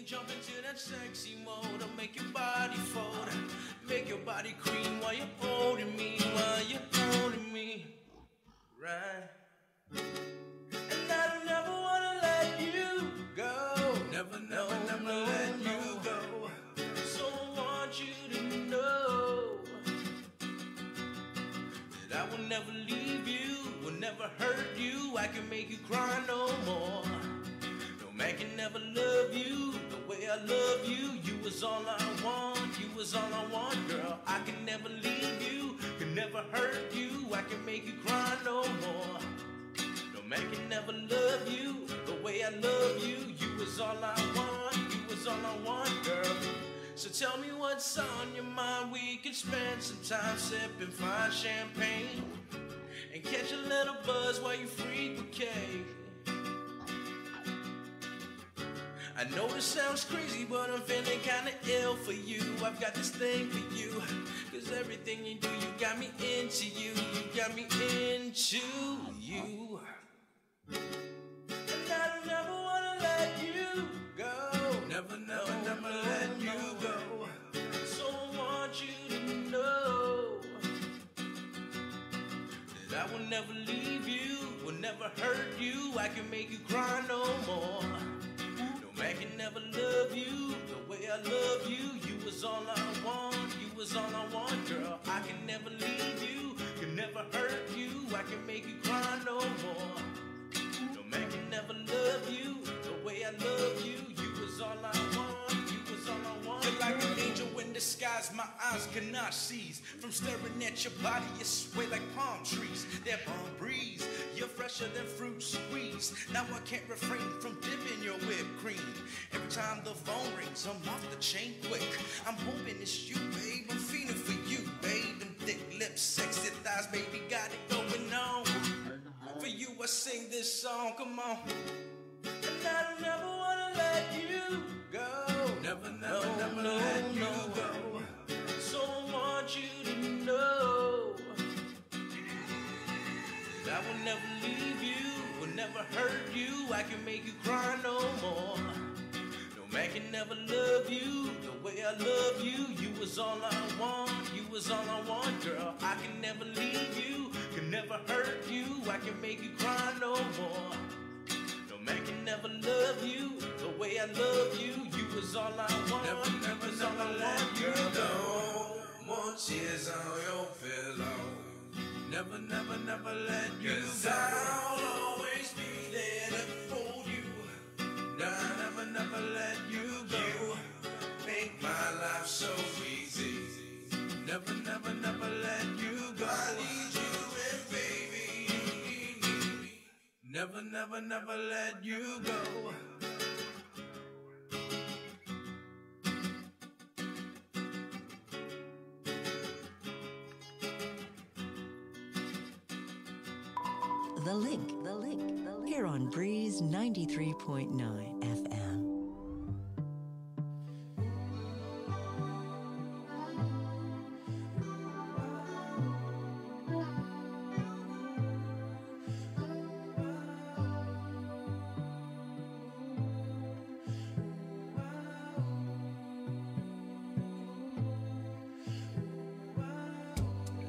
and jump into that sexy mode. I'll make your body fold, make your body cream while you're holding me, right? And I don't never wanna let you go, never let you go. So I want you to know that I will never leave you, will never hurt you. I can make you cry no more. No man can never love you the way I love you. You was all I want, you was all I want, girl. I can never leave you, can never hurt you. I can make you cry no more. No man can never love you the way I love you. You was all I want, you was all I want, girl. So tell me what's on your mind. We can spend some time sipping fine champagne and catch a little buzz while you freak with cake. I know this sounds crazy, but I'm feeling kinda ill for you. I've got this thing for you, cause everything you do, you got me into you. You got me into you. And I don't never wanna let you go, never let you go. So I want you to know that I will never leave you, will never hurt you. I can make you cry no more. I can never love you the way I love you. You was all I want, you was all I want, girl. I can never leave you, can never hurt you. I can make you cry no more. No man can never love you the way I love you. You was all I want, you was all I want. You're like an angel in disguise, my eyes cannot seize. From staring at your body, you sway like palm trees. That palm breeze, you're fresher than fruit squeeze. Now I can't refrain from dipping your whipped cream. Every time the phone rings, I'm off the chain quick. I'm hoping it's you, babe. I'm feeling for you, babe. Them thick lips, sexy thighs, baby, got it going on. For you, I sing this song, come on. And I don't never wanna let you go, never let you go. So I want you to know that I will never leave you, will never hurt you. I can make you cry no more. No man can never love you the way I love you. You was all I want, you was all I want, girl. I can never leave you, can never hurt you. I can make you cry no more. No man can never love you the way I love you. You was all I want, never let you go. More tears on your pillow. Never let you go. 'Cause I'll always be there to hold you. Never let you go. Make my life so easy. Never let you go. I need you and baby, you need me. Never let you go. The Link, here on Breeze 93.9 FM.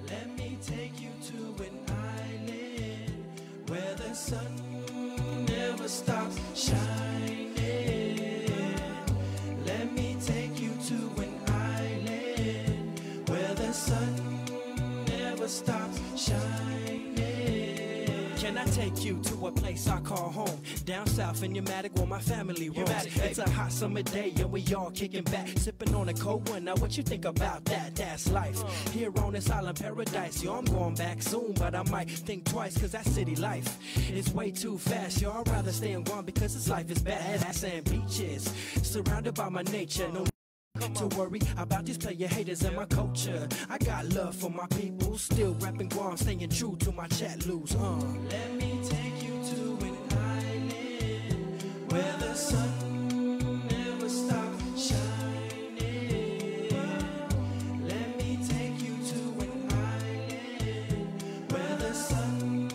Let me take you to an island where the sun never stops shining. Let me take you to an island where the sun never stops shining. Can I take you to a place I call home? Down south in Pneumatic where my family roams. It's a hot summer day and we all kicking back, sipping on a cold one. Now what you think about that? That's life here on this island paradise. Yo, I'm going back soon, but I might think twice, cause that city life is way too fast. Yo, I'd rather stay in Guam because this life is bad. Sand beaches, surrounded by my nature. No to worry about these player haters and my culture. I got love for my people, still rapping Guam, staying true to my chat loose. Let me take you to an island where the sun never stops shining. Let me take you to an island where the sun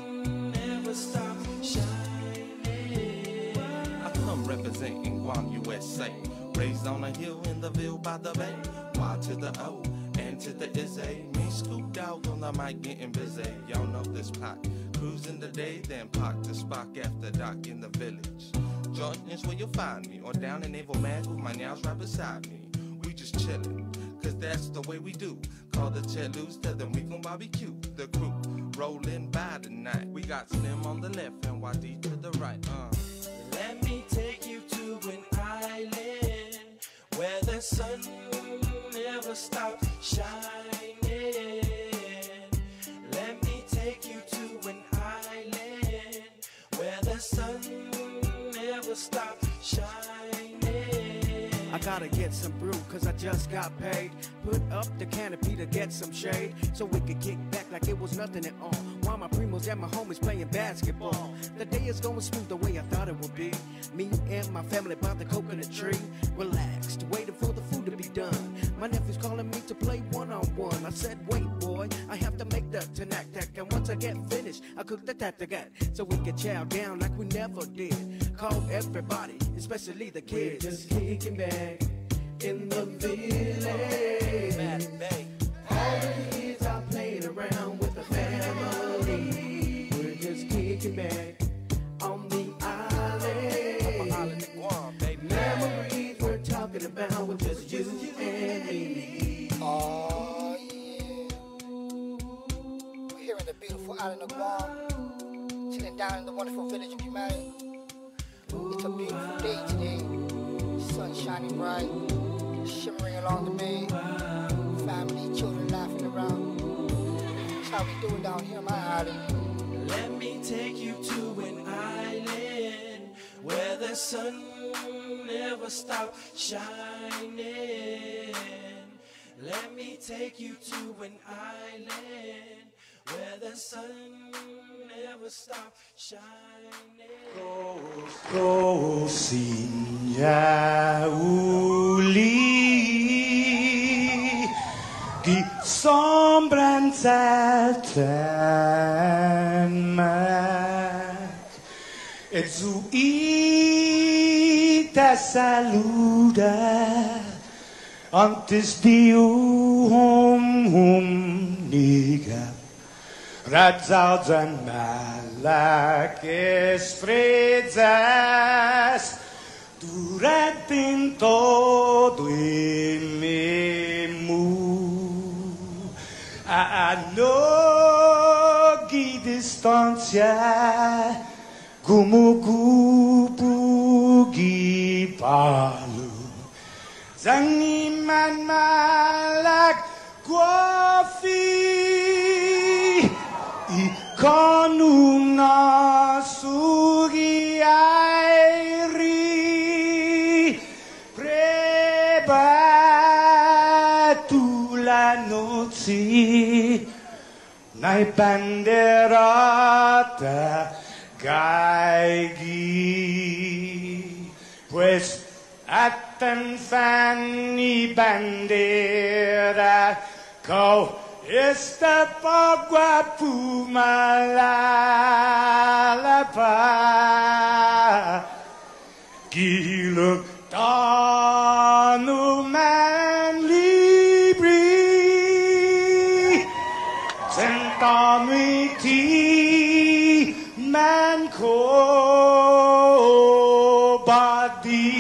never stops shining. I come representing Guam, USA. Raised on a hill in the Ville by the bay. Y to the O and to the is A. Me Scoop Dog on the mic getting busy. Y'all know this pot. Cruising the day, then park the spot after dark in the village. Jordan is where you'll find me, or down in Naval Mag with my nails right beside me. We just chillin', cause that's the way we do. Call the Chelus, tell them we gon' barbecue. The crew rollin' by tonight. We got Slim on the left and YD to the right. Let me take you to an island where the sun never stops shining. Let me take you to an island where the sun never stops shining. I gotta get some brew, cause I just got paid. Put up the canopy to get some shade, so we could kick back like it was nothing at all. While my primos and my homies playing basketball. The day is going smooth the way I thought it would be. Me and my family by the coconut tree, relaxed, waiting for the food to be done. My nephew's calling me to play one-on-one. I said, wait boy, I have to make the tanak. And once I get finished, I cook the tatagat, so we can chow down like we never did. Call everybody, especially the kids. We're just kicking back in the village. All the kids are playing around with the family. We're just kicking back on the island. Memories we're talking about with just you and me. Oh yeah. We're here in the beautiful island of Guam, chilling down in the wonderful village of Humane. It's a beautiful day today. Sun shining bright, shimmering along the bay. Family, children laughing around. That's how we doing down here on my island. Let me take you to an island where the sun never stops shining. Let me take you to an island where the sun never stops shining. Così uli di sombranza temak e zu ita saluda antes di niga Radzaudzan malakes frezas durante todo il memu a nogi distancia como gupugi palu zangiman malak guafi con una sughiairi preba tu la noci nai banderata gaigi pues atan fanni bandera co esta pagua pumalapa giluk tanu man libri sentami ti man ko badi.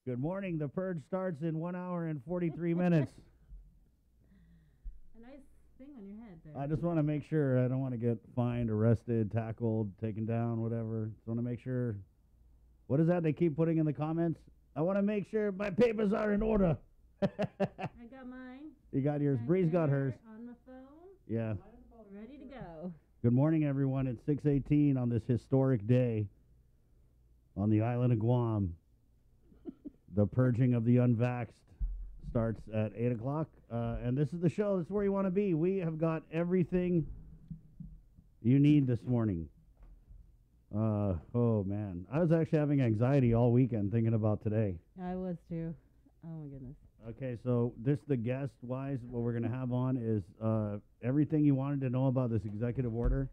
Good morning. The purge starts in 1 hour and 43 minutes. A nice thing on your head there. I just want to make sure I don't want to get fined, arrested, tackled, taken down, whatever. Just want to make sure. What is that they keep putting in the comments? I want to make sure my papers are in order. I got mine. You got yours. Right Bree's got there hers. On my phone. Yeah. Ready to go. Good morning, everyone. It's 6:18 on this historic day on the island of Guam. The purging of the unvaxxed starts at 8 o'clock. And this is the show. This is where you want to be. We have got everything you need this morning. Oh, man. I was actually having anxiety all weekend thinking about today. I was too. Oh my goodness. Okay, so the guest-wise, what we're going to have on is everything you wanted to know about this executive order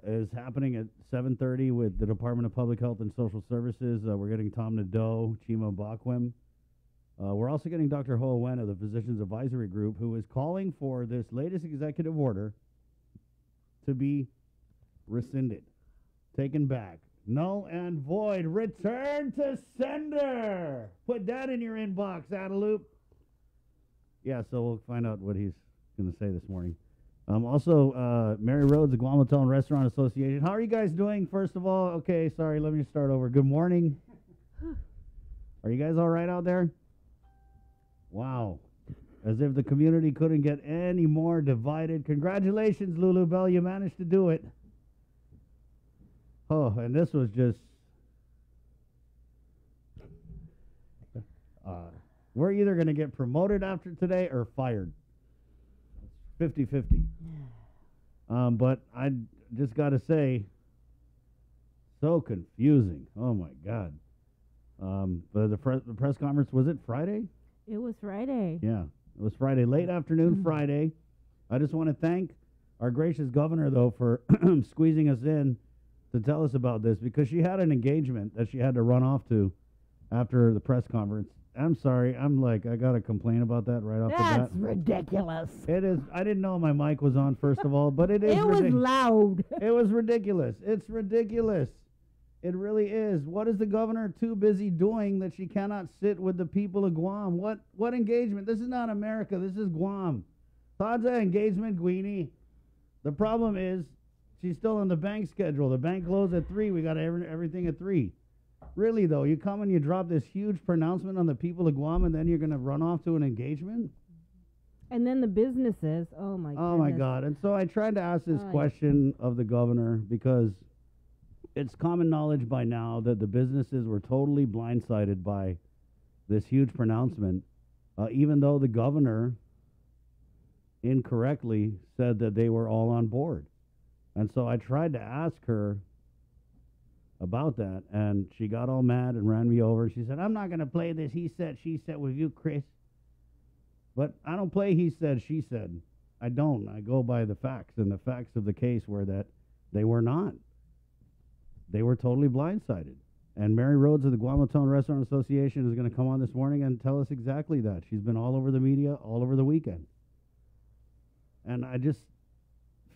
is happening at 7:30 with the Department of Public Health and Social Services. We're getting Tom Nadeau, Chima Bakwim. We're also getting Dr. Hoa Wen of the Physicians Advisory Group, who is calling for this latest executive order to be rescinded, taken back, null and void, return to sender. Put that in your inbox, Adaloop. Yeah, so we'll find out what he's going to say this morning. Also, Mary Rhodes, the Guamatone Restaurant Association. How are you guys doing, first of all? Okay, sorry, let me start over. Good morning. Are you guys all right out there? Wow. As if the community couldn't get any more divided. Congratulations, Lulu Bell, you managed to do it. Oh, and this was just... we're either going to get promoted after today or fired. 50-50. But I just got to say, so confusing. Oh, my God. But the press conference, was it Friday? It was Friday. Yeah, it was Friday, late afternoon Friday. I just want to thank our gracious governor, though, for squeezing us in to tell us about this, because she had an engagement that she had to run off to after the press conference. I'm sorry. I got to complain about that right off the bat. That's ridiculous. It is. I didn't know my mic was on, first of all, but it is. It was loud. It was ridiculous. It's ridiculous. It really is. What is the governor too busy doing that she cannot sit with the people of Guam? What engagement? This is not America. This is Guam. Tadza engagement, Guini. The problem is she's still on the bank schedule. The bank closed at 3. We got everything at 3. Really, though, you come and you drop this huge pronouncement on the people of Guam, and then you're going to run off to an engagement? And then the businesses, oh my goodness. Oh, my God. And so I tried to ask this question of the governor, because it's common knowledge by now that the businesses were totally blindsided by this huge pronouncement, even though the governor incorrectly said that they were all on board. And so I tried to ask her about that, and she got all mad and ran me over. She said, I'm not going to play this he said, she said with you, Chris. But I don't play he said, she said. I don't. I go by the facts, and the facts of the case were that they were not. They were totally blindsided. And Mary Rhodes of the Guamatone Restaurant Association is going to come on this morning and tell us exactly that. She's been all over the media all over the weekend. And I just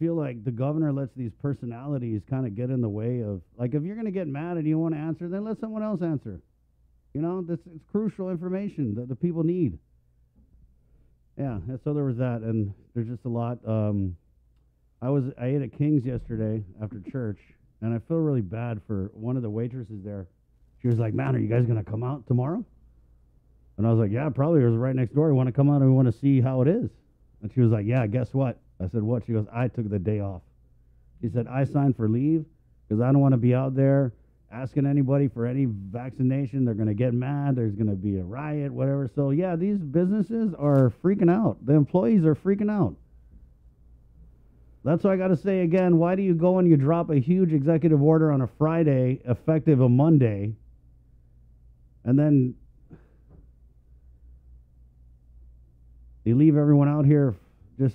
feel like the governor lets these personalities kind of get in the way of, like, if you're going to get mad and you want to answer, then let someone else answer. You know, this is crucial information that the people need. Yeah, and so there was that, and there's just a lot. I ate at King's yesterday after church, and I feel really bad for one of the waitresses there. She was like, man, are you guys going to come out tomorrow? And I was like, yeah, probably. It was right next door. We want to come out and we want to see how it is. And she was like, yeah, guess what? I said, what? She goes, I took the day off. She said, I signed for leave because I don't want to be out there asking anybody for any vaccination. They're going to get mad. There's going to be a riot, whatever. So, yeah, these businesses are freaking out. The employees are freaking out. That's why I got to say again, why do you go and you drop a huge executive order on a Friday, effective a Monday, and then you leave everyone out here just...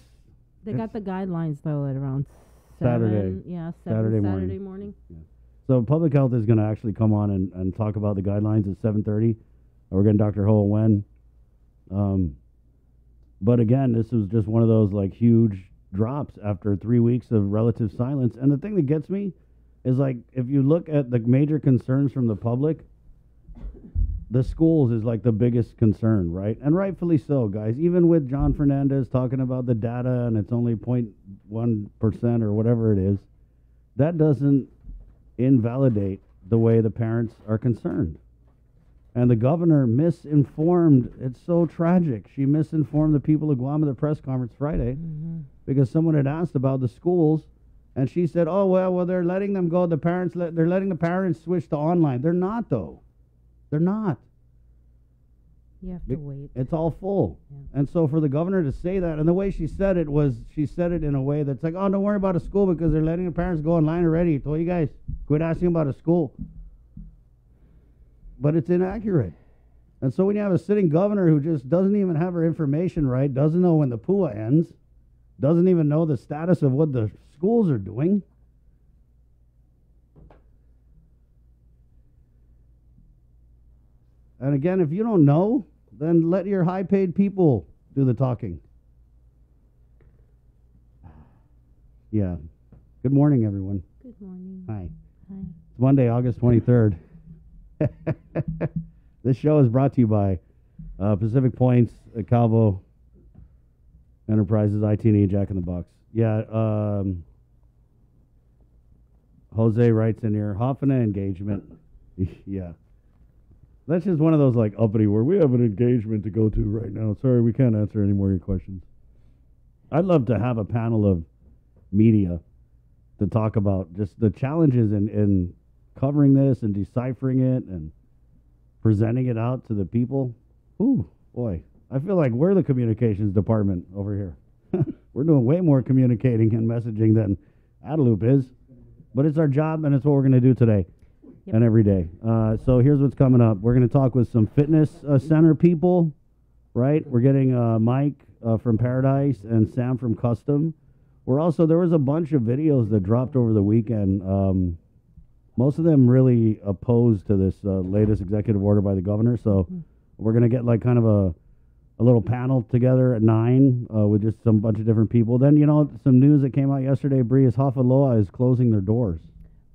They got the guidelines, though, at around Saturday. Yeah, Saturday morning. Yeah. So Public Health is going to actually come on and talk about the guidelines at 7:30. We're getting Dr. Hoa Wen. But again, this was just one of those like huge drops after 3 weeks of relative silence. And the thing that gets me is, like, if you look at the major concerns from the public, the schools is like the biggest concern, right? And rightfully so, guys. Even with John Fernandez talking about the data and it's only 0.1% or whatever it is, that doesn't invalidate the way the parents are concerned. And the governor misinformed. It's so tragic. She misinformed the people of Guam at the press conference Friday because someone had asked about the schools, and she said, "Oh well, they're letting them go. The parents, they're letting the parents switch to online. They're not, though. They're not. You have to wait. It's all full." And so for the governor to say that, and the way she said it was, she said it in a way that's like, "Oh, don't worry about a school because they're letting the parents go online already. I told you guys, quit asking about a school." But it's inaccurate. And so when you have a sitting governor who just doesn't even have her information right, doesn't know when the PUA ends, doesn't even know the status of what the schools are doing. And again, if you don't know, then let your high-paid people do the talking. Yeah. Good morning, everyone. Good morning. Hi. Hi. It's Monday, August 23rd. This show is brought to you by Pacific Points, Calvo Enterprises, IT&E, Jack in the Box. Yeah, Jose writes in here, Hoffena engagement. Yeah. That's just one of those like uppity where we have an engagement to go to right now. Sorry, we can't answer any more of your questions. I'd love to have a panel of media to talk about just the challenges in covering this and deciphering it and presenting it out to the people. Ooh, boy. I feel like we're the communications department over here. We're doing way more communicating and messaging than Adeloop is. But it's our job, and it's what we're going to do today and every day. So here's what's coming up. We're going to talk with some fitness center people, right? We're getting Mike from Paradise and Sam from Custom. We're also, there was a bunch of videos that dropped over the weekend. Most of them really opposed to this latest executive order by the governor. So we're going to get like kind of a little panel together at 9 with just some bunch of different people. Then, you know, some news that came out yesterday, Bree, is Hafaloa is closing their doors.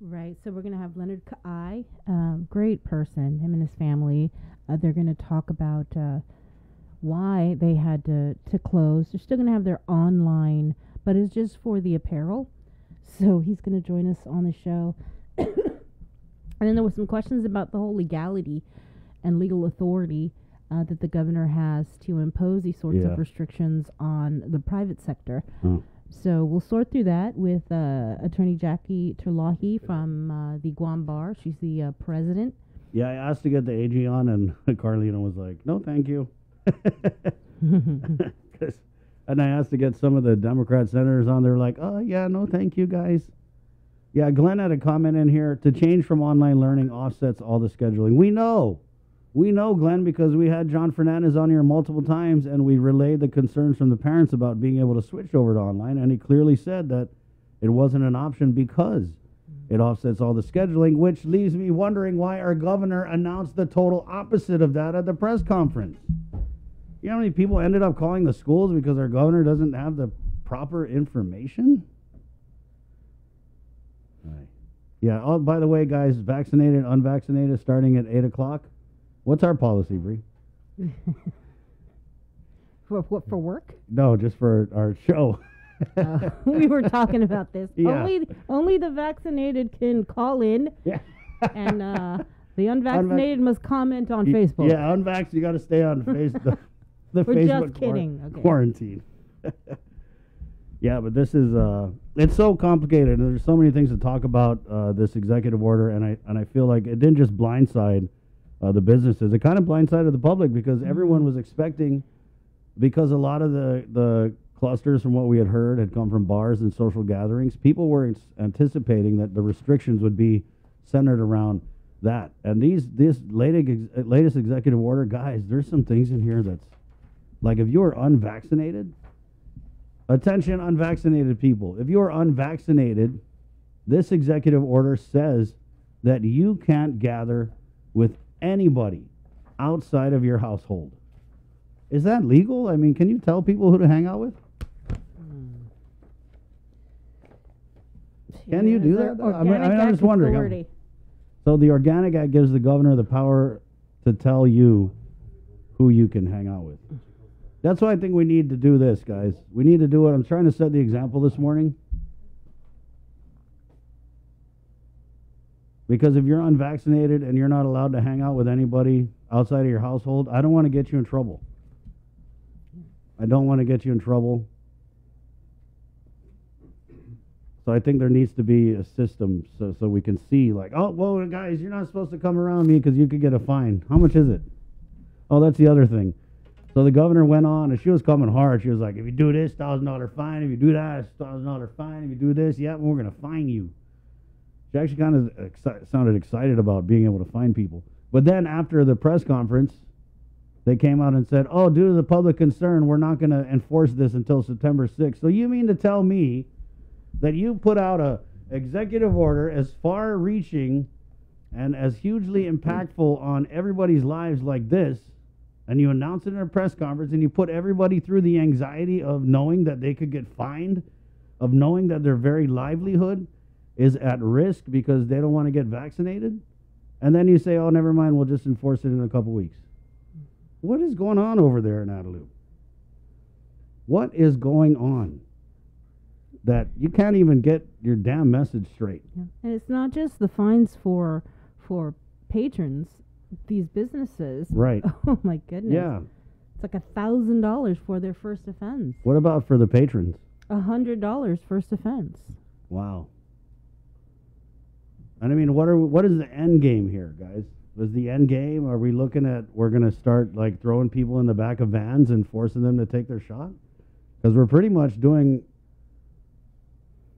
Right. So we're going to have Leonard Ka'ai, great person, him and his family. They're going to talk about why they had to close. They're still going to have their online, but it's just for the apparel. So he's going to join us on the show. And then there were some questions about the whole legality and legal authority that the governor has to impose these sorts of restrictions on the private sector. So we'll sort through that with Attorney Jackie Terlahi from the Guam Bar. She's the president. Yeah, I asked to get the AG on, and Carlina was like, no, thank you. And I asked to get some of the Democrat senators on. They're like, oh, yeah, no, thank you, guys. Yeah, Glenn had a comment in here. To change from online learning offsets all the scheduling. We know, Glenn, because we had John Fernandez on here multiple times, and we relayed the concerns from the parents about being able to switch over to online, and he clearly said that it wasn't an option because it offsets all the scheduling, which leaves me wondering why our governor announced the total opposite of that at the press conference. You know how many people ended up calling the schools because our governor doesn't have the proper information? Right. Yeah, oh, by the way, guys, vaccinated, unvaccinated, starting at 8 o'clock. What's our policy, Bree? For work? No, just for our show. We were talking about this. Yeah. Only the vaccinated can call in. Yeah. And the unvaccinated must comment on Facebook. Yeah, unvaxxed, you got to stay on the We're Facebook just kidding. Okay. quarantine. Yeah, but this is it's so complicated, and there's so many things to talk about this executive order, and I feel like it didn't just blindside the businesses. It kind of blindsided the public because everyone was expecting, because a lot of the clusters from what we had heard had come from bars and social gatherings. People were anticipating that the restrictions would be centered around that. And this latest executive order, guys, there's some things in here that's like, if you're unvaccinated, attention unvaccinated people, if you're unvaccinated, this executive order says that you can't gather with anybody outside of your household. Is that legal? I mean, can you tell people who to hang out with? Can you do that? I'm just wondering. Authority. So the Organic Act gives the governor the power to tell you who you can hang out with. That's why I think we need to do this, guys. We need to do it. I'm trying to set the example this morning. Because if you're unvaccinated and you're not allowed to hang out with anybody outside of your household, I don't want to get you in trouble. I don't want to get you in trouble. So I think there needs to be a system so we can see, like, oh, whoa, guys, you're not supposed to come around me because you could get a fine. How much is it? Oh, that's the other thing. So the governor went on, and she was coming hard. She was like, if you do this, $1,000 fine. If you do that, it's $1,000 fine. If you do this, yeah, we're going to fine you. She actually kind of sounded excited about being able to fine people. But then after the press conference, they came out and said, oh, due to the public concern, we're not going to enforce this until September 6th. So you mean to tell me that you put out a executive order as far-reaching and as hugely impactful on everybody's lives like this, and you announce it in a press conference, and you put everybody through the anxiety of knowing that they could get fined, of knowing that their very livelihood is at risk because they don't want to get vaccinated, and then you say, oh, never mind, we'll just enforce it in a couple weeks. What is going on over there in Adelaide? What is going on that you can't even get your damn message straight? Yeah. And it's not just the fines for patrons, these businesses. Right. Oh my goodness. Yeah. It's like $1,000 for their first offense. What about for the patrons? $100 first offense. Wow. And I mean, what is the end game here, guys? Was the end game, are we looking at, we're going to start like throwing people in the back of vans and forcing them to take their shot? Because we're pretty much doing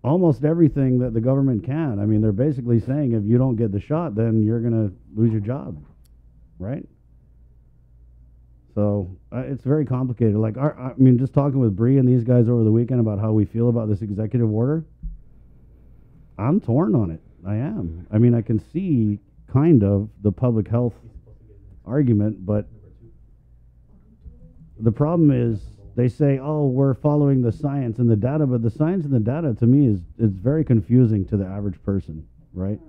almost everything that the government can. I mean, they're basically saying if you don't get the shot, then you're going to lose your job, right? So it's very complicated. Like, I mean, just talking with Bree and these guys over the weekend about how we feel about this executive order, I'm torn on it. I am. I mean, I can see kind of the public health argument, but the problem is they say, oh, we're following the science and the data, but the science and the data to me is very confusing to the average person, right?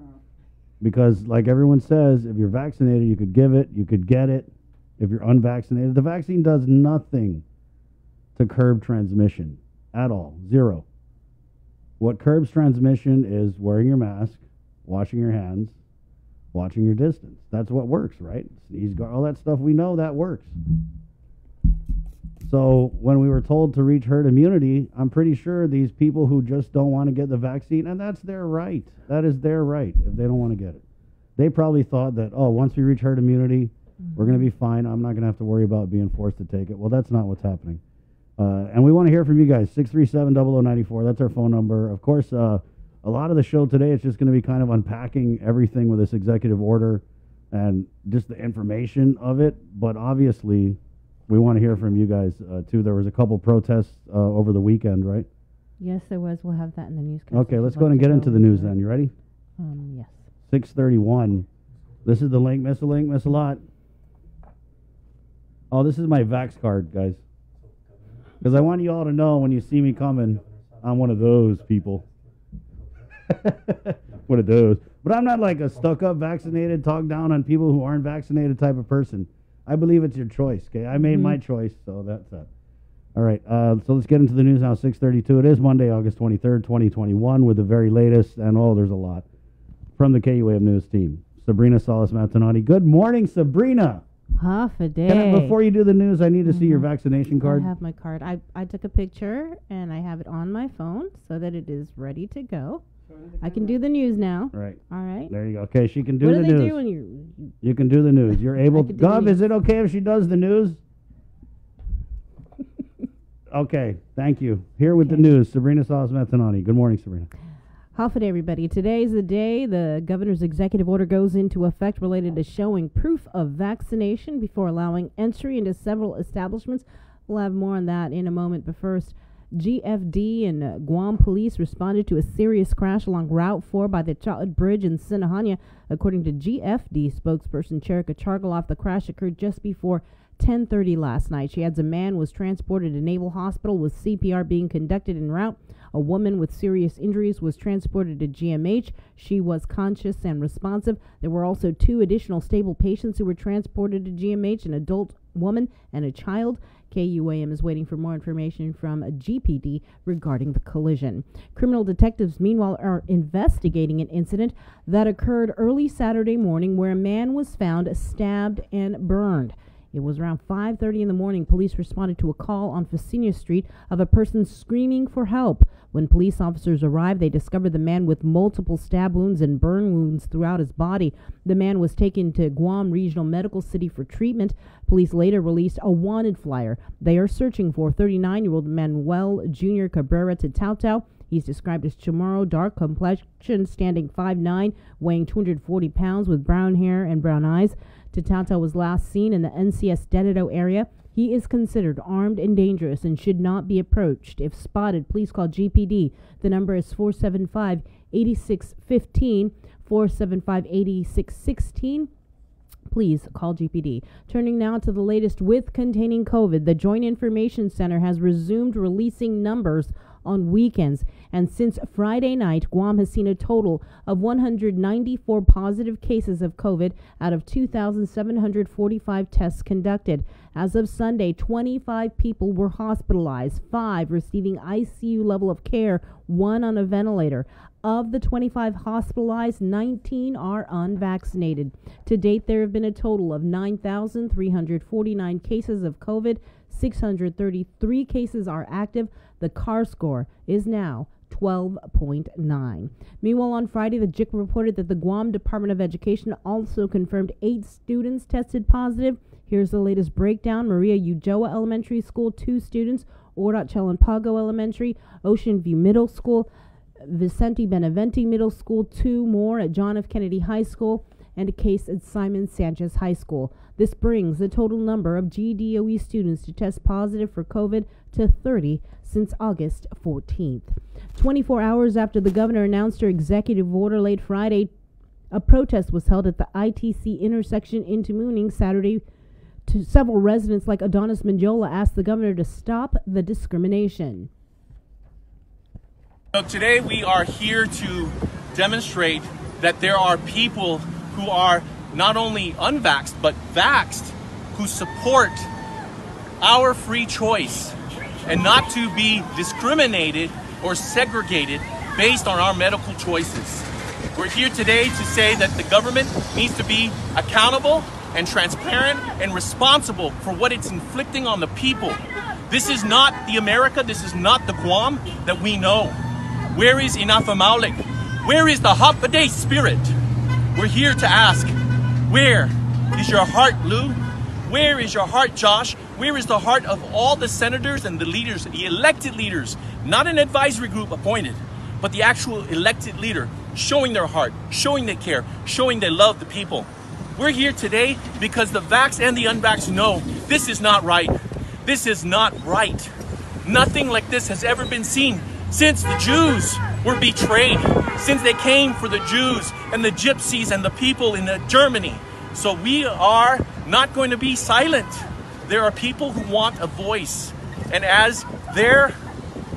Because like everyone says, if you're vaccinated, you could give it, you could get it. If you're unvaccinated, the vaccine does nothing to curb transmission at all. Zero. What curbs transmission is wearing your mask, washing your hands, watching your distance. That's what works, right? Sneeze guard, all that stuff, we know that works. So when we were told to reach herd immunity, I'm pretty sure these people who just don't want to get the vaccine, and that's their right. That is their right if they don't want to get it. They probably thought that, oh, once we reach herd immunity, we're going to be fine. I'm not going to have to worry about being forced to take it. Well, that's not what's happening. And we want to hear from you guys. 637-0094. That's our phone number. Of course, a lot of the show today is just going to be kind of unpacking everything with this executive order and just the information of it. But obviously, we want to hear from you guys, too. There was a couple protests over the weekend, right? Yes, there was. We'll have that in the newscast. Okay, let's go ahead and get into the news then. You ready? Yes. 6:31. This is the link. Miss a link. Miss a lot. Oh, this is my Vax card, guys. Because I want you all to know when you see me coming, I'm one of those people. One of those. But I'm not like a stuck-up vaccinated, talk down on people who aren't vaccinated type of person. I believe it's your choice, okay? I made my choice, so that's that. All right, so let's get into the news now, 6:32. It is Monday, August 23rd, 2021, with the very latest, and there's a lot, from the KUAM News team. Sabrina Salas-Matanati. Good morning, Sabrina. Half a day. Before you do the news, I need to see your vaccination card. I have my card. I took a picture, and I have it on my phone so that it is ready to go. I can do the news now. Right. All right. There you go. Okay, she can do the news. What do they do when you can do the news. You're able to. Gov, is it okay if she does the news? Okay, thank you. Here with the news, Sabrina Salas-Matanati. Good morning, Sabrina. Half a day, everybody. Today is the day the governor's executive order goes into effect related to showing proof of vaccination before allowing entry into several establishments. We'll have more on that in a moment, but first, GFD and Guam police responded to a serious crash along Route 4 by the Chatlet Bridge in Sinahania. According to GFD spokesperson Cherika Chargaloff, the crash occurred just before 10:30 last night. She adds a man was transported to Naval Hospital with CPR being conducted en route. A woman with serious injuries was transported to GMH. She was conscious and responsive. There were also 2 additional stable patients who were transported to GMH, an adult woman and a child. KUAM is waiting for more information from a GPD regarding the collision. Criminal detectives, meanwhile, are investigating an incident that occurred early Saturday morning where a man was found stabbed and burned. It was around 5:30 in the morning. Police responded to a call on Facina Street of a person screaming for help. When police officers arrived, they discovered the man with multiple stab wounds and burn wounds throughout his body. The man was taken to Guam Regional Medical City for treatment. Police later released a wanted flyer. They are searching for 39-year-old Manuel Jr. Cabrera Tautau. He's described as Chamorro, dark complexion, standing 5'9", weighing 240 pounds, with brown hair and brown eyes. Tautau was last seen in the NCS Dededo area. He is considered armed and dangerous and should not be approached. If spotted, please call GPD. The number is 475-8615, 475-8616. Please call GPD. Turning now to the latest with containing COVID. The Joint Information Center has resumed releasing numbers on weekends, and since Friday night, Guam has seen a total of 194 positive cases of COVID out of 2,745 tests conducted. As of Sunday, 25 people were hospitalized, 5 receiving ICU level of care, 1 on a ventilator. Of the 25 hospitalized, 19 are unvaccinated. To date, there have been a total of 9,349 cases of COVID. 633 cases are active. The CAR score is now 12.9. Meanwhile, on Friday, the JIC reported that the Guam Department of Education also confirmed 8 students tested positive. Here's the latest breakdown. Maria Ujoa Elementary School, 2 students. Orat Chalampago Elementary, Ocean View Middle School, Vicente Benavente Middle School, 2 more at John F. Kennedy High School, and a case at Simon Sanchez High School. This brings the total number of GDOE students to test positive for COVID to 30 since August 14th. 24 hours after the governor announced her executive order late Friday, a protest was held at the ITC intersection in Tamuning Saturday. Several residents like Adonis Manjola asked the governor to stop the discrimination. So today we are here to demonstrate that there are people who are not only unvaxxed but vaxxed who support our free choice and not to be discriminated or segregated based on our medical choices. We're here today to say that the government needs to be accountable and transparent and responsible for what it's inflicting on the people. This is not the America, this is not the Guam that we know. Where is Inafa Maulik? Where is the Hapaday spirit? We're here to ask, where is your heart, Lou? Where is your heart, Josh? Where is the heart of all the senators and the leaders, the elected leaders, not an advisory group appointed, but the actual elected leader, showing their heart, showing they care, showing they love the people. We're here today because the vaxxed and the unvaxxed know this is not right. This is not right. Nothing like this has ever been seen since the Jews were betrayed, since they came for the Jews and the gypsies and the people in Germany. So we are not going to be silent. There are people who want a voice. And as their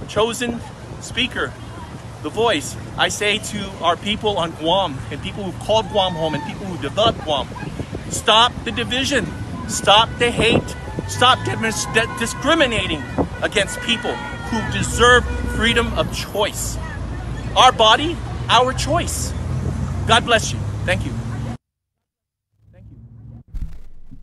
chosen speaker, the voice, I say to our people on Guam and people who called Guam home and people who developed Guam, stop the division, stop the hate, stop discriminating against people who deserve freedom of choice. Our body, our choice. God bless you. Thank you.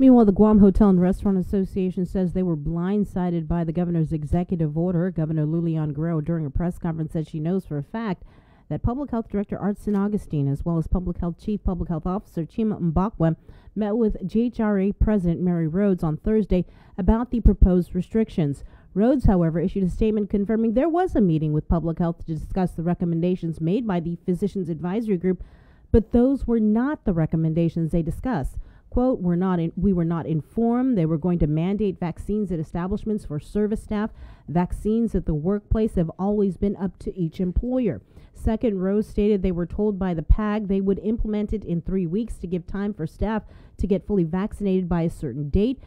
Meanwhile, the Guam Hotel and Restaurant Association says they were blindsided by the governor's executive order. Governor Lulian Guerrero, during a press conference, said she knows for a fact that Public Health Director Art San Augustine, as well as Public Health Chief Public Health Officer Chima Mbakwe, met with GHRA President Mary Rhodes on Thursday about the proposed restrictions. Rhodes, however, issued a statement confirming there was a meeting with Public Health to discuss the recommendations made by the Physicians Advisory Group, but those were not the recommendations they discussed. Quote, we were not informed they were going to mandate vaccines at establishments for service staff. Vaccines at the workplace have always been up to each employer. Second, Rose stated they were told by the PAG they would implement it in 3 weeks to give time for staff to get fully vaccinated by a certain date.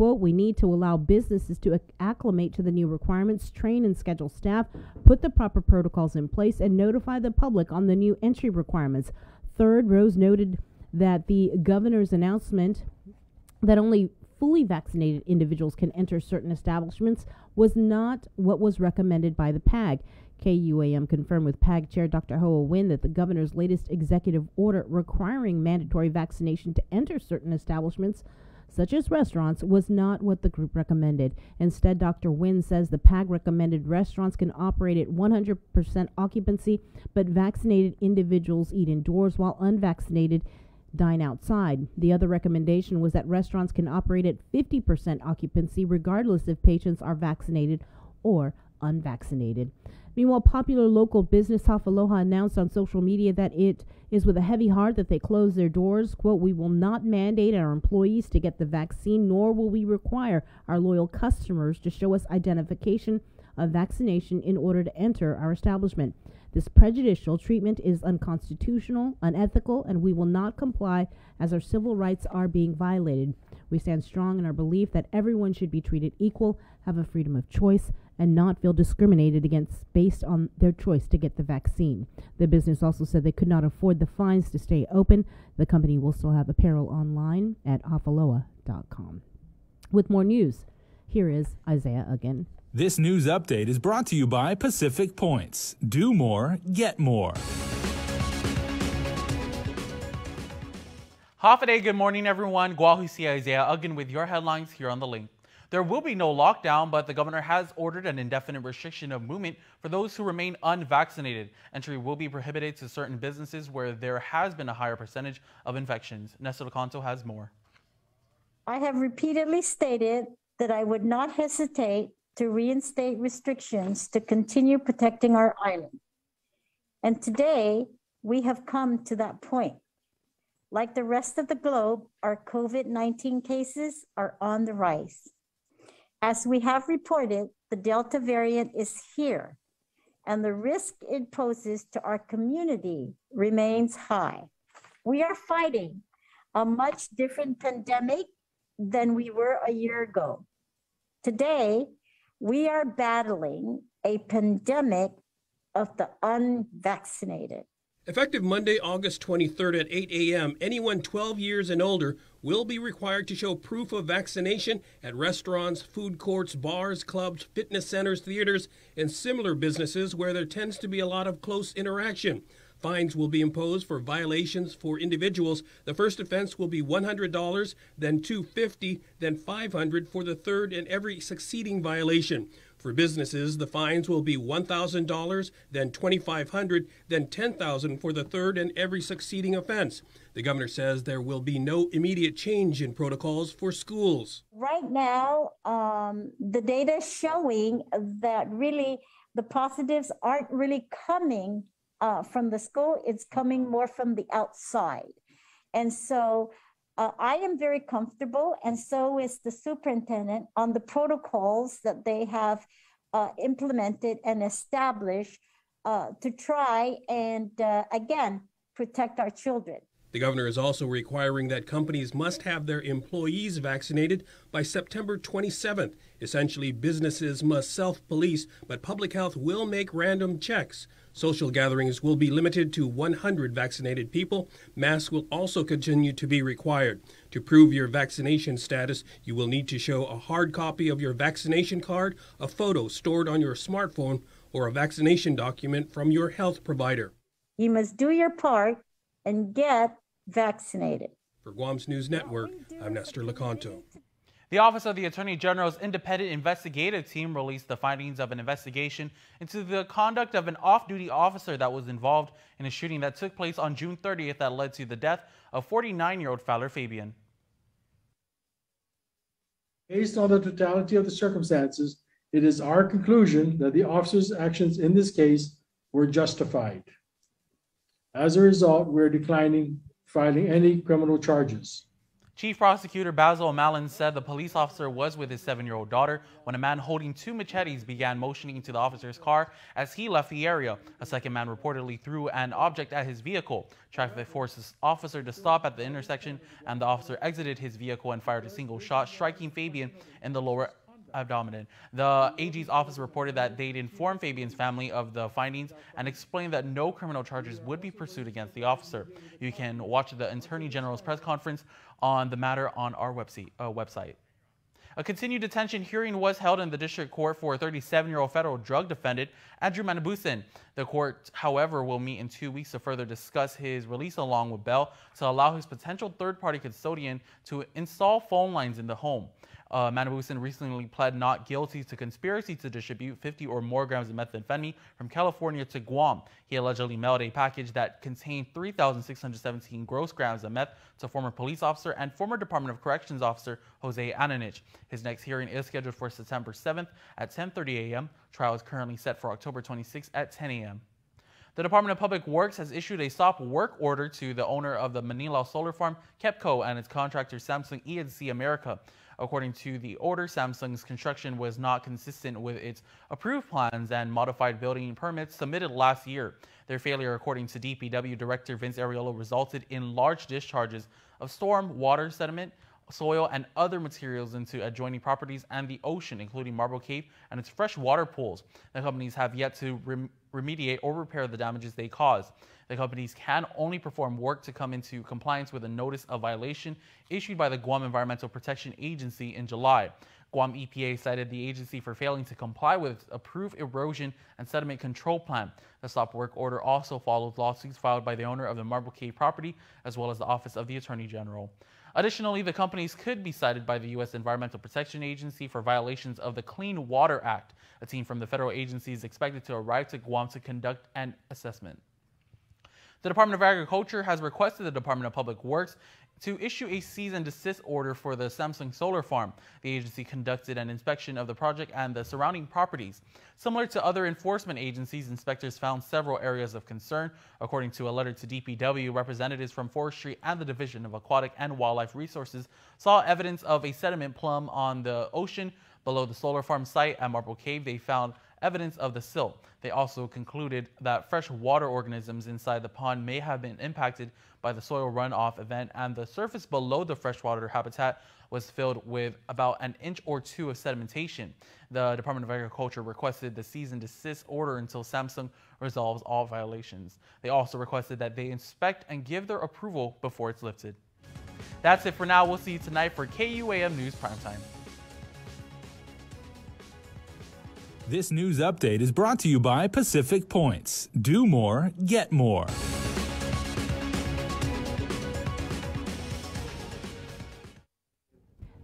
quote, we need to allow businesses to acclimate to the new requirements, train and schedule staff, put the proper protocols in place, and notify the public on the new entry requirements. Third, Rose noted that the governor's announcement that only fully vaccinated individuals can enter certain establishments was not what was recommended by the PAG. KUAM confirmed with PAG Chair Dr. Hoa Nguyen that the governor's latest executive order requiring mandatory vaccination to enter certain establishments, such as restaurants, was not what the group recommended. Instead, Dr. Nguyen says the PAG recommended restaurants can operate at 100% occupancy, but vaccinated individuals eat indoors while unvaccinated dine outside. The other recommendation was that restaurants can operate at 50% occupancy regardless if patients are vaccinated or unvaccinated. Meanwhile, popular local business Hafaloha announced on social media that it is with a heavy heart that they close their doors. Quote, we will not mandate our employees to get the vaccine, nor will we require our loyal customers to show us identification of vaccination in order to enter our establishment. This prejudicial treatment is unconstitutional, unethical, and we will not comply as our civil rights are being violated. We stand strong in our belief that everyone should be treated equal, have a freedom of choice, and not feel discriminated against based on their choice to get the vaccine. The business also said they could not afford the fines to stay open. The company will still have apparel online at hafaloa.com. With more news, here is Isaiah again. This news update is brought to you by Pacific Points. Do more, get more. Half a day, good morning everyone. Guahusi Isaiah again with your headlines here on The Link. There will be no lockdown, but the governor has ordered an indefinite restriction of movement for those who remain unvaccinated. Entry will be prohibited to certain businesses where there has been a higher percentage of infections. Nessa Locanto has more. I have repeatedly stated that I would not hesitate to reinstate restrictions to continue protecting our island. And today, we have come to that point. Like the rest of the globe, our COVID-19 cases are on the rise. As we have reported, the Delta variant is here, and the risk it poses to our community remains high. We are fighting a much different pandemic than we were a year ago. Today, we are battling a pandemic of the unvaccinated. Effective Monday, August 23rd at 8 a.m., anyone 12 years and older will be required to show proof of vaccination at restaurants, food courts, bars, clubs, fitness centers, theaters, and similar businesses where there tends to be a lot of close interaction. Fines will be imposed for violations for individuals. The first offense will be $100, then $250, then $500 for the third and every succeeding violation. For businesses, the fines will be $1,000, then $2,500, then $10,000 for the third and every succeeding offense. The governor says there will be no immediate change in protocols for schools. Right now, the data is showing that really the positives aren't really coming from the school. It's coming more from the outside. And so I am very comfortable, and so is the superintendent, on the protocols that they have implemented and established to try and, again, protect our children. The governor is also requiring that companies must have their employees vaccinated by September 27th. Essentially, businesses must self-police, but public health will make random checks. Social gatherings will be limited to 100 vaccinated people. Masks will also continue to be required. To prove your vaccination status, you will need to show a hard copy of your vaccination card, a photo stored on your smartphone, or a vaccination document from your health provider. You must do your part and get vaccinated. For Guam's News Network, I'm Nestor Locanto. The Office of the Attorney General's independent investigative team released the findings of an investigation into the conduct of an off-duty officer that was involved in a shooting that took place on June 30th that led to the death of 49-year-old Fowler Fabian. Based on the totality of the circumstances, it is our conclusion that the officer's actions in this case were justified. As a result, we're declining filing any criminal charges. Chief Prosecutor Basil O'Malley said the police officer was with his 7-year-old daughter when a man holding 2 machetes began motioning into the officer's car as he left the area. A second man reportedly threw an object at his vehicle. Traffic forced the officer to stop at the intersection, and the officer exited his vehicle and fired a single shot, striking Fabian in the lower abdomen. The AG's office reported that they'd informed Fabian's family of the findings and explained that no criminal charges would be pursued against the officer. You can watch the Attorney General's press conference on the matter on our website. A continued detention hearing was held in the district court for 37-year-old federal drug defendant Andrew Manabusin. The court, however, will meet in 2 weeks to further discuss his release along with bail to allow his potential third-party custodian to install phone lines in the home. Manabusin recently pled not guilty to conspiracy to distribute 50 or more grams of methamphetamine from California to Guam. He allegedly mailed a package that contained 3,617 gross grams of meth to former police officer and former Department of Corrections officer Jose Ananich. His next hearing is scheduled for September 7th at 10:30 a.m. Trial is currently set for October 26th at 10 a.m. The Department of Public Works has issued a stop work order to the owner of the Manila Solar Farm, KEPCO, and its contractor Samsung E&C America. According to the order, Samsung's construction was not consistent with its approved plans and modified building permits submitted last year. Their failure, according to DPW Director Vince Ariolo, resulted in large discharges of storm water, sediment, soil, and other materials into adjoining properties and the ocean, including Marble Cave and its freshwater pools. The companies have yet to remediate or repair the damages they caused. The companies can only perform work to come into compliance with a notice of violation issued by the Guam Environmental Protection Agency in July. Guam EPA cited the agency for failing to comply with its approved erosion and sediment control plan. The stop work order also follows lawsuits filed by the owner of the Marble Cave property, as well as the Office of the Attorney General. Additionally, the companies could be cited by the U.S. Environmental Protection Agency for violations of the Clean Water Act. A team from the federal agency is expected to arrive to Guam to conduct an assessment. The Department of Agriculture has requested the Department of Public Works to issue a cease and desist order for the Samsung Solar Farm. The agency conducted an inspection of the project and the surrounding properties. Similar to other enforcement agencies, inspectors found several areas of concern. According to a letter to DPW, representatives from Forestry and the Division of Aquatic and Wildlife Resources saw evidence of a sediment plume on the ocean below the solar farm site at Marble Cave. They found evidence of the silt. They also concluded that fresh water organisms inside the pond may have been impacted by the soil runoff event, and the surface below the freshwater habitat was filled with about an inch or 2 of sedimentation. The Department of Agriculture requested the cease and desist order until Samsung resolves all violations. They also requested that they inspect and give their approval before it's lifted. That's it for now. We'll see you tonight for KUAM News Primetime. This news update is brought to you by Pacific Points. Do more, get more.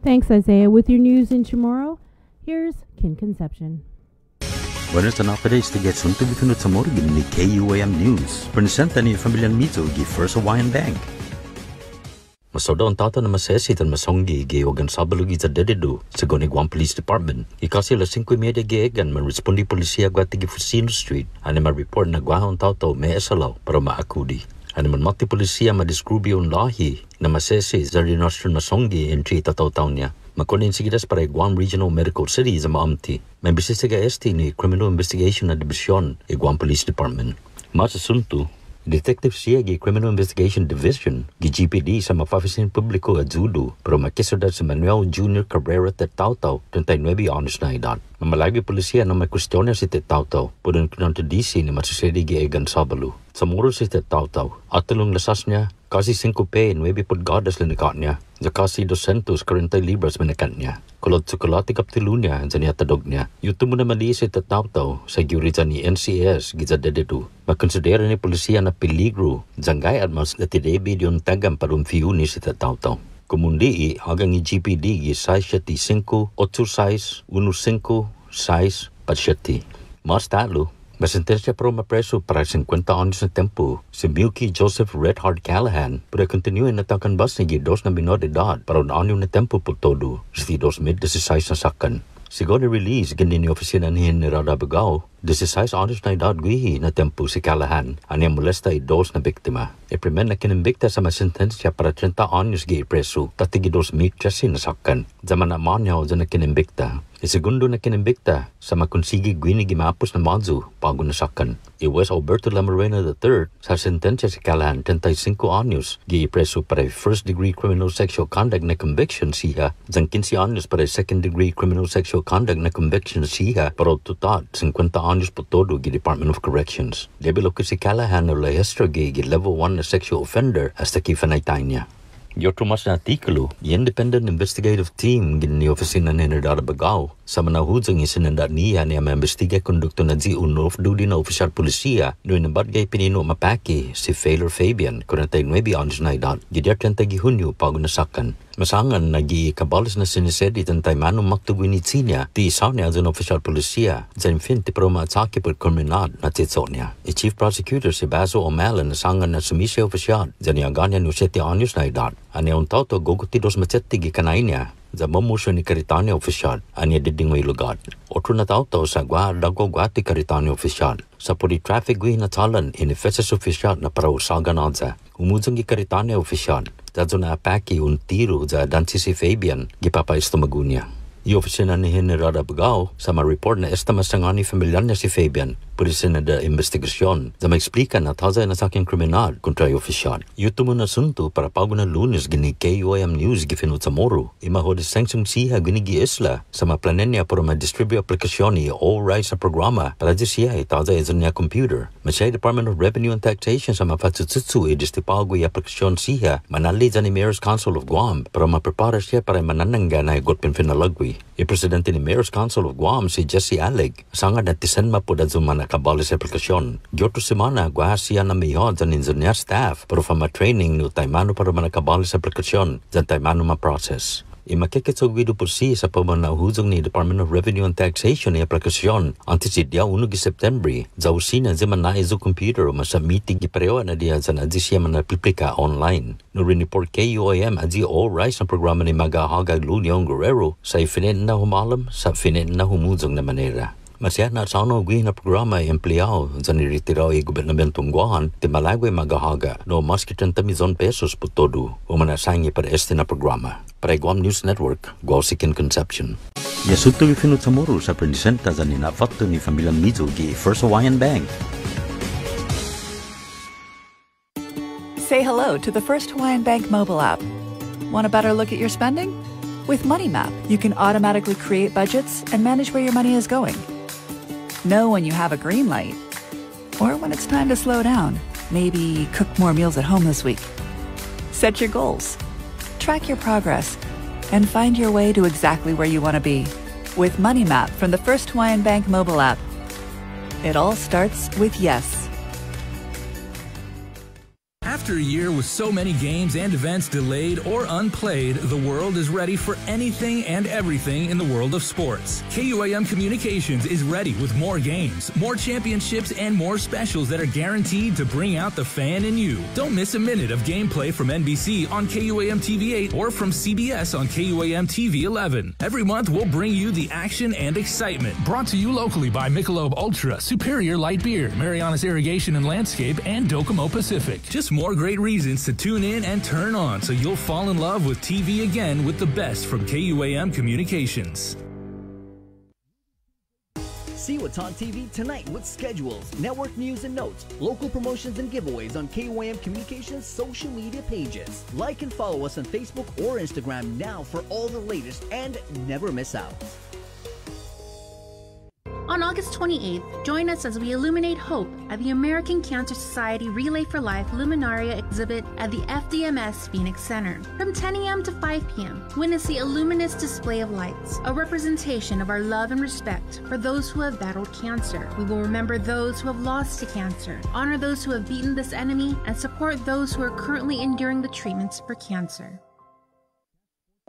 Thanks, Isaiah. With your news in tomorrow, here's Kin Conception. Buenas tardes to get sunto bitunod sa morgan ni KUAM News. Presenta ni Familian Mito gi First Hawaiian Bank. Masoda ang tata na masesi tan masonggi giyogan sabalugi sa dededo sa Guam Police Department. Ikasi la 5:30 giyegan man-respondi polisiya gwati gi Fusino Street. Ano ma-report na gwahon tao may esalaw para maakudi. Ano man mati polisiya madiskrubyo ang lahi na masesi sa Nostrum masonggi entry tataw niya. Makunin sigidas para Guam Regional Medical City sa maamti. May bisisiga ST ni Criminal Investigation na Division i Guam Police Department. Masasunto, Detective siya gi Criminal Investigation Division gi GPD sa mapafisin publiko at Zudu pero makisudad sa Manuel Jr. Cabrera Tetautaw 39 anos na edad. Mamalagi polisiya na may kwestiyoner si Tetautaw pudon kinon to DC na masusedi gi Egan Sabalu. Sa muro si Tetautaw at tulong lasas niya kasi 5 pe 9 pulgadas linikat niya sa kasi 240 libras manakat niya. Kulot tsukulati kaptilu niya sa niya tadog niya. Yuto mo naman si Tetautaw sa gyurita ni NCS giza dededu. Makonsidera ni polisiya na peligro zanggay at mas natidebi yung tagam parumfiyo ni si Tetautaw. Kumundi hanggang ni GPD gi 675 86 15 6 pasyati. Mas talo masentensya pro mapreso para 50 anos na tempo si Milky Joseph Red Hard Callahan para continue na takan bas ni gidos na minor de edad para un anyo na tempo po todo si 2016 na sakan. Siguro release ganin ni opisina ni General Abogado 16 anos na edad guihi na tempo si Callahan ani molesta i dos na biktima. E primer na kinimbikta sa masentensya para 30 anos gi preso tatigi dos mityasin na sakkan. Zaman na manyaw na kinimbikta. E segundo na kinimbikta sa makonsigi guini gimapos na mazu bago na sakkan. I Wes Alberto Lamarena III sa sentensya si Callahan 35 anos gi preso para first degree criminal sexual conduct na conviction siya dan 15 anos para second degree criminal sexual conduct na conviction siya pero total 50 anos po todo gi Department of Corrections. Debilo ko si Callahan na lahestra gi level 1 na sexual offender hasta kifanaytay niya. Y otro mas na artikulo, the Independent Investigative Team gini oficina ni Nerdada Bagao sa manahudang isinanda niya niya maimbestiga kondukto na di off-duty na opisyal polisiya noong nabadgay pinino mapaki si Faylor Fabian, 49 anos na edad, gidya 30 Hunyo bago nasakan. Masangan nagi kabalas na sinisedi tantay manong maktugwin niya ti isaw niya dun opisyal polisiya dyan fin ti pro maatake por kriminal na titso niya. I Chief Prosecutor si Basil O'Malley nasangan na sumisya opisyal dyan niya ganyan no 7 anos na edad. Ani ang tao to guguti dos macetigi kanay niya za mamusyo ni karitanya opisyal ani diding may lugar. Otro na tao to sa dagwa gwati karitanya opisyal. Sa puri traffic gwi na talan inefeses opisyal na para usagan adza. Umudang karitanya opisyal. Dazo na apaki un tiro za dansi si Fabian gipapaisto magunya. I opisina ni Nerdada Bagao sa ma-report na estamas ng ani familiar niya si Fabian purisin na da investigasyon za ma-explika na taza na sa aking kriminal kontra yung opisyal. Yuto mo na sunto para pago na lunes gini KUAM News gifinut sa Moro. Imahod sangsong siya ginigi isla sa ma-planen niya para ma-distribute aplikasyon ni all rights sa programa para di siya taza izon niya computer. Masya Department of Revenue and Taxation sa mapatsutsu i-distipago yung aplikasyon siya manali za ni Mayor's Council of Guam para ma-prepara siya para mananangga na igot pinfinalagwi. I-presidente ni Mayor's Council of Guam si Jesse Alec sanga na tisenma po da zumana kabali sa aplikasyon. Gyoto semana guahasiya na miyod sa engineer staff pero fa ma-training no taymano para manakabali sa aplikasyon sa taymano ma-process. Imakikitsugwido po siya sa pamanahuzong ni Department of Revenue and Taxation ni aplikasyon antes si dia 1 September za usina zaman na izo computer o masa meeting iparewa na dia sa nadzi siya manapliplika online. No rin-report KUAM adzi all rights na programa ni Magahagag Luliong Guerrero sa ifinin na humalam sa ifinin na humuzong na manera. Masya na sa ano na programa ay empleyado sa niritiraw ay gobernamentong Guahan ti malagway magahaga no mas ki 30 milyon pesos po todo o manasangi para este na programa. Para Guam News Network, Guausikin Conception. Yasuto gifinut sa Moro sa presenta sa ninafatto ni Familia Mizo gi First Hawaiian Bank. Say hello to the First Hawaiian Bank mobile app. Want a better look at your spending? With MoneyMap, you can automatically create budgets and manage where your money is going. Know when you have a green light or when it's time to slow down. Maybe cook more meals at home this week. Set your goals, track your progress, and find your way to exactly where you want to be. With MoneyMap from the First Hawaiian Bank mobile app, it all starts with yes. After a year with so many games and events delayed or unplayed, the world is ready for anything and everything in the world of sports. KUAM Communications is ready with more games, more championships, and more specials that are guaranteed to bring out the fan in you. Don't miss a minute of gameplay from NBC on KUAM TV 8 or from CBS on KUAM TV 11. Every month, we'll bring you the action and excitement. Brought to you locally by Michelob Ultra, Superior Light Beer, Marianas Irrigation and Landscape, and Docomo Pacific. Just more great reasons to tune in and turn on so you'll fall in love with TV again with the best from KUAM Communications. See what's on TV tonight with schedules, network news and notes, local promotions and giveaways on KUAM Communications social media pages. Like and follow us on Facebook or Instagram now for all the latest and never miss out. On August 28th, join us as we illuminate hope at the American Cancer Society Relay for Life Luminaria exhibit at the FDMS Phoenix Center. From 10 a.m. to 5 p.m., witness the luminous display of lights, a representation of our love and respect for those who have battled cancer. We will remember those who have lost to cancer, honor those who have beaten this enemy, and support those who are currently enduring the treatments for cancer.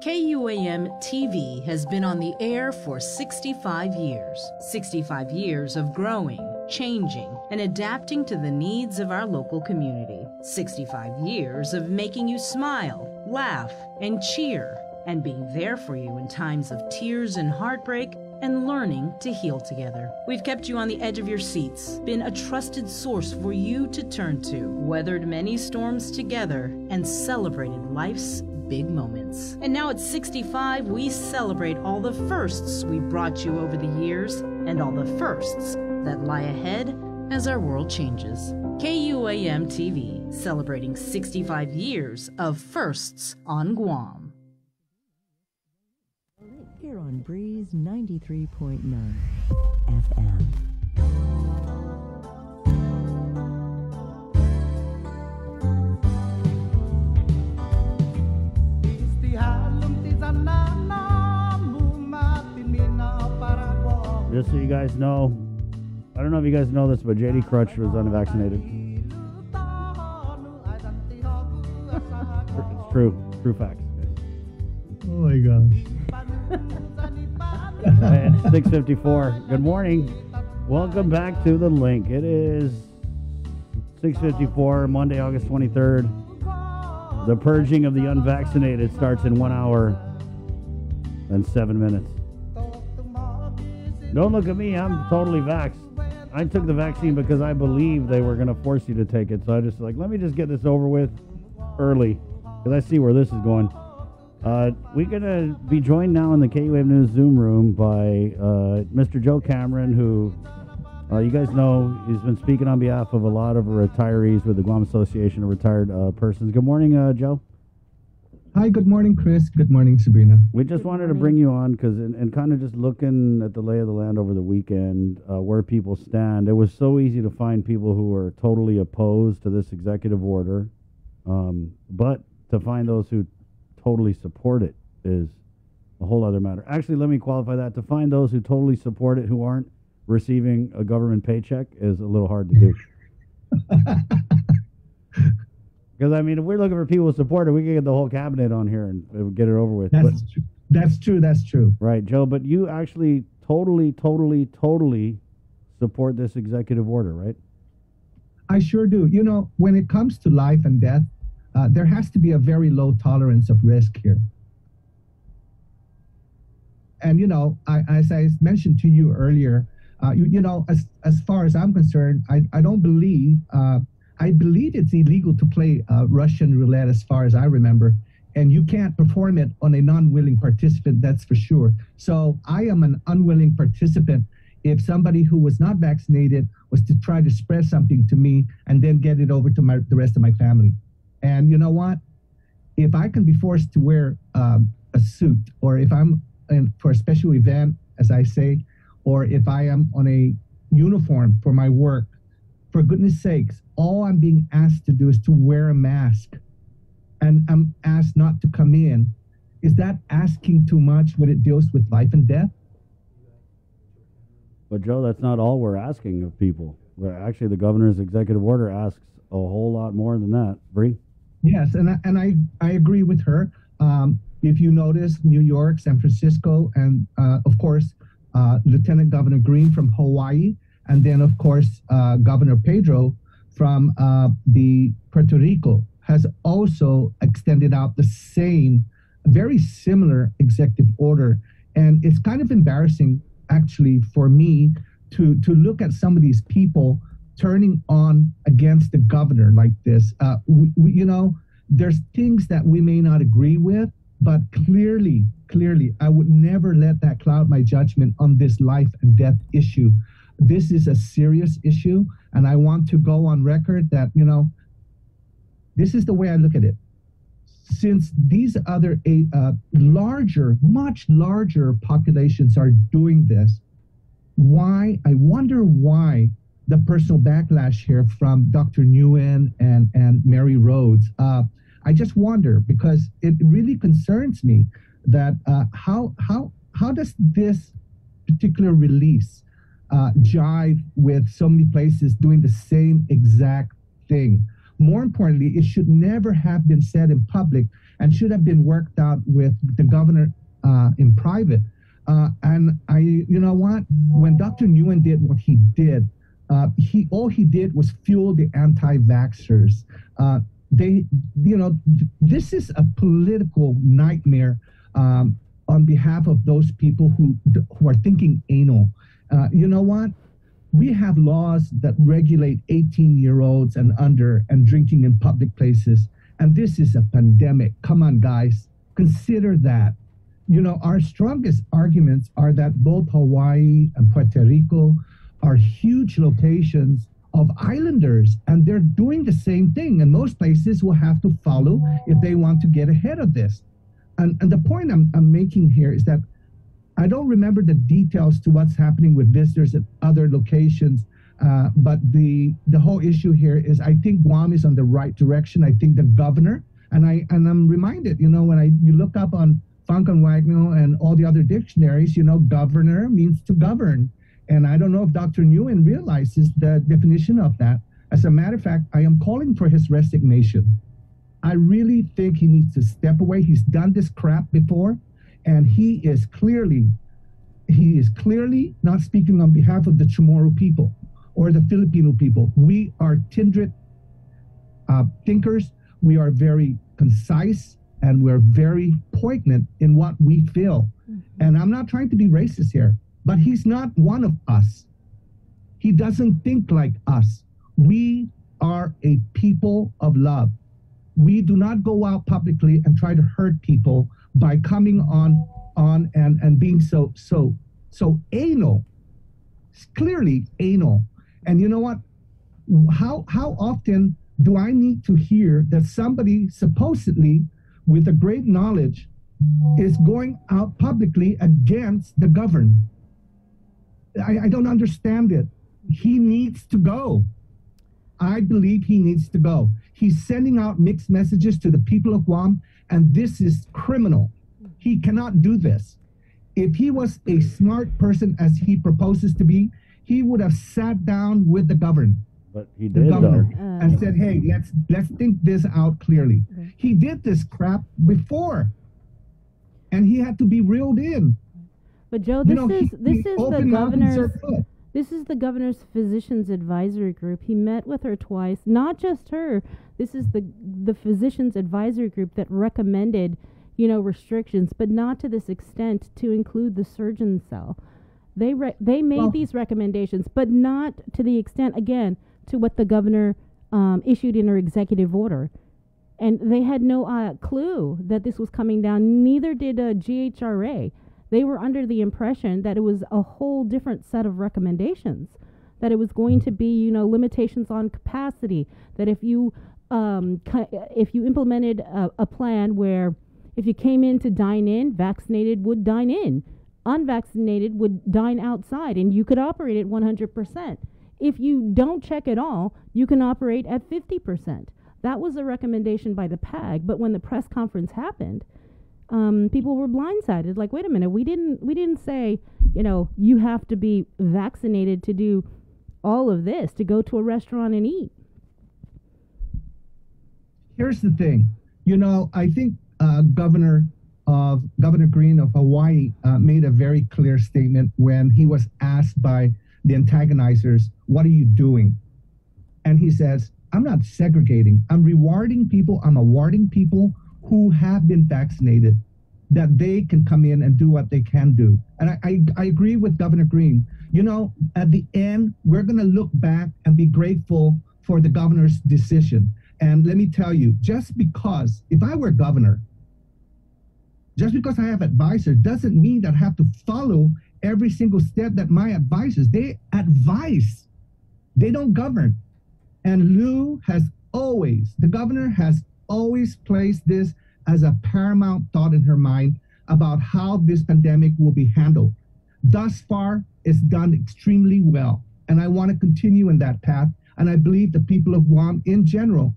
KUAM TV has been on the air for 65 years. 65 years of growing, changing, and adapting to the needs of our local community. 65 years of making you smile, laugh, and cheer, and being there for you in times of tears and heartbreak, and learning to heal together. We've kept you on the edge of your seats, been a trusted source for you to turn to, weathered many storms together, and celebrated life's big moments. And now at 65, we celebrate all the firsts we brought you over the years and all the firsts that lie ahead as our world changes. KUAM TV, celebrating 65 years of firsts on Guam. Here on Breeze 93.9 FM. Just so you guys know, I don't know if you guys know this, but JD Crutch was unvaccinated. It's true. True facts. Oh my God. It's 6:54. Good morning. Welcome back to The Link. It is 6:54, Monday, August 23rd. The purging of the unvaccinated starts in 1 hour and 7 minutes. Don't look at me. I'm totally vaxxed. I took the vaccine because I believed they were going to force you to take it. So I just let me just get this over with early because I see where this is going. We're going to be joined now in the KUAM News Zoom room by Mr. Joe Cameron, who you guys know he's been speaking on behalf of a lot of retirees with the Guam Association of Retired Persons. Good morning, Joe. Hi, good morning, Chris. Good morning, Sabrina. We just wanted to bring you on because and kind of just looking at the lay of the land over the weekend, where people stand. It was so easy to find people who are totally opposed to this executive order, but to find those who totally support it is a whole other matter. Actually, let me qualify that. To find those who totally support it who aren't receiving a government paycheck is a little hard to do. Because, I mean, if we're looking for people who support it, we can get the whole cabinet on here and get it over with. That's true. That's true. Right, Joe. But you actually totally support this executive order, right? I sure do. You know, when it comes to life and death, there has to be a very low tolerance of risk here. And, you know, as I mentioned to you earlier, you know, as far as I'm concerned, I don't believe... I believe it's illegal to play Russian roulette as far as I remember, and you can't perform it on a non-willing participant, that's for sure. So I am an unwilling participant if somebody who was not vaccinated was to try to spread something to me and then get it over to the rest of my family. And you know what? If I can be forced to wear a suit, or if I'm for a special event, as I say, or if I am on a uniform for my work, for goodness sakes, all I'm being asked to do is to wear a mask, and I'm asked not to come in. Is that asking too much when it deals with life and death? But Joe, that's not all we're asking of people. Actually, the governor's executive order asks a whole lot more than that. Bree? Yes, and I agree with her. If you notice, New York, San Francisco, and of course, Lieutenant Governor Green from Hawaii, and then of course, Governor Pedro from the Puerto Rico has also extended out the same, very similar executive order. And it's kind of embarrassing, actually, for me to look at some of these people turning on against the governor like this. You know, there's things that we may not agree with, but clearly, I would never let that cloud my judgment on this life and death issue. This is a serious issue, and I want to go on record that, you know, this is the way I look at it. Since these other much larger populations are doing this, I wonder why the personal backlash here from Dr. Nguyen and Mary Rhodes. I just wonder, because it really concerns me that how does this particular release jive with so many places doing the same exact thing? More importantly, it should never have been said in public and should have been worked out with the governor in private. And you know what? When Dr. Nguyen did what he did, all he did was fuel the anti-vaxxers. You know, this is a political nightmare. on behalf of those people who are thinking anal. You know what? We have laws that regulate 18-year-olds and under and drinking in public places. And this is a pandemic. Come on, guys. Consider that. You know, our strongest arguments are that both Hawaii and Puerto Rico are huge locations of islanders, and they're doing the same thing. And most places will have to follow if they want to get ahead of this. And the point I'm making here is that I don't remember the details to what's happening with visitors at other locations, but the whole issue here is I think Guam is on the right direction. I think the governor, and I'm reminded, you know, when you look up on Funk and Wagner and all the other dictionaries, you know, governor means to govern. And I don't know if Dr. Nguyen realizes the definition of that. As a matter of fact, I am calling for his resignation. I really think he needs to step away. He's done this crap before, and he is clearly not speaking on behalf of the Chamorro people or the Filipino people. We are kindred thinkers. We are very concise, and we're very poignant in what we feel. And I'm not trying to be racist here, but he's not one of us. He doesn't think like us. We are a people of love. We do not go out publicly and try to hurt people by coming on and being so anal. It's clearly anal. And you know what? How often do I need to hear that somebody supposedly with a great knowledge is going out publicly against the governed? I don't understand it. He needs to go. I believe he needs to go. He's sending out mixed messages to the people of Guam, and this is criminal. He cannot do this. If he was a smart person, as he proposes to be, he would have sat down with the governor. But he did, though. And said, hey, let's think this out clearly. He did this crap before, and he had to be reeled in. But Joe, this is the governor's physicians advisory group. He met with her twice, not just her. This is the physicians advisory group that recommended, you know, restrictions, but not to this extent to include the surgeon cell. They made these recommendations, but not to the extent, again, to what the governor issued in her executive order. And they had no clue that this was coming down. Neither did GHRA. They were under the impression that it was a whole different set of recommendations, that it was going to be, you know, limitations on capacity, that if you implemented a plan where if you came in to dine in, vaccinated would dine in, unvaccinated would dine outside, and you could operate at 100%. If you don't check at all, you can operate at 50%. That was a recommendation by the PAG, but when the press conference happened, people were blindsided. Like, wait a minute, we didn't say, you know, you have to be vaccinated to do all of this, to go to a restaurant and eat. Here's the thing, you know, I think Governor Green of Hawaii made a very clear statement when he was asked by the antagonizers, what are you doing? And he says, I'm not segregating. I'm rewarding people. I'm awarding people who have been vaccinated, that they can come in and do what they can do. And I agree with Governor Green. You know, at the end, we're going to look back and be grateful for the governor's decision. And let me tell you, just because, if I were governor, just because I have advisors doesn't mean that I have to follow every single step that my advisors, they advise, they don't govern. And the governor has always placed this as a paramount thought in her mind about how this pandemic will be handled. Thus far, it's done extremely well. And I want to continue in that path. And I believe the people of Guam in general,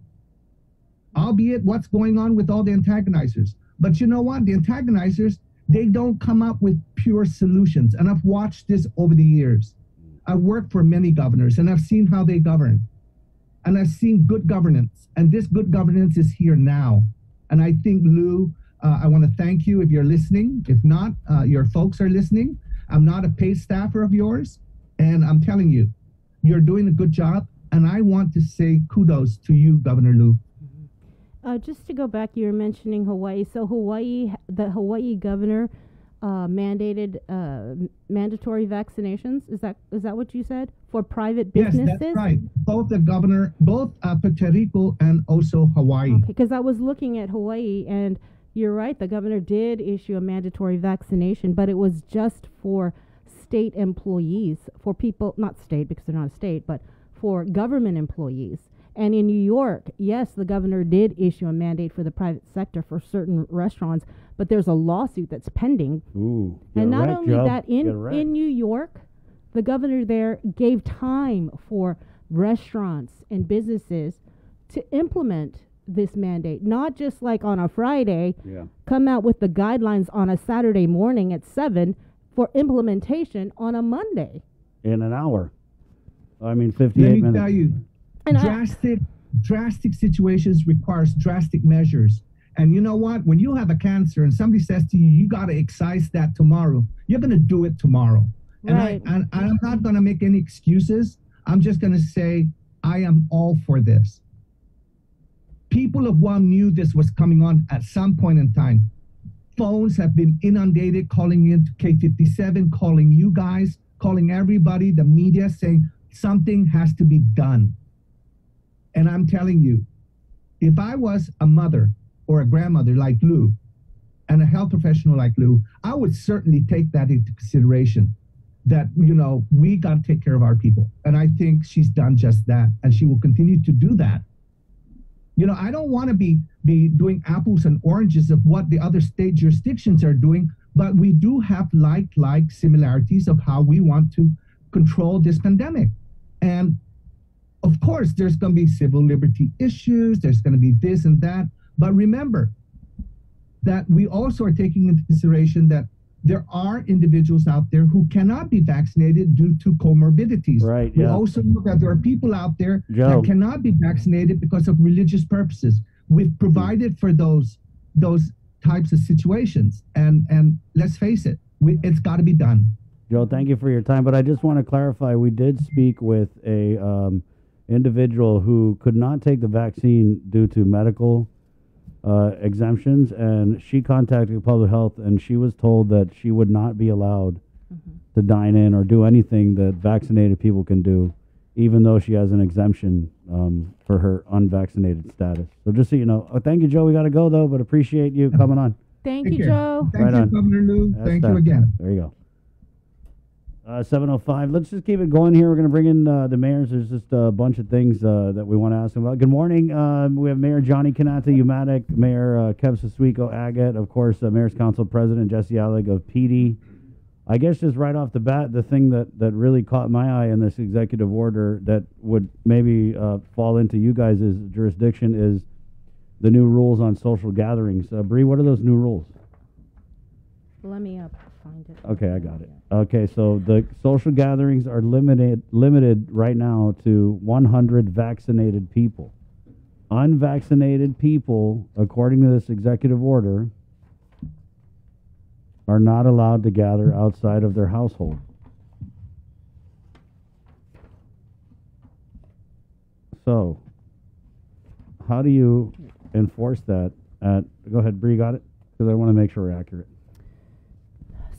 albeit what's going on with all the antagonizers. But you know what? The antagonizers, they don't come up with pure solutions. And I've watched this over the years. I've worked for many governors, and I've seen how they govern. And I've seen good governance. And this good governance is here now. And I think, Lou, I want to thank you if you're listening. If not, your folks are listening. I'm not a paid staffer of yours. And I'm telling you, you're doing a good job. And I want to say kudos to you, Governor Lou. Just to go back, you were mentioning Hawaii. So the Hawaii governor mandated mandatory vaccinations. Is that what you said for private businesses? Yes, that's right. Both Puerto Rico and also Hawaii. Okay, because I was looking at Hawaii, and you're right. The governor did issue a mandatory vaccination, but it was just for state employees, for people, not state because they're not a state, but for government employees. And in New York, yes, the governor did issue a mandate for the private sector for certain restaurants, but there's a lawsuit that's pending. Ooh, and not wrecked, only Joe. that, in New York, the governor there gave time for restaurants and businesses to implement this mandate, not just like on a Friday, come out with the guidelines on a Saturday morning at 7 for implementation on a Monday. In an hour. I mean, 58 Let me minutes. tell you, drastic situations requires drastic measures. And you know what? When you have a cancer and somebody says to you, you got to excise that tomorrow, you're going to do it tomorrow. Right. And I'm not going to make any excuses. I'm just going to say, I am all for this. People of Guam knew this was coming on at some point in time. Phones have been inundated, calling into K57, calling you guys, calling everybody, the media, saying something has to be done. And I'm telling you, if I was a mother or a grandmother like Lou and a health professional like Lou, I would certainly take that into consideration, that, you know, we got to take care of our people. And I think she's done just that, and she will continue to do that. You know, I don't want to be doing apples and oranges of what the other state jurisdictions are doing, but we do have like similarities of how we want to control this pandemic. And of course, there's going to be civil liberty issues, there's going to be this and that. But remember that we also are taking into consideration that there are individuals out there who cannot be vaccinated due to comorbidities. Right. We Yeah. also know that there are people out there Joe. that cannot be vaccinated because of religious purposes. We've provided for those types of situations, and let's face it, it's got to be done. Joe, thank you for your time. But I just want to clarify, we did speak with a individual who could not take the vaccine due to medical exemptions, and she contacted public health, and she was told that she would not be allowed to dine in or do anything that vaccinated people can do, even though she has an exemption for her unvaccinated status. So just so you know. Thank you, Joe. We got to go, though, but appreciate you coming on. Thank Take you, care. Joe. Thank Right you, on. Governor Lou. That's Thank that. you again. There you go. 7:05. Let's just keep it going here. We're going to bring in the mayors. There's just a bunch of things that we want to ask them about. Good morning. We have Mayor Johnny Canata, Umatic, Mayor Kev Sasuico, Agate, of course, Mayor's Council President Jesse Alec of PD. I guess just right off the bat, the thing that really caught my eye in this executive order that would maybe fall into you guys' jurisdiction is the new rules on social gatherings. Bree, what are those new rules? Let me find it. Okay, I got it. Okay, so the social gatherings are limited right now to 100 vaccinated people. Unvaccinated people, according to this executive order, are not allowed to gather outside of their household. So, how do you enforce that? Go ahead, Bree, got it? Because I want to make sure we're accurate.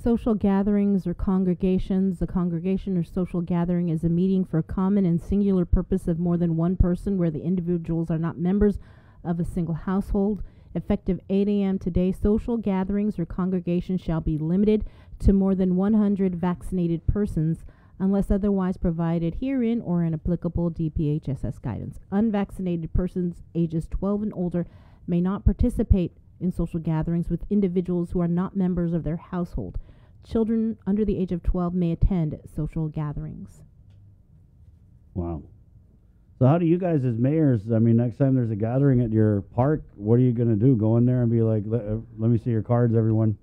Social gatherings or congregations. A congregation or social gathering is a meeting for a common and singular purpose of more than one person where the individuals are not members of a single household. Effective 8 a.m. today, social gatherings or congregations shall be limited to more than 100 vaccinated persons unless otherwise provided herein or in applicable DPHSS guidance. Unvaccinated persons ages 12 and older may not participate in social gatherings with individuals who are not members of their household. Children under the age of 12 may attend social gatherings. Wow. So how do you guys as mayors, I mean, next time there's a gathering at your park, what are you going to do? Go in there and be like, let me see your cards, everyone.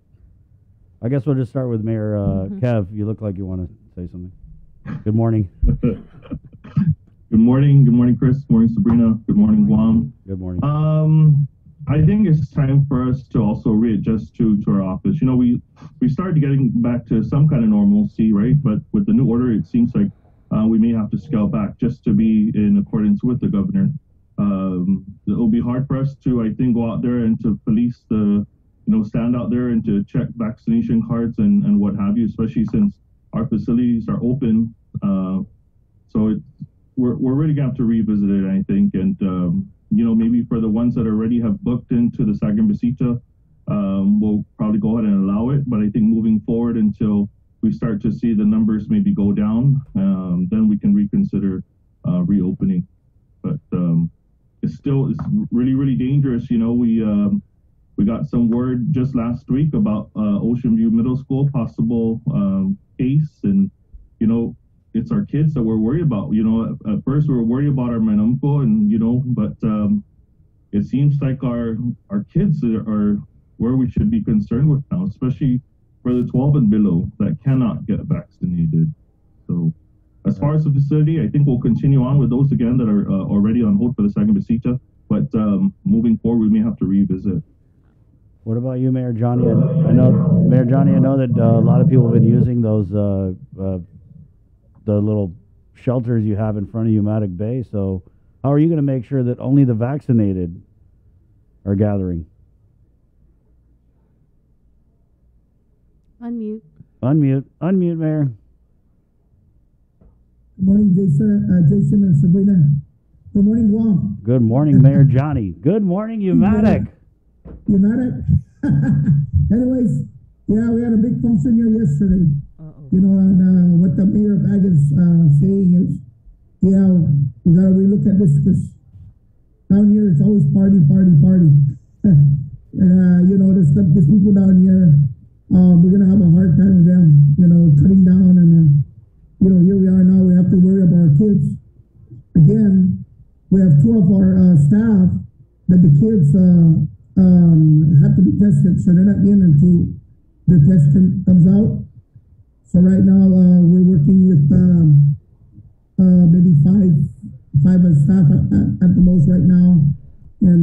I guess we'll just start with Mayor Kev. You look like you want to say something. Good morning. Good morning. Good morning, Chris. Good morning, Sabrina. Good morning, Guam. Good morning. I think it's time for us to also readjust to our office. You know, we started getting back to some kind of normalcy, right? But with the new order, it seems like we may have to scale back just to be in accordance with the governor. It'll be hard for us to, I think, go out there and to police the, stand out there and to check vaccination cards and what have you, especially since our facilities are open. So we're really going to have to revisit it, I think. And, maybe for the ones that already have booked into the Saginaw Mesita, we'll probably go ahead and allow it. But I think moving forward until we start to see the numbers maybe go down, then we can reconsider reopening. But it's really, really dangerous. We got some word just last week about Ocean View Middle School possible case, and it's our kids that we're worried about. At first we were worried about our manumko, but it seems like our kids are where we should be concerned with now, especially for the 12 and below that cannot get vaccinated. So as far as the facility, I think we'll continue on with those again that are already on hold for the Saginaw Mesita, but moving forward we may have to revisit. What about you, Mayor Johnny? I know that a lot of people have been using those the little shelters you have in front of Umatic Bay. So how are you going to make sure that only the vaccinated are gathering? Unmute, Mayor. Good morning, Jason and Sabrina. Good morning, Guam. Good morning, Mayor Johnny. Good morning, Umatic. Anyways, yeah, we had a big function here yesterday. And what the mayor of Ag is saying is, we got to relook at this because down here it's always party. There's people down here. We're gonna have a hard time with them, cutting down, and here we are now. We have to worry about our kids. Again, we have 2 of our staff that the kids have to be tested, so they're not in until the test comes out. So right now we're working with maybe five staff at the most right now, and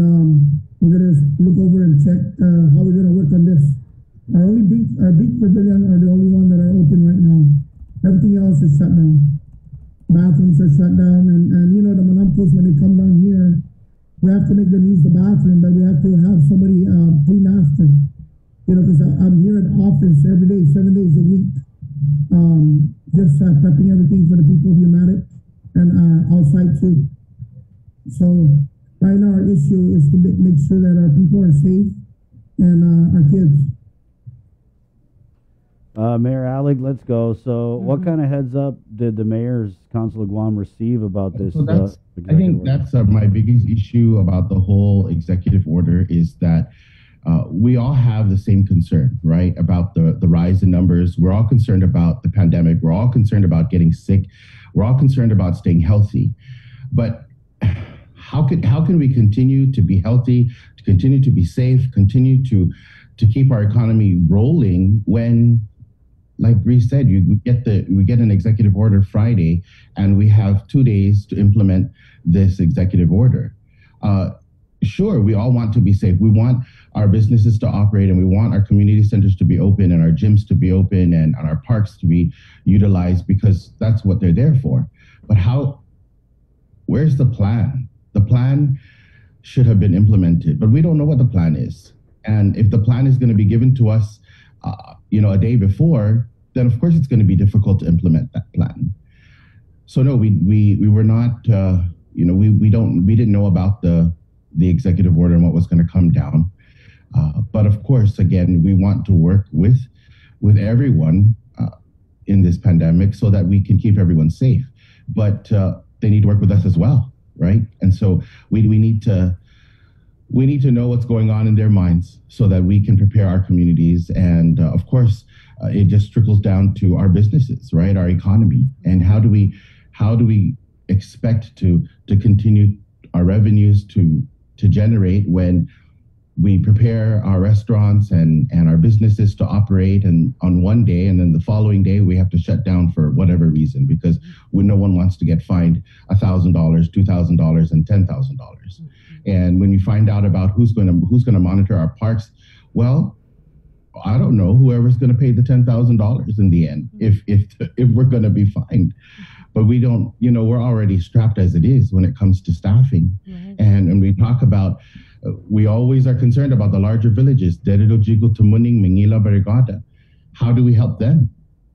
we're gonna look over and check how we're gonna work on this. Our beach pavilion are the only one that are open right now. Everything else is shut down. Bathrooms are shut down, and the manamkos, when they come down here, we have to make them use the bathroom, but we have to have somebody clean after. Because I'm here at the office every day, 7 days a week, just prepping everything for the people of Umatic and outside too. So right now our issue is to make sure that our people are safe and our kids. Mayor Alec, let's go. So what kind of heads up did the mayor's Council of Guam receive about this? So I think that's my biggest issue about the whole executive order is that we all have the same concern, right? About the rise in numbers. We're all concerned about the pandemic. We're all concerned about getting sick. We're all concerned about staying healthy. But how can we continue to be healthy, to continue to be safe, continue to keep our economy rolling when, like Bree said, we get an executive order Friday, and we have 2 days to implement this executive order. Sure, we all want to be safe. We want our businesses to operate, and we want our community centers to be open, and our gyms to be open, and our parks to be utilized, because that's what they're there for. But where's the plan? The plan should have been implemented, but we don't know what the plan is. And if the plan is going to be given to us a day before, then of course it's going to be difficult to implement that plan. So no, we were not, we didn't know about the executive order and what was going to come down. But of course, again, we want to work with everyone in this pandemic so that we can keep everyone safe. But they need to work with us as well, right? And so we need to know what's going on in their minds so that we can prepare our communities. And of course, it just trickles down to our businesses, right? Our economy. And how do we expect to continue our revenues to generate when we prepare our restaurants and our businesses to operate and on one day, and then the following day we have to shut down for whatever reason, because no one wants to get fined $1,000, $2,000, and $10,000. And when you find out about who's going to monitor our parks, well, I don't know, whoever's going to pay the $10,000 in the end, if we're going to be fined. But we don't, we're already strapped as it is when it comes to staffing. Mm-hmm. And we talk about, We always are concerned about the larger villages, Deredo, Jigo, Tumuning, Mingila, Barigada. How do we help them,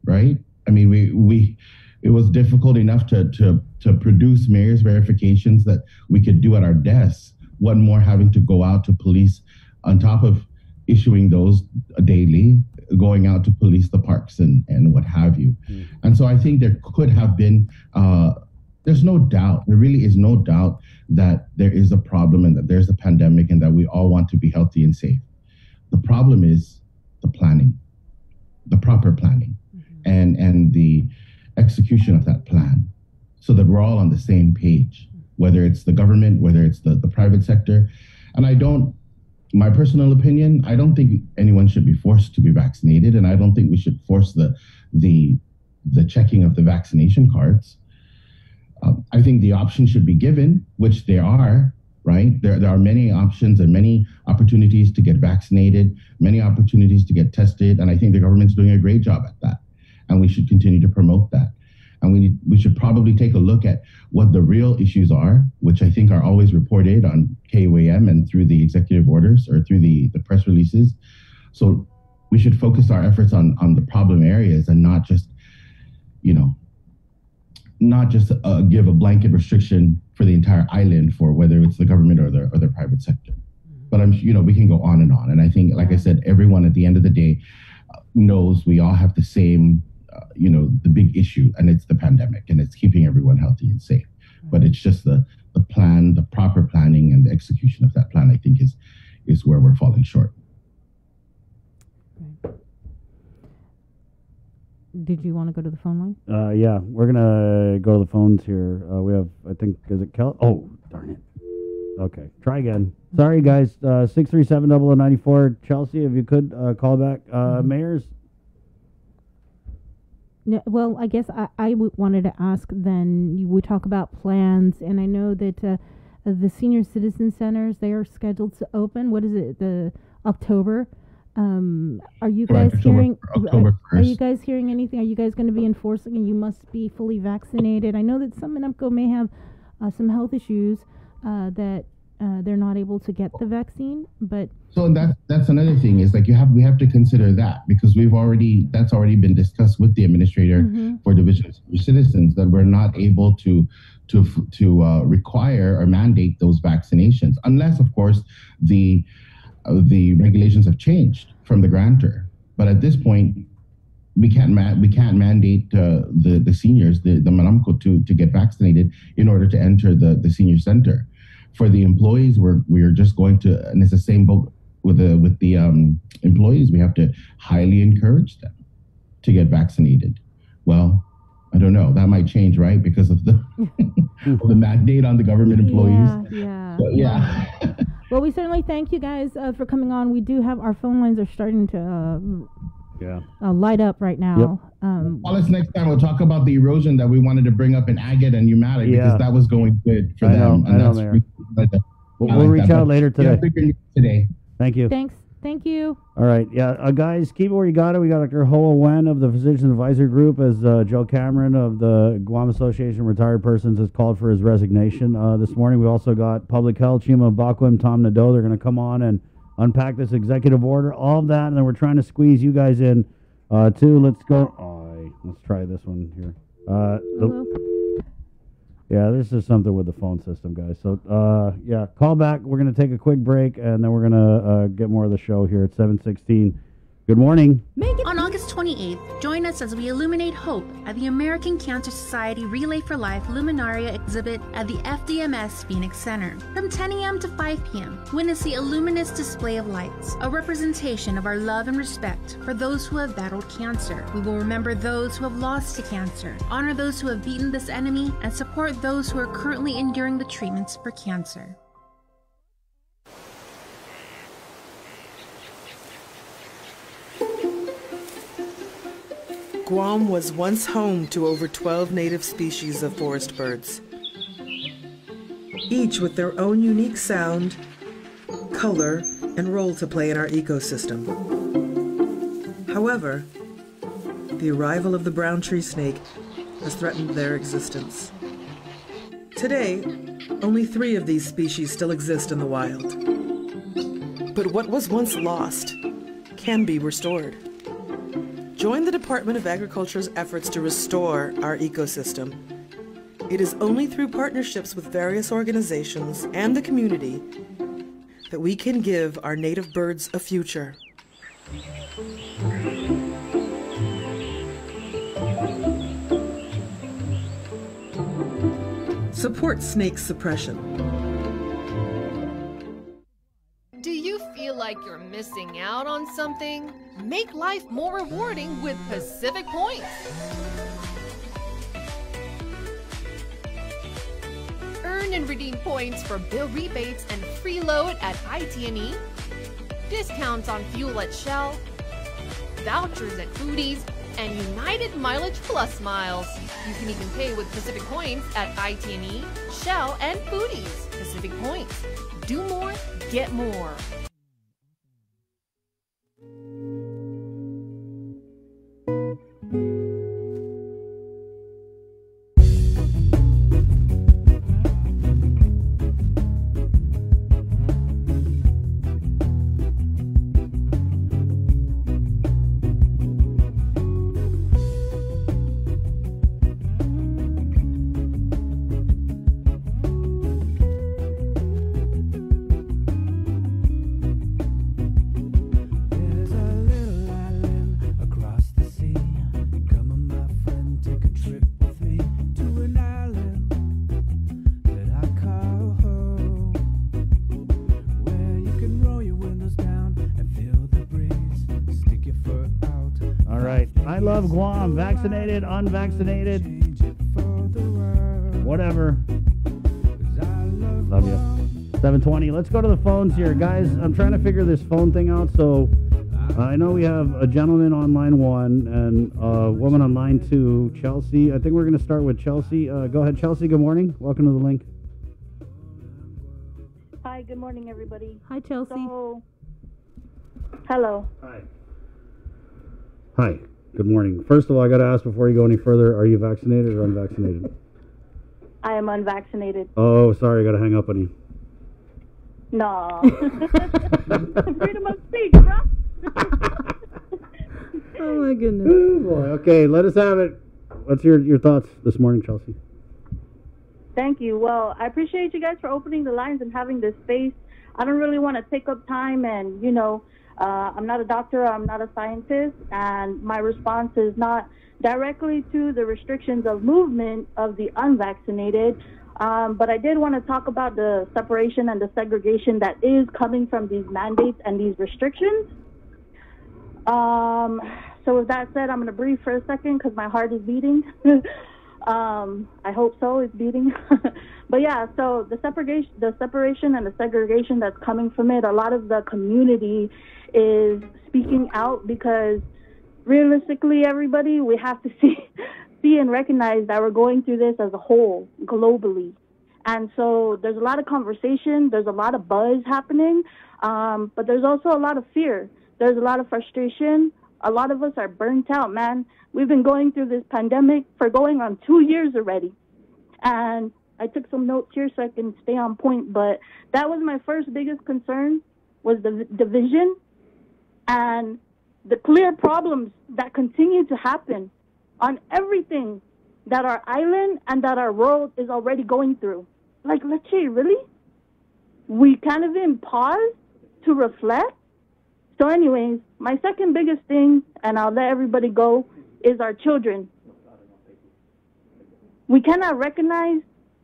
right? I mean, it was difficult enough to produce mayor's verifications that we could do at our desks. One more having to go out to police on top of issuing those daily, going out to police the parks and what have you. And so I think there could have been, there's no doubt, there really is no doubt that there is a problem and that there's a pandemic and that we all want to be healthy and safe. The problem is the planning, the proper planning, and the execution of that plan so that we're all on the same page, whether it's the government, whether it's the private sector. And my personal opinion, I don't think anyone should be forced to be vaccinated, and I don't think we should force the checking of the vaccination cards. I think the option should be given, which there are, right? There are many options and many opportunities to get vaccinated, many opportunities to get tested, and I think the government's doing a great job at that, and we should continue to promote that. And we should probably take a look at what the real issues are, which I think are always reported on KUAM and through the executive orders or through the press releases. So we should focus our efforts on the problem areas and not just, give a blanket restriction for the entire island for whether it's the government or the private sector. But we can go on. And I think, like I said, everyone at the end of the day knows we all have the same, the big issue, and it's the pandemic, and it's keeping everyone healthy and safe. But it's just the plan, the proper planning and the execution of that plan, I think is where we're falling short. Did you want to go to the phone line? Yeah, we're going to go to the phones here. We have, I think, is it Kel? Oh, darn it. Okay, try again. Sorry, guys. 637-0094. Chelsea, if you could call back. Mayors? No, well, I guess I wanted to ask then, we talk about plans, and I know that the senior citizen centers, they are scheduled to open. What is it, the October? Are you guys hearing? Are you guys hearing anything? Are you guys going to be enforcing? And you must be fully vaccinated. I know that some in UMCO may have some health issues that they're not able to get the vaccine. But so that's another thing is like we have to consider that, because that's already been discussed with the administrator for Division of Senior Citizens, that we're not able to require or mandate those vaccinations unless, of course, the regulations have changed from the grantor. But at this point, we can't mandate the seniors, the Manamco to get vaccinated in order to enter the senior center. For the employees, we are just going to, and it's the same boat with the employees. We have to highly encourage them to get vaccinated. Well, I don't know. That might change, right? Because of the the mandate on the government employees. Yeah. Well, we certainly thank you guys for coming on. We do have our phone lines are starting to light up right now. Call us next time. We'll talk about the erosion that we wanted to bring up in Agate and Umalik, because that was going good for them. I know, Mayor. We'll reach out later today. Thank you. Thanks. Thank you. All right. Yeah, guys, keep it where you got it. We got Dr. Hoa Wen of the Physicians Advisory Group, as Joe Cameron of the Guam Association of Retired Persons has called for his resignation this morning. We also got Public Health, Chima Bakwim, Tom Nadeau. They're going to come on and unpack this executive order, all of that, and then we're trying to squeeze you guys in too. Let's go. Let's try this one here. This is something with the phone system, guys. So, call back. We're going to take a quick break, and then we're going to get more of the show here at 7:16. Good morning. On August 28th, join us as we illuminate hope at the American Cancer Society Relay for Life Luminaria exhibit at the FDMS Phoenix Center. From 10 a.m. to 5 p.m., witness the illuminous display of lights, a representation of our love and respect for those who have battled cancer. We will remember those who have lost to cancer, honor those who have beaten this enemy, and support those who are currently enduring the treatments for cancer. Guam was once home to over 12 native species of forest birds, each with their own unique sound, color, and role to play in our ecosystem. However, the arrival of the brown tree snake has threatened their existence. Today, only 3 of these species still exist in the wild. But what was once lost can be restored. Join the Department of Agriculture's efforts to restore our ecosystem. It is only through partnerships with various organizations and the community that we can give our native birds a future. Support snake suppression. Do you feel like you're missing out on something? Make life more rewarding with Pacific Points. Earn and redeem points for bill rebates and free load at IT&E, discounts on fuel at Shell, vouchers at Foodies, and United Mileage Plus miles. You can even pay with Pacific Points at IT&E, Shell, and Foodies. Pacific Points. Do more, get more. Guam, vaccinated, unvaccinated, whatever. Love you. 720. Let's go to the phones here, guys. I'm trying to figure this phone thing out. So I know we have a gentleman on line 1 and a woman on line 2, Chelsea. I think we're going to start with Chelsea. Go ahead, Chelsea. Good morning. Welcome to the link. Hi. Good morning, everybody. Hi, Chelsea. So, hello. Hi. Hi. Good morning. First of all, I got to ask before you go any further, are you vaccinated or unvaccinated? I am unvaccinated. Oh, sorry. I got to hang up on you. No. Freedom of speech, bro. Oh, my goodness. Oh, boy. Okay, let us have it. What's your thoughts this morning, Chelsea? Thank you. Well, I appreciate you guys for opening the lines and having this space. I don't really want to take up time and, I'm not a doctor, I'm not a scientist, and my response is not directly to the restrictions of movement of the unvaccinated, but I did want to talk about the separation and the segregation that is coming from these mandates and these restrictions. So with that said, I'm going to breathe for a second because my heart is beating. I hope so, it's beating. But yeah, so the separation and the segregation that's coming from it, a lot of the community is speaking out because realistically, everybody, we have to see and recognize that we're going through this as a whole globally. And so there's a lot of conversation, there's a lot of buzz happening, but there's also a lot of fear. There's a lot of frustration. A lot of us are burnt out, man. We've been going through this pandemic for going on 2 years already. And I took some notes here so I can stay on point, but that was my first biggest concern, was the division and the clear problems that continue to happen on everything that our island and that our world is already going through. Like, let's say, really? We kind of in pause to reflect? So anyways, my second biggest thing, and I'll let everybody go, is our children. We cannot recognize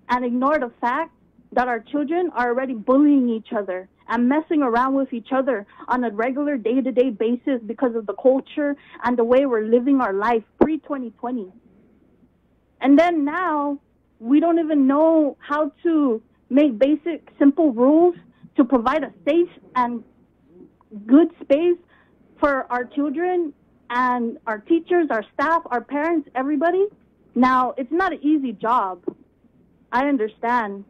and ignore the fact that our children are already bullying each other and messing around with each other on a regular day-to-day basis because of the culture and the way we're living our life pre-2020. And then now, we don't even know how to make basic, simple rules to provide a safe and good space for our children and our teachers, our staff, our parents, everybody. Now, it's not an easy job. I understand.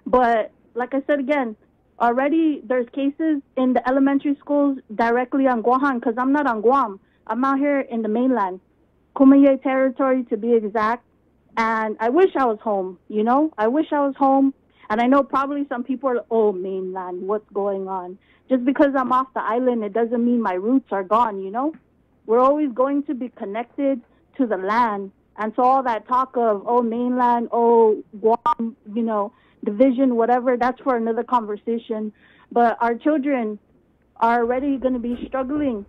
But like I said again, already there's cases in the elementary schools directly on Guam, because I'm not on Guam. I'm out here in the mainland, Kumeyaay territory to be exact. And I wish I was home, I wish I was home. And I know probably some people are, oh, mainland, what's going on? Just because I'm off the island, it doesn't mean my roots are gone, you know? We're always going to be connected to the land. And so all that talk of, oh, mainland, oh, Guam, you know, division, whatever, that's for another conversation. But our children are already going to be struggling.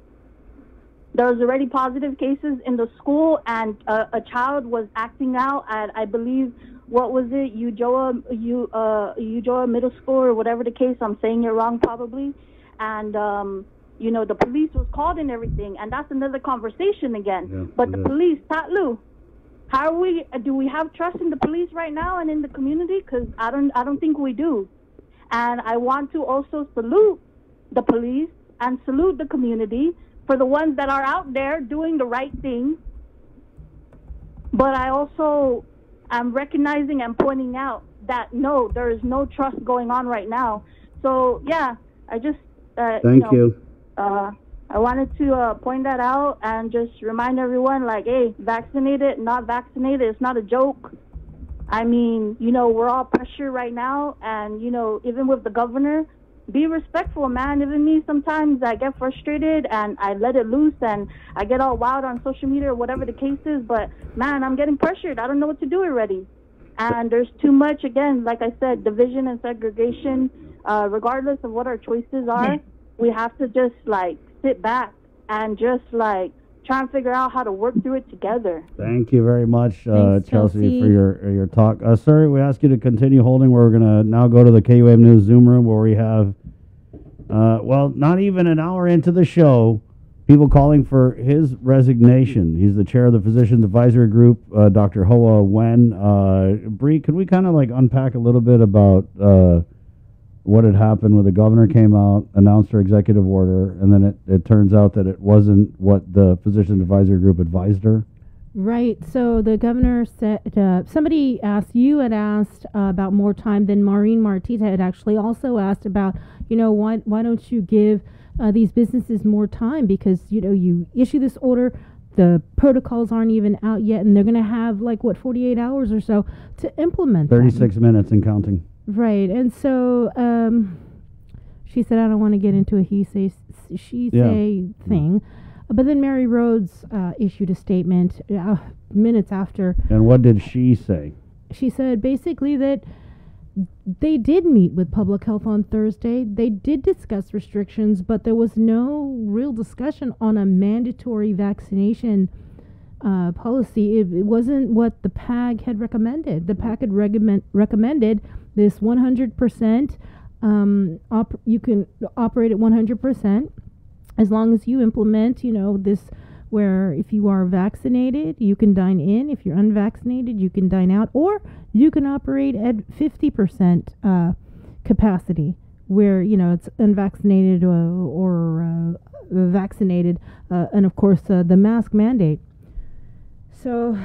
There's already positive cases in the school, and a child was acting out at, I believe, what was it, Ujoa Middle School or whatever the case. I'm saying it wrong probably. And, you know, the police was called and everything, and that's another conversation again. Yeah, but the police, Tatlu, do we have trust in the police right now and in the community? Because I don't think we do. And I want to also salute the police and salute the community for the ones that are out there doing the right thing. But I also am recognizing and pointing out that, no, there is no trust going on right now. So, yeah, I just, Thank you. I wanted to point that out and just remind everyone, like, hey, vaccinated, not vaccinated, it's not a joke. I mean, you know, we're all pressured right now, and, you know, even with the governor, be respectful, man. Even me, sometimes I get frustrated and I let it loose and I get all wild on social media or whatever the case is, but, man, I'm getting pressured. I don't know what to do already. And there's too much, again, like I said, division and segregation. Regardless of what our choices are, we have to just, like, sit back and just, like, try and figure out how to work through it together. Thank you very much, Thanks, Chelsea, for your talk. Sir, we ask you to continue holding. We're going to now go to the KUAM News Zoom room where we have, well, not even an hour into the show, people calling for his resignation. He's the chair of the Physicians Advisory Group, Dr. Hoa Nguyen. Bree, could we kind of like unpack a little bit about what had happened when the governor came out, announced her executive order, and then it turns out that it wasn't what the Physicians Advisory Group advised her? Right. So the governor said, somebody asked, you had asked about more time, then Maureen Martita had actually also asked about, you know, why don't you give these businesses more time? Because, you know, you issue this order, the protocols aren't even out yet, and they're going to have, like, 48 hours or so to implement 36 minutes and counting. Right. And so she said, I don't want to get into a he say, she say thing. But then Mary Rhodes issued a statement minutes after. And what did she say? She said basically that they did meet with public health on Thursday. They did discuss restrictions, but there was no real discussion on a mandatory vaccination policy. It wasn't what the PAG had recommended. The PAG had recommended this 100%. You can operate at 100%. As long as you implement, you know, this where if you are vaccinated, you can dine in. If you're unvaccinated, you can dine out. Or you can operate at 50% capacity where, you know, it's unvaccinated or vaccinated. And, of course, the mask mandate. So,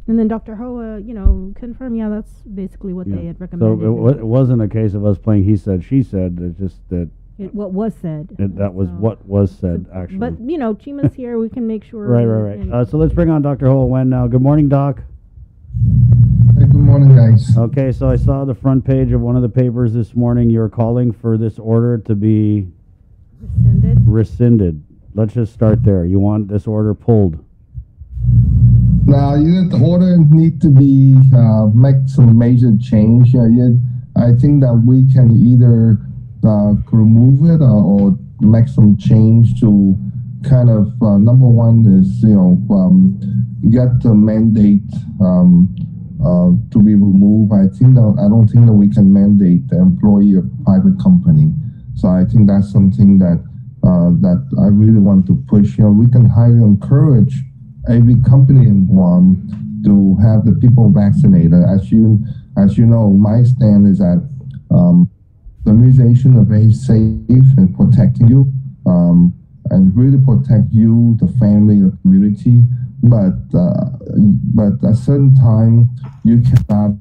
and then Dr. Hoa, you know, confirmed, that's basically what they had recommended. So it wasn't a case of us playing he said, she said. It's just that... what was said. That was what was said, actually. But, you know, Chima's here. We can make sure. Right. So let's bring on Dr. Hoa Nguyen now. Good morning, Doc. Hey, good morning, guys. Okay, so I saw the front page of one of the papers this morning. You're calling for this order to be rescinded. Let's just start there. You want this order pulled? Now, the order need to be make some major change. I think that we can either remove it or make some change to kind of number one is get the mandate to be removed. I don't think that we can mandate the employee of private company. So I think that's something that I really want to push. We can highly encourage every company in Guam to have the people vaccinated. As you know, my stand is that the immunization are very safe in protecting you, and really protect you, the family, the community. But at a certain time, you cannot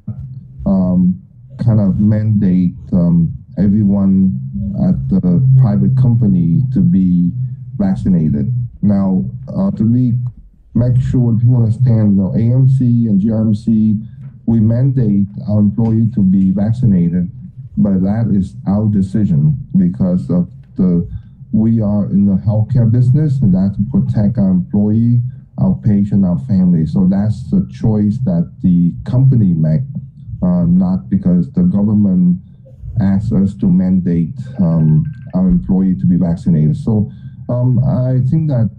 kind of mandate everyone at the private company to be vaccinated. Now, to make sure people understand, AMC and GRMC, we mandate our employee to be vaccinated, but that is our decision because of we are in the healthcare business, and that's to protect our employee, our patient, our family. So that's the choice that the company make, not because the government asks us to mandate our employee to be vaccinated. So I think that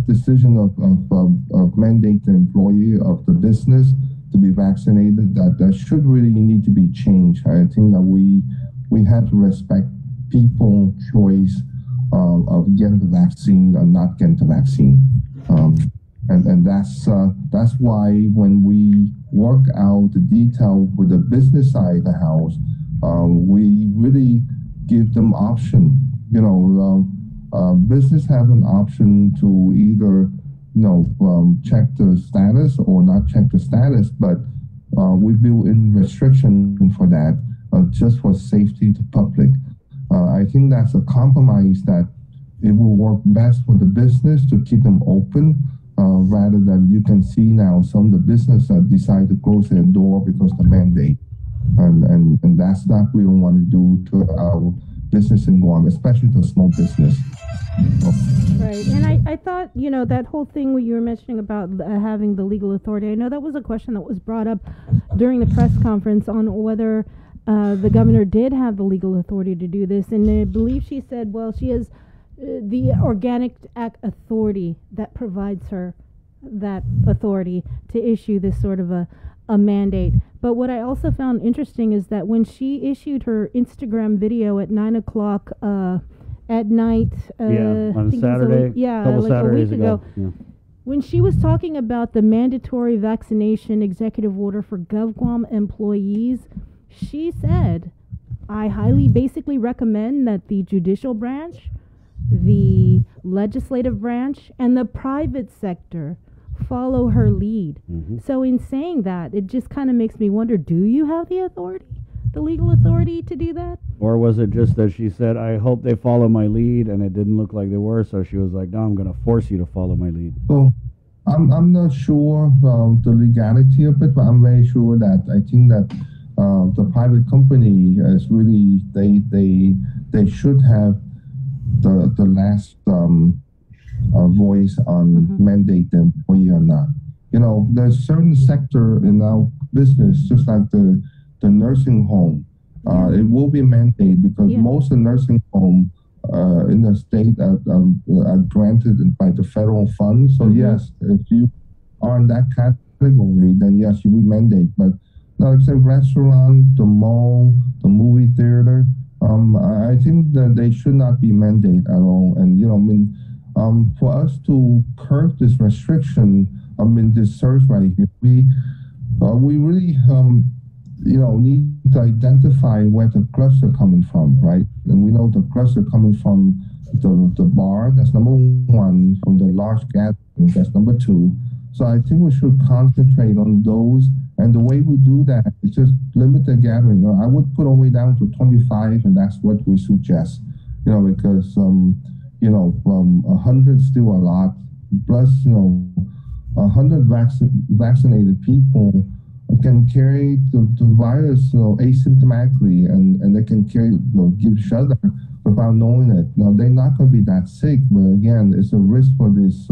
decision of mandate the employee of the business to be vaccinated, that should really need to be changed. I think that we have to respect people's choice of getting the vaccine or not getting the vaccine. And that's why when we work out the detail with the business side of the house, we really give them option. Business have an option to either check the status or not check the status, but we build in restriction for that just for safety to public. I think that's a compromise that it will work best for the business to keep them open, rather than you can see now some of the business decide to close their door because of the mandate. And that's not what we don't want to do to our business in Guam, especially the small business. Right. And I thought, that whole thing what you were mentioning about having the legal authority, I know that was a question that was brought up during the press conference on whether the governor did have the legal authority to do this. And I believe she said, well, she has the Organic Act authority that provides her that authority to issue this sort of a mandate. But what I also found interesting is that when she issued her Instagram video at 9 o'clock at night, on Saturday, couple like Saturdays a week ago, when she was talking about the mandatory vaccination executive order for GovGuam employees, she said, I highly basically recommend that the judicial branch, the legislative branch, and the private sector follow her lead. So in saying that, it just kind of makes me wonder, do you have the authority, the legal authority to do that? Or was it just that she said, I hope they follow my lead, and it didn't look like they were, so she was like, no, I'm going to force you to follow my lead? So I'm not sure the legality of it, but I'm very sure that I think that the private company is really, they should have the last voice on mandate the employee or not. There's certain sector in our business, just like the nursing home. It will be mandated because most of the nursing home in the state are granted by the federal funds. So yes, if you are in that category, then yes, you will mandate. But like say restaurant, the mall, the movie theater, I think that they should not be mandated at all. And for us to curb this restriction, this surge right here, we really need to identify where the cluster coming from, right? And we know the cluster coming from the bar, that's number one, from the large gathering, that's number two. So I think we should concentrate on those, and the way we do that is just limit the gathering. I would put only down to 25, and that's what we suggest, because 100 is still a lot, plus 100 vaccinated people can carry the virus asymptomatically, and they can carry give each other without knowing it. Now they're not going to be that sick, but again, it's a risk for these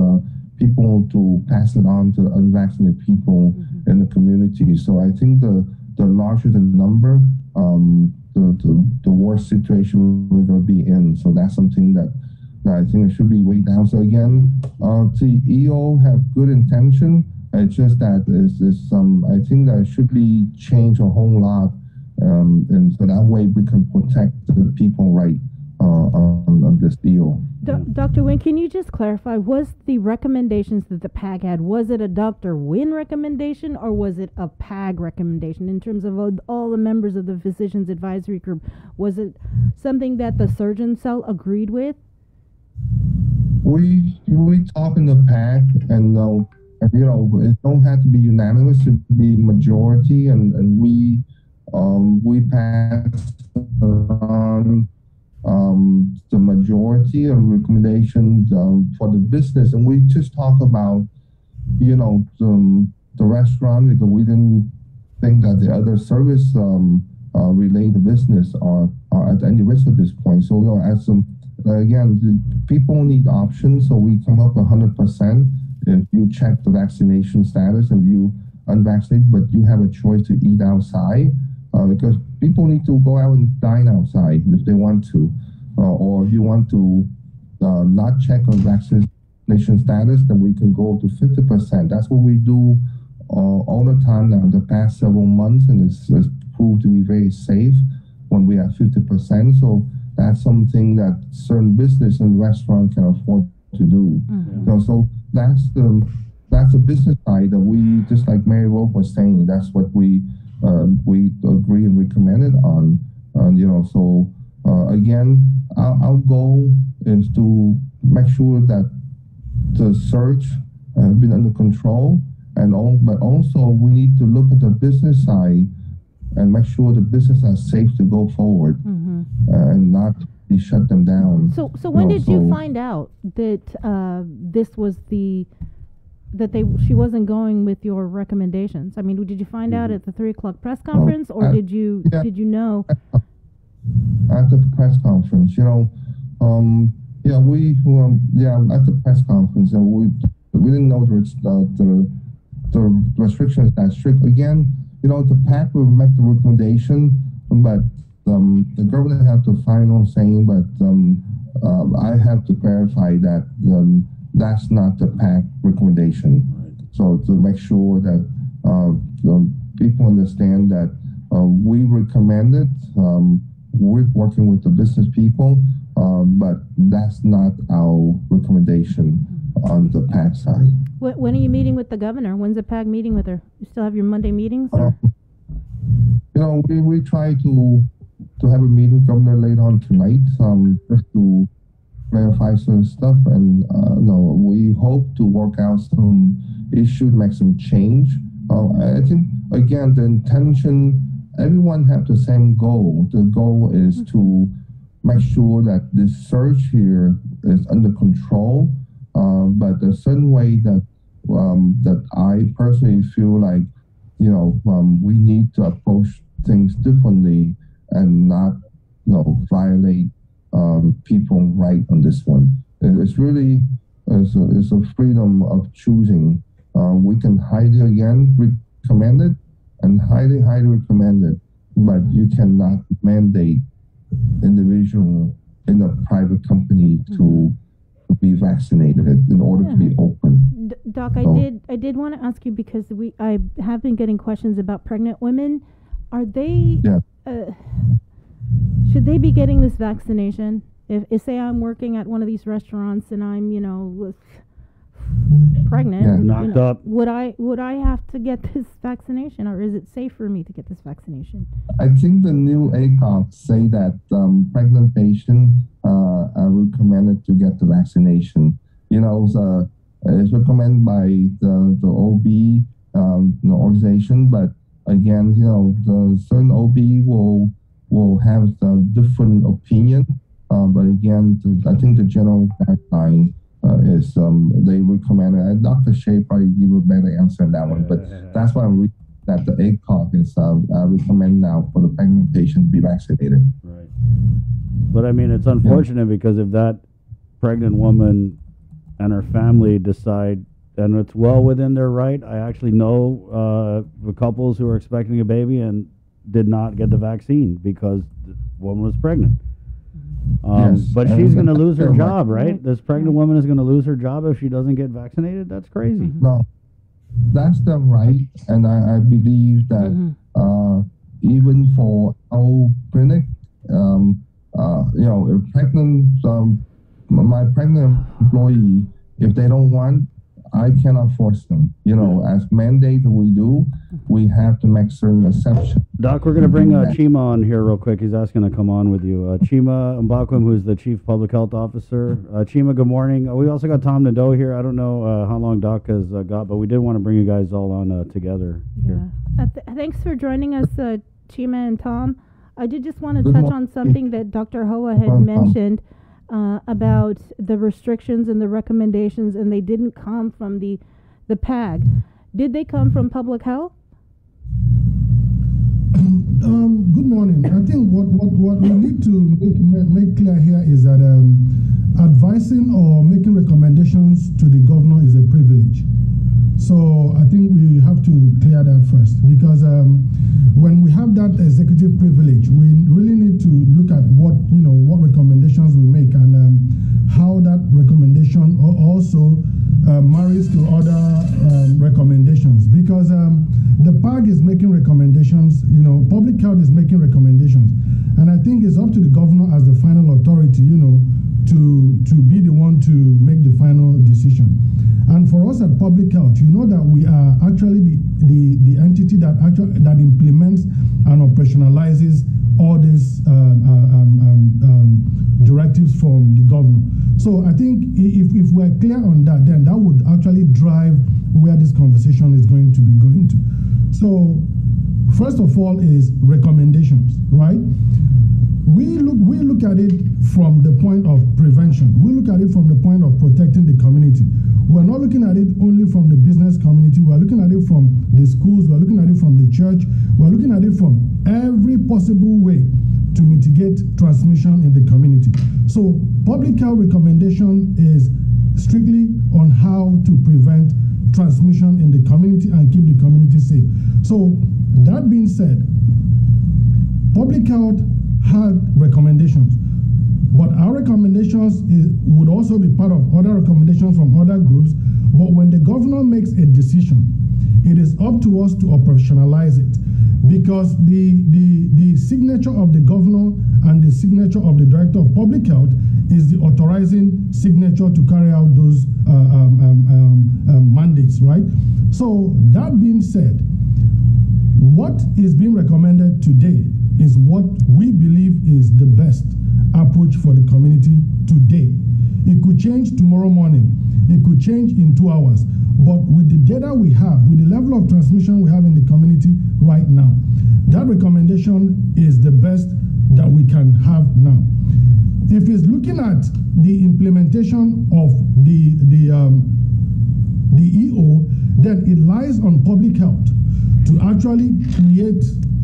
people to pass it on to unvaccinated people in the community. So I think the larger the number, the worse situation we're going to be in. So that's something that I think it should be way down. So again, the EO have good intention. It's just that I think that it should be changed a whole lot, and so that way we can protect the people right on this deal. Dr. Nguyen, can you just clarify, was the recommendations that the PAG had, was it a Dr. Nguyen recommendation or was it a PAG recommendation in terms of all the members of the Physicians Advisory Group? Was it something that the surgeon cell agreed with? We talk in the PAG, and it don't have to be unanimous, it should be majority, and we passed on the majority of recommendations for the business, and we just talk about the restaurant, because we didn't think that the other service related business are at any risk at this point. So, as again, people need options, so we come up 100%. If you check the vaccination status and you unvaccinated, but you have a choice to eat outside, because people need to go out and dine outside if they want to, or if you want to not check on vaccination status, then we can go to 50%. That's what we do all the time now the past several months, and it's proved to be very safe when we are 50%. So that's something that certain business and restaurant can afford to do. So that's the business side that we, just like Mary Rose was saying, that's what we agree and recommended on. So again, our goal is to make sure that the surge has been under control, but also we need to look at the business side and make sure the business are safe to go forward and not be shut them down. So when did you find out that this was she wasn't going with your recommendations? I mean, did you find out at the 3:00 press conference, or did you know at the press conference? At the press conference, and we didn't know the restrictions that strict. Again, the PAC will make the recommendation, but the government have the final saying. But I have to clarify that that's not the PAC recommendation. So to make sure that people understand that we recommend it, we're working with the business people, but that's not our recommendation on the PAC side. When are you meeting with the governor? When's the PAC meeting with her? You still have your Monday meetings? Or? We try to have a meeting with governor later on tonight, just to clarify some stuff, and we hope to work out some issues, make some change. I think again, the intention, everyone have the same goal. The goal is to make sure that this surge here is under control, but there's a certain way that I personally feel like we need to approach things differently and not violate people right on this one. It's really it's a freedom of choosing. We can highly recommend it and highly recommend it, but you cannot mandate individual in a private company to be vaccinated in order to be open. Doc, I did want to ask you, because I have been getting questions about pregnant women. Are they should they be getting this vaccination? If say I'm working at one of these restaurants and I'm pregnant, knocked up, would I have to get this vaccination, or is it safe for me to get this vaccination? I think the new ACOG say that pregnant patients are recommended to get the vaccination. It's recommended by the OB organization, but again, the certain OB will have a different opinion. But again, I think the general guideline is they recommend it. And Dr. Shea probably give a better answer on that one, but that's why I'm reading that the ACOG is recommend now for the pregnant patient to be vaccinated. Right. But I mean, it's unfortunate because if that pregnant woman and her family decide, and it's well within their right. I actually know the couples who are expecting a baby and did not get the vaccine because the woman was pregnant. But she's going to lose her job, right? This pregnant woman is going to lose her job if she doesn't get vaccinated. That's crazy. No, that's the right, and I believe that even for our clinic, if pregnant, my pregnant employee, if they don't want, I cannot force them. As mandate we do, we have to make certain exceptions. Doc, we're going to bring Chima on here real quick. He's asking to come on with you. Chima Mbakwem, who's the Chief Public Health Officer. Chima, good morning. We also got Tom Nadeau here. I don't know how long Doc has got, but we did want to bring you guys all on together here. Thanks for joining us, Chima and Tom. I did just want to touch on something that Dr. Hoa had mentioned about the restrictions and the recommendations, and they didn't come from the PAG. Did they come from public health? Good morning. I think what we need to make clear here is that advising or making recommendations to the governor is a privilege. So I think we have to clear that first, because when we have that executive privilege, we really need to look at what recommendations we make and how that recommendation also marries to other recommendations. Because the PAG is making recommendations, public health is making recommendations, and I think it's up to the governor as the final authority, to be the one to make the final decision. And for us at public health, that we are actually the entity that implements and operationalizes all these directives from the governor. So I think if we're clear on that, then that would actually drive where this conversation is going to be going to. So first of all is recommendations, right? We look at it from the point of prevention. We look at it from the point of protecting the community. We're not looking at it only from the business community. We're looking at it from the schools. We're looking at it from the church. We're looking at it from every possible way to mitigate transmission in the community. So public health recommendation is strictly on how to prevent transmission in the community and keep the community safe. So that being said, public health had recommendations, but our recommendations would also be part of other recommendations from other groups. But when the governor makes a decision, it is up to us to operationalize it, because the signature of the governor and the signature of the director of public health is the authorizing signature to carry out those mandates, right? So that being said, what is being recommended today is what we believe is the best approach for the community today. It could change tomorrow morning. It could change in 2 hours. But with the data we have, with the level of transmission we have in the community right now, that recommendation is the best that we can have now. If it's looking at the implementation of the EO, then it lies on public health to actually create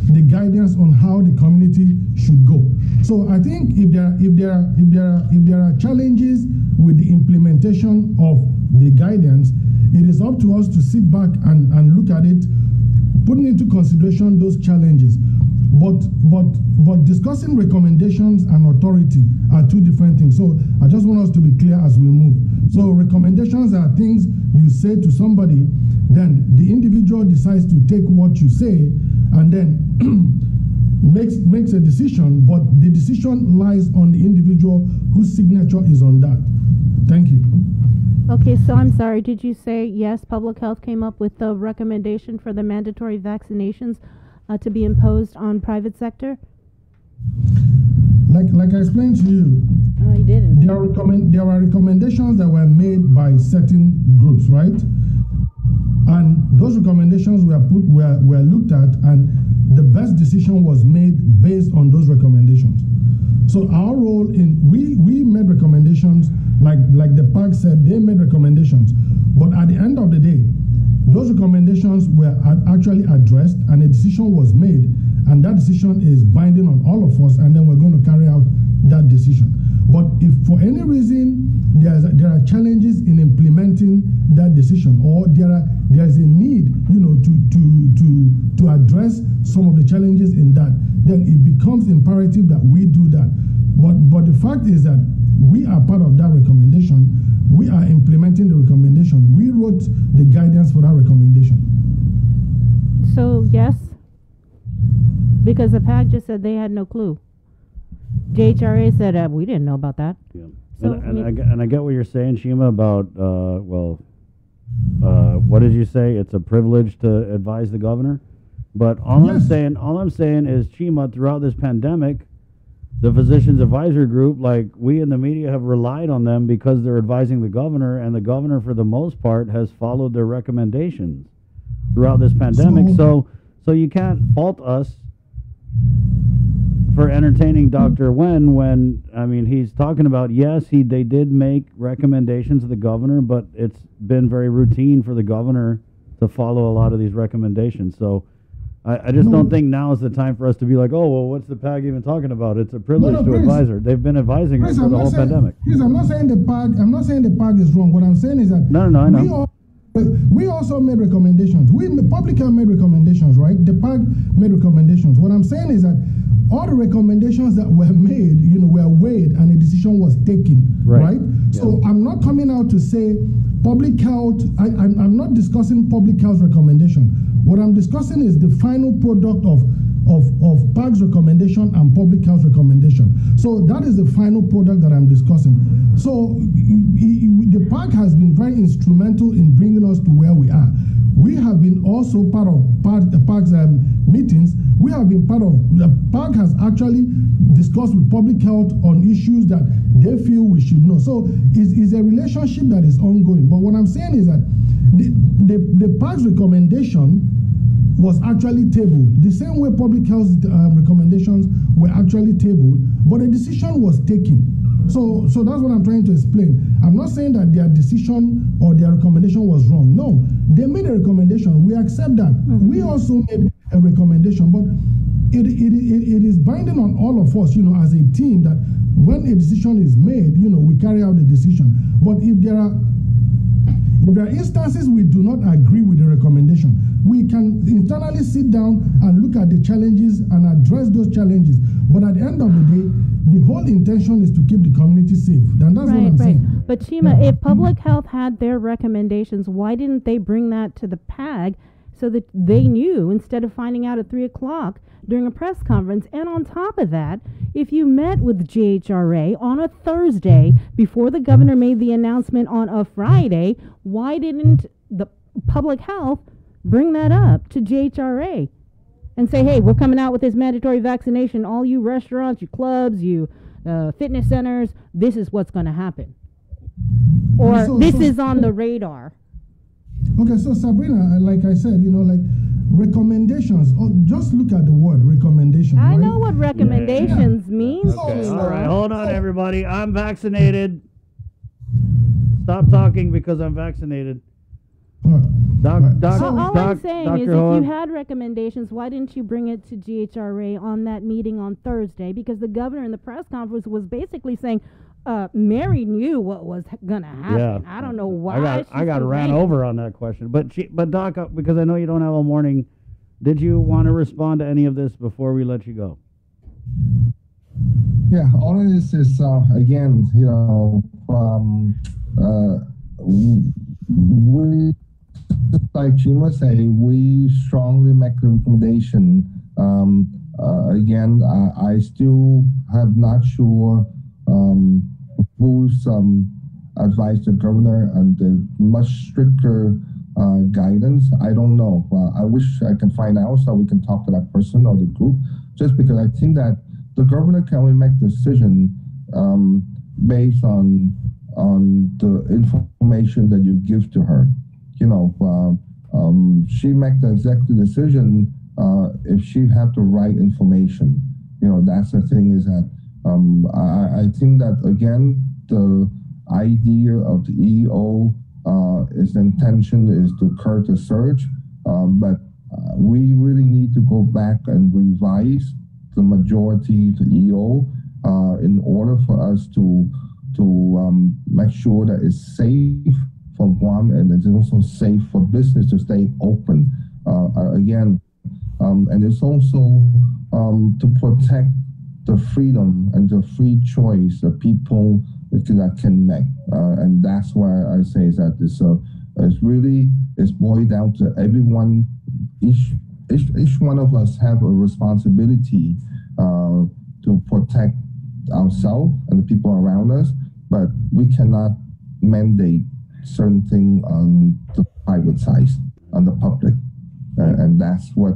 the guidance on how the community should go. So I think if there are challenges with the implementation of the guidance, it is up to us to sit back and look at it, putting into consideration those challenges. But discussing recommendations and authority are two different things. So I just want us to be clear as we move. So recommendations are things you say to somebody, then the individual decides to take what you say and then makes a decision, but the decision lies on the individual whose signature is on that. Thank you. Okay, so I'm sorry, did you say yes, public health came up with the recommendation for the mandatory vaccinations to be imposed on private sector? Like I explained to you, you didn't. There are recommendations that were made by certain groups, right? And those recommendations were looked at, and the best decision was made based on those recommendations. So our role we made recommendations, like the PAG said, they made recommendations. But at the end of the day, those recommendations were actually addressed and a decision was made, and that decision is binding on all of us, and then we're going to carry out that decision. But if for any reason there are challenges in implementing that decision, or there is a need, to address some of the challenges in that, then it becomes imperative that we do that. But the fact is that we are part of that recommendation. We are implementing the recommendation. We wrote the guidance for that recommendation. So yes, because the PAG just said they had no clue. JHRA said we didn't know about that. Yeah. So, and I get what you're saying, Shima, about what did you say? It's a privilege to advise the governor. But all I'm saying is, Shima, throughout this pandemic, the Physicians Advisory Group, like we in the media have relied on them because they're advising the governor, and the governor, for the most part, has followed their recommendations throughout this pandemic. So you can't fault us for entertaining Dr. Wen when, I mean, he's talking about, yes, they did make recommendations to the governor, but it's been very routine for the governor to follow a lot of these recommendations. So I just don't think now is the time for us to be like, oh, well, what's the PAG even talking about? It's a privilege to advise her. They've been advising her for the whole pandemic. I'm not saying the PAG is wrong. What I'm saying is that I know. We also made recommendations. Public Health made recommendations, right? The PAG made recommendations. What I'm saying is that all the recommendations that were made, were weighed and a decision was taken, right? Yeah. So I'm not coming out to say public health. I'm not discussing public health recommendation. What I'm discussing is the final product of PAG's recommendation and public health recommendation. So that is the final product that I'm discussing. So the PAG has been very instrumental in bringing us to where we are. We have been also part of the PAG's meetings. We have been part of, the PAG has actually discussed with public health on issues that they feel we should know. So it's a relationship that is ongoing. But what I'm saying is that the PAG's recommendation was actually tabled, the same way public health recommendations were actually tabled, but a decision was taken. So that's what I'm trying to explain. I'm not saying that their decision or their recommendation was wrong. No, they made a recommendation. We accept that. Mm-hmm. We also made a recommendation, but it is binding on all of us, as a team, that when a decision is made, we carry out the decision. But if there are instances we do not agree with the recommendation, we can internally sit down and look at the challenges and address those challenges. But at the end of the day, the whole intention is to keep the community safe. And that's what I'm saying. But Chima, if public health had their recommendations, why didn't they bring that to the PAG so that they knew, instead of finding out at 3 o'clock during a press conference? And on top of that, if you met with GHRA on a Thursday before the governor made the announcement on a Friday, why didn't the public health bring that up to GHRA and say, hey, we're coming out with this mandatory vaccination, all you restaurants, you clubs, you fitness centers, this is what's going to happen? Or this is on the radar. Okay, so Sabrina, like I said, recommendations. Just look at the word recommendation. I know what recommendations means. Okay, all right, hold on, everybody. I'm vaccinated. Stop talking because I'm vaccinated. All I'm saying is, if you had recommendations, why didn't you bring it to GHRA on that meeting on Thursday? Because the governor in the press conference was basically saying, Mary knew what was going to happen. Yeah. I don't know why. I got ran over on that question. But Doc, because I know you don't have all morning, did you want to respond to any of this before we let you go? Yeah, all of this is, again, we, like Chima saying, we strongly make the recommendation. Again, I still have not sure who's advised the governor and the much stricter guidance. I don't know. I wish I can find out so we can talk to that person or the group, just because I think that the governor can only make the decision based on the information that you give to her. She make the executive decision if she have the right information. That's the thing, is that I think that, again, the idea of the EO, its intention is to curb the surge, but we really need to go back and revise the majority of the EO in order for us to make sure that it's safe for Guam and it's also safe for business to stay open. And it's also to protect the freedom and the free choice that people that can make. And that's why I say that it's boiled down to everyone. Each one of us have a responsibility to protect ourselves and the people around us, but we cannot mandate certain things on the private side, on the public. And that's why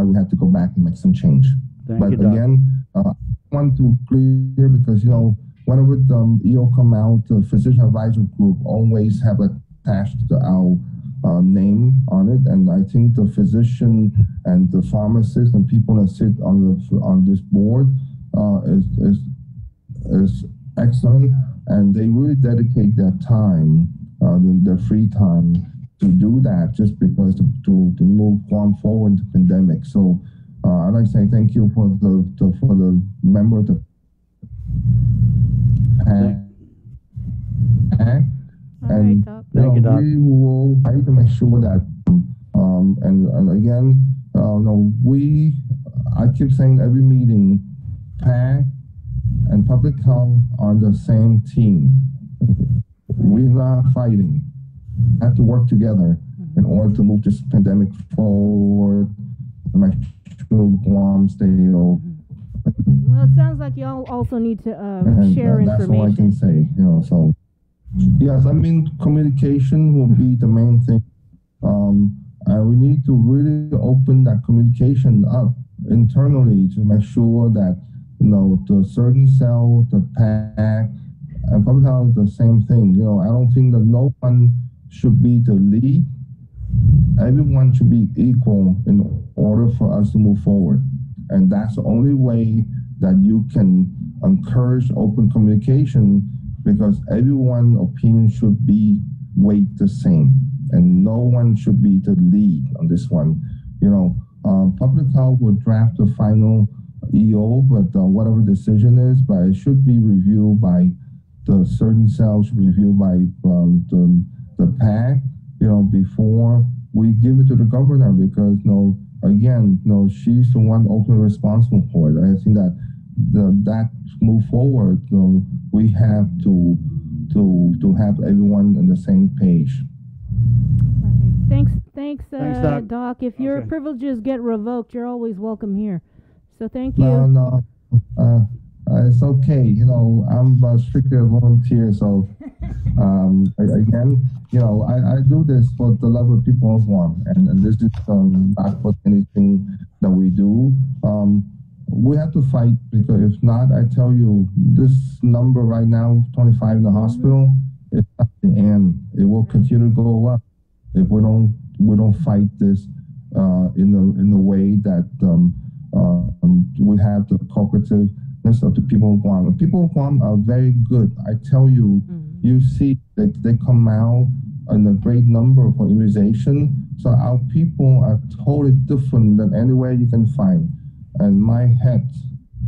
we have to go back and make some change. But again, I want to clear, because whenever the EO come out, the physician advisory group always have attached our name on it, and I think the physician and the pharmacist and people that sit on this board is excellent, and they really dedicate their time, their free time, to do that just because to move Guam forward in the pandemic. So I'd like to say thank you for the member of the PAC. And we will try to make sure that and again I keep saying every meeting, PAC and public health are the same team. We're not fighting. We have to work together in order to move this pandemic forward and make sure Guam stay open. Well, it sounds like y'all also need to share information. That's all I can say. So yes, I mean communication will be the main thing. We need to really open that communication up internally to make sure that the certain cell, the PAC, and public health the same thing. I don't think that no one should be the lead. Everyone should be equal in order for us to move forward. And that's the only way that you can encourage open communication, because everyone's opinion should be weighed the same. And no one should be the lead on this one. Public health will draft the final EO, but whatever decision is, but it should be reviewed by the certain cells, reviewed by the PAC, before we give it to the governor, because she's the one ultimately responsible for it. I think that that move forward, we have to have everyone on the same page. Thanks, Doc. If your privileges get revoked, you're always welcome here. So thank you. No, it's okay. I'm a strictly a volunteer, so again, I do this for the love of people of Guam, and this is not for anything that we do. We have to fight, because if not, I tell you, this number right now, 25 in the hospital, it's not the end. It will continue to go up if we don't fight this in the way that we have the cooperativeness of the people of Guam. The people of Guam are very good. I tell you, you see that they come out in a great number for immunization. So our people are totally different than anywhere you can find. And my hat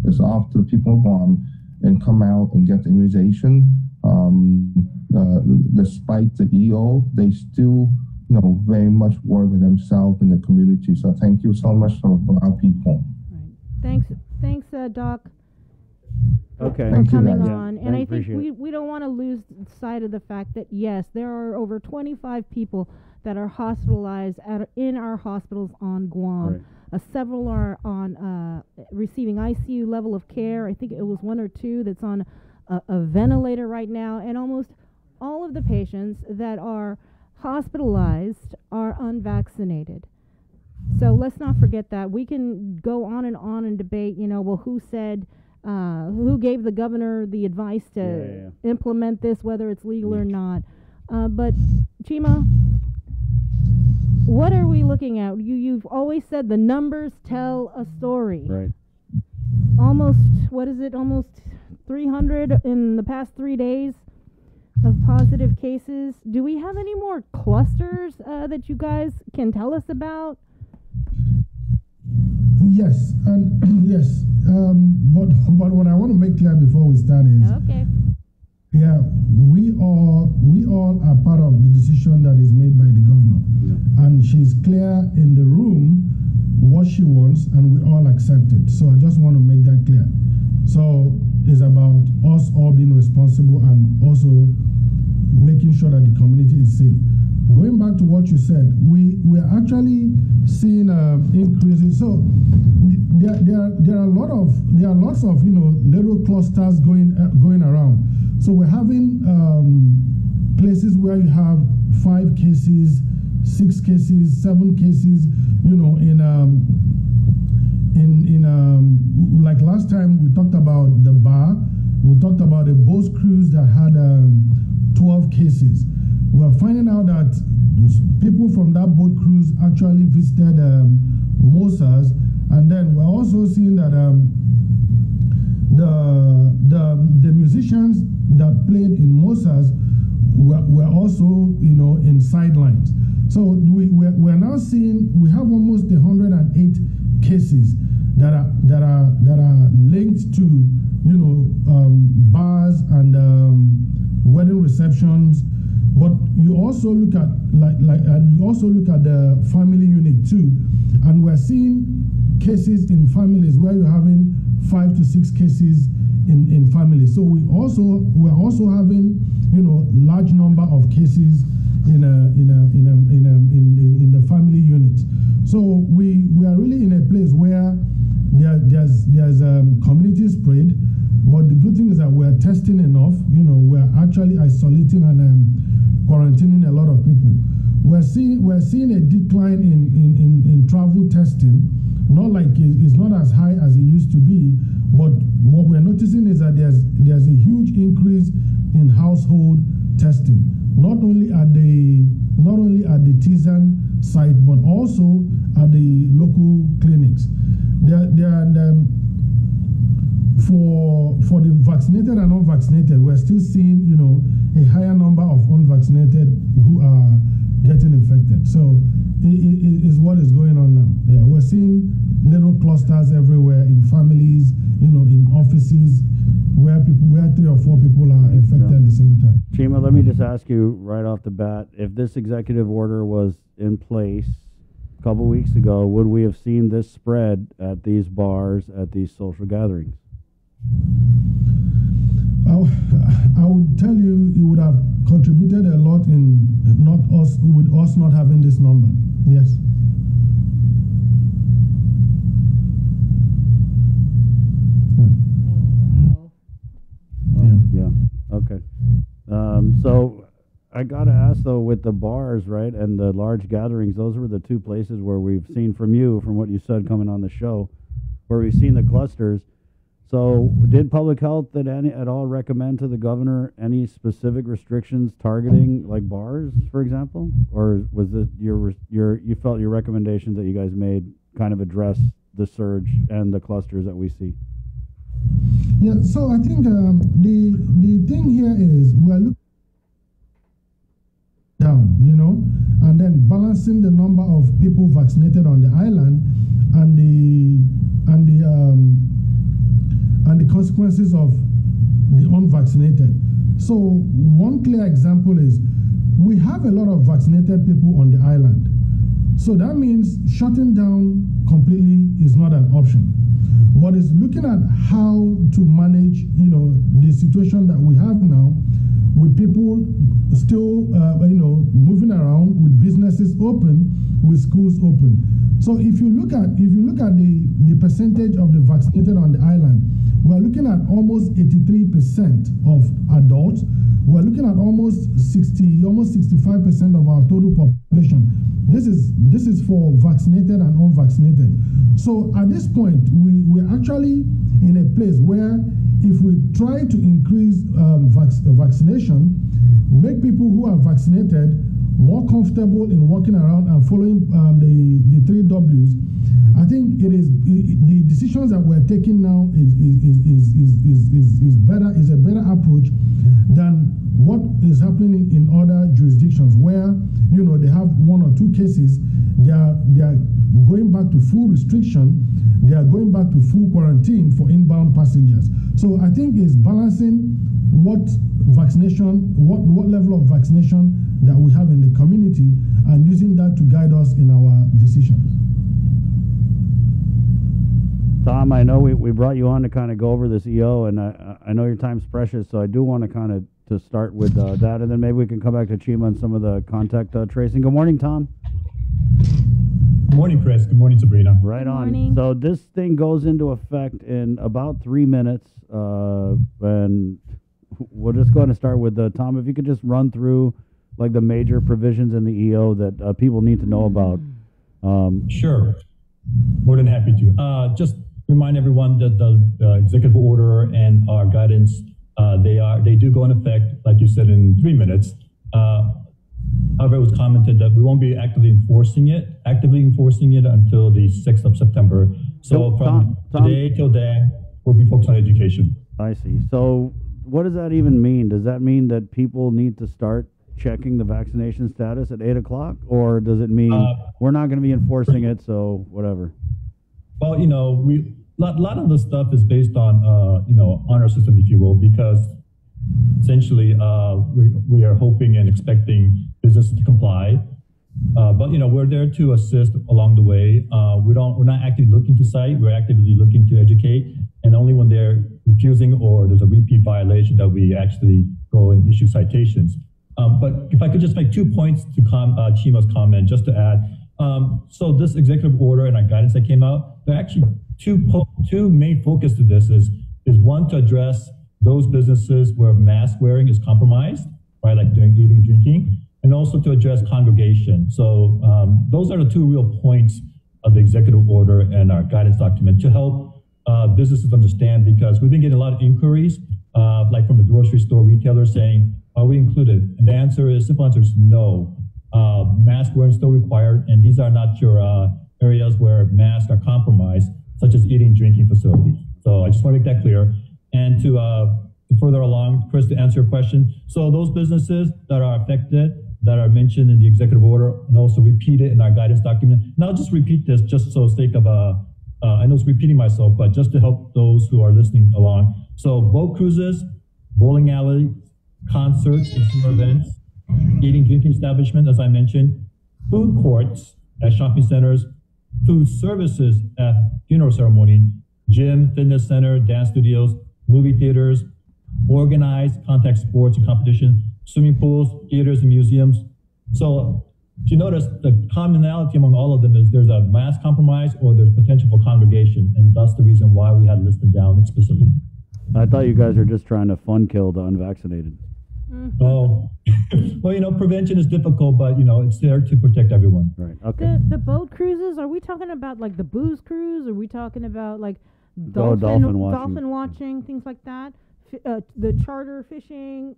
is off to the people of Guam and come out and get the immunization. Despite the EO, they still very much work with themselves in the community. So thank you so much for our people. Right. Thanks, Doc. Okay. For coming on. And I think we don't want to lose sight of the fact that, yes, there are over 25 people that are hospitalized in our hospitals on Guam. Right. Several are on receiving ICU level of care. I think it was 1 or 2 that's on a ventilator right now. And almost all of the patients that are hospitalized are unvaccinated. So let's not forget that. We can go on and debate, who said, who gave the governor the advice to implement this, whether it's legal or not. But Chima, what are we looking at? You've always said the numbers tell a story. Right. Almost 300 in the past 3 days of positive cases. Do we have any more clusters that you guys can tell us about? Yes, yes. But what I want to make clear before we start is, we all are part of the decision that is made by the governor, and she's clear in the room what she wants, and we all accept it. So I just want to make that clear. So it's about us all being responsible and also making sure that the community is safe. Going back to what you said, we are actually seeing increases. So there are lots of little clusters going around. So we're having places where you have 5 cases, 6 cases, 7 cases. Like last time we talked about the bar, we talked about a boat cruise that had 12 cases. We're finding out that people from that boat cruise actually visited Mosas, and then we're also seeing that the musicians that played in Mosas were also, in sidelines. So we're now seeing we have almost 108 cases that are linked to bars and wedding receptions. But you also look at the family unit too, and we're seeing cases in families where you're having 5 to 6 cases in families. So we're also having large number of cases in the family unit. So we are really in a place where there's community spread. But the good thing is that we're testing enough. We're actually isolating and quarantining a lot of people. We're seeing a decline in travel testing. Not like it's not as high as it used to be, but what we're noticing is that there's a huge increase in household testing. Not only at the Tizan site, but also at the local clinics. For the vaccinated and unvaccinated, we're still seeing a higher number of unvaccinated who are getting infected. So it is what is going on now. Yeah, we're seeing little clusters everywhere in families, in offices, where 3 or 4 people are infected at the same time. Chima, let me just ask you right off the bat, if this executive order was in place a couple weeks ago, would we have seen this spread at these bars, at these social gatherings? I would tell you it would have contributed a lot with us not having this number. Yes. Yeah. Okay. So I got to ask though, with the bars, right, and the large gatherings, those were the 2 places where we've seen from what you said coming on the show, where we've seen the clusters. So did public health at all recommend to the governor any specific restrictions targeting like bars, for example? Or was this you felt your recommendations that you guys made kind of address the surge and the clusters that we see? Yeah, so I think the thing here is we're looking down, and then balancing the number of people vaccinated on the island and the consequences of the unvaccinated. So one clear example is we have a lot of vaccinated people on the island. So that means shutting down completely is not an option. But it's looking at how to manage, the situation that we have now with people still, moving around, with businesses open, with schools open. So if you look at the percentage of the vaccinated on the island, we're looking at almost 83% of adults. We're looking at almost 65% of our total population. This is for vaccinated and unvaccinated. So at this point, we're actually in a place where if we try to increase vaccination, make people who are vaccinated more comfortable in walking around and following the 3 Ws, I think the decisions that we're taking now is a better approach than what is happening in other jurisdictions where they have 1 or 2 cases, they are going back to full restriction, they are going back to full quarantine for inbound passengers. So I think it's balancing what level of vaccination that we have in the community and using that to guide us in our decisions. Tom, I know we brought you on to kind of go over this EO, and I know your time's precious, so I do want to kind of to start with that, and then maybe we can come back to Chima and some of the contact tracing. Good morning, Tom. Good morning, Chris. Good morning, Sabrina. Right on. Morning. So this thing goes into effect in about 3 minutes, and we're just going to start with Tom. If you could just run through like the major provisions in the EO that people need to know about. Sure. More than happy to. Just remind everyone that the executive order and our guidance, they do go in effect, like you said, in 3 minutes. However, it was commented that we won't be actively enforcing it until the 6th of September. So from today till then, we'll be focused on education. I see. So what does that even mean? Does that mean that people need to start checking the vaccination status at 8 o'clock, or does it mean we're not going to be enforcing it, so whatever? Well, a lot of the stuff is based on, honor system, if you will, because essentially we are hoping and expecting businesses to comply. But we're there to assist along the way. We're not actively looking to cite. We're actively looking to educate, and only when they're refusing or there's a repeat violation that we actually go and issue citations. But if I could just make 2 points to Chimo's comment, just to add. So this executive order and our guidance that came out, there are actually two main focus to this is one, to address those businesses where mask wearing is compromised, right, like doing eating and drinking, and also to address congregation. So those are the two real points of the executive order and our guidance document to help businesses understand, because we've been getting a lot of inquiries, like from the grocery store retailers saying, are we included? And the simple answer is no. Mask wearing is still required, and these are not your areas where masks are compromised, such as eating and drinking facilities. So I just want to make that clear. And to further along, Chris, to answer your question, so those businesses that are affected, that are mentioned in the executive order, and also repeated in our guidance document. And I'll just repeat this just so sake of I know it's repeating myself, but just to help those who are listening along. So boat cruises, bowling alleys, concerts, consumer events, eating, drinking establishment, as I mentioned, food courts at shopping centers, food services at funeral ceremony, gym, fitness center, dance studios, movie theaters, organized contact sports and competition, swimming pools, theaters, and museums. So if you notice, the commonality among all of them is there's a mass compromise or there's potential for congregation, and that's the reason why we had listed down explicitly. I thought you guys were just trying to fun kill the unvaccinated. Oh, well, prevention is difficult, but, it's there to protect everyone. Right, okay. The boat cruises, are we talking about like the booze cruise? Are we talking about like dolphin watching, things like that? The charter fishing?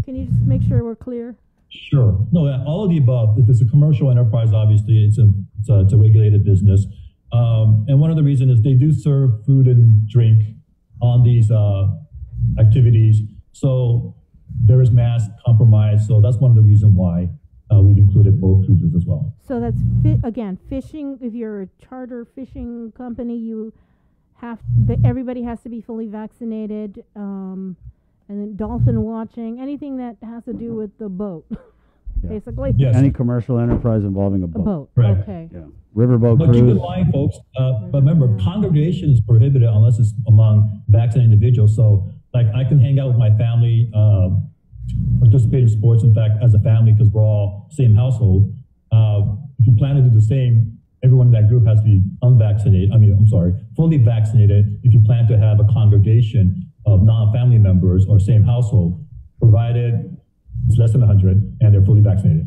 Can you just make sure we're clear? Sure. No, all of the above. If it's a commercial enterprise, obviously, it's a regulated business. And one of the reasons is they do serve food and drink on these activities. So there is mass compromise. So that's one of the reasons why we've included boat cruises as well. So that's, again, fishing. If you're a charter fishing company, everybody has to be fully vaccinated. And then dolphin watching, anything that has to do with the boat, basically. Yes. Any commercial enterprise involving a boat. Right. Okay. Yeah. Riverboat but cruise. Keep in mind, folks, but remember, congregation is prohibited unless it's among vaccinated individuals. So, like, I can hang out with my family, participate in sports, in fact, as a family, because we're all same household. If you plan to do the same, everyone in that group has to be fully vaccinated if you plan to have a congregation of non-family members or same household, provided it's less than 100 and they're fully vaccinated.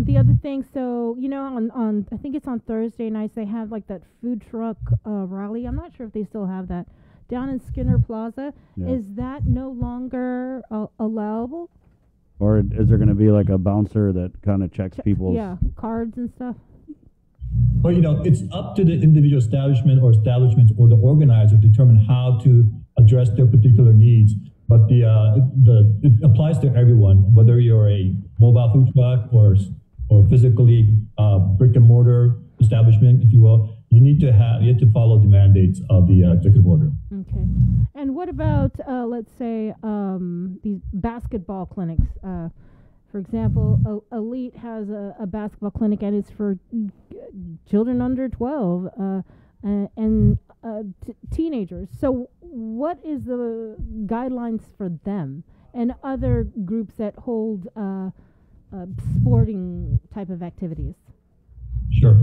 The other thing, so, on I think it's on Thursday nights, they have like that food truck rally. I'm not sure if they still have that down in Skinner Plaza. Yeah. Is that no longer allowable? Or is there going to be like a bouncer that kind of checks people's... Yeah, cards and stuff? Well, it's up to the individual establishment or establishments or the organizer to determine how to address their particular needs. But it applies to everyone, whether you're a mobile food truck or physically brick and mortar establishment, if you will. You have to follow the mandates of the executive order. Okay. And what about, let's say, these basketball clinics? For example, Elite has a basketball clinic, and it's for children under 12 and teenagers. So what is the guidelines for them and other groups that hold sporting type of activities? Sure.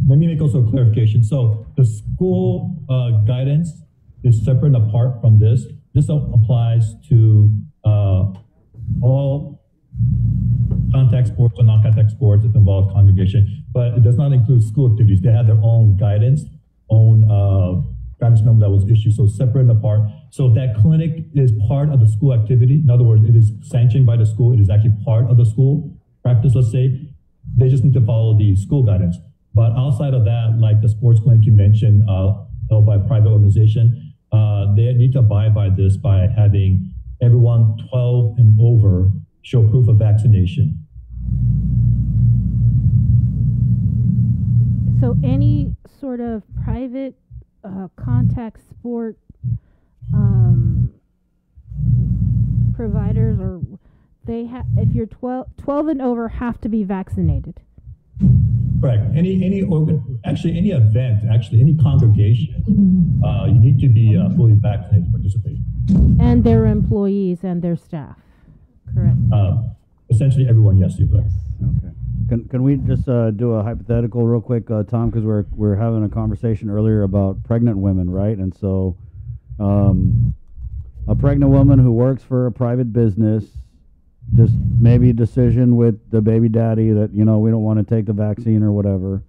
Let me make also a clarification. So the school guidance is separate and apart from this. This applies to all contact sports or non-contact sports that involves congregation, but it does not include school activities. They have their own guidance number that was issued, so separate and apart. So that clinic is part of the school activity. In other words, it is sanctioned by the school. It is actually part of the school practice, let's say. They just need to follow the school guidance. But outside of that, like the sports clinic you mentioned, held by a private organization, they need to abide by this by having everyone 12 and over show proof of vaccination. So any sort of private contact sport providers, or they have, if you're 12 and over, have to be vaccinated. Correct. Any event, any congregation, you need to be fully vaccinated to participate. And their employees and their staff. Correct. Essentially everyone, yes, you're correct. Okay. Can we just do a hypothetical real quick, Tom? Because we're having a conversation earlier about pregnant women, right? And so, a pregnant woman who works for a private business, just maybe a decision with the baby daddy that, we don't want to take the vaccine or whatever.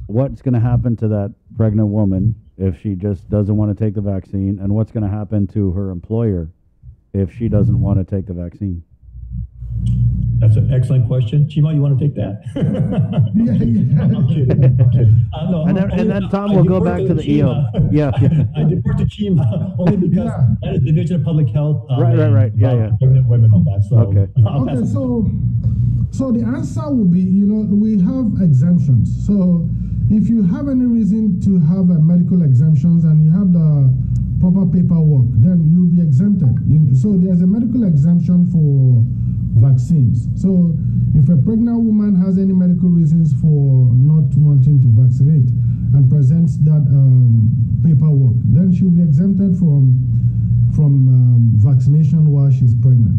What's going to happen to that pregnant woman if she just doesn't want to take the vaccine? And what's going to happen to her employer if she doesn't want to take the vaccine? That's an excellent question. Chima, you want to take that? Yeah. I'm kidding. No, and then Tom will go back to the EO. Yeah. I defer to Chima only because that is Division of Public Health. Right. Yeah. Pregnant women on that. So, okay. So the answer will be, we have exemptions. So if you have any reason to have a medical exemptions and you have the proper paperwork, then you'll be exempted. So there's a medical exemption for vaccines. So if a pregnant woman has any medical reasons for not wanting to vaccinate and presents that paperwork, then she'll be exempted from vaccination while she's pregnant.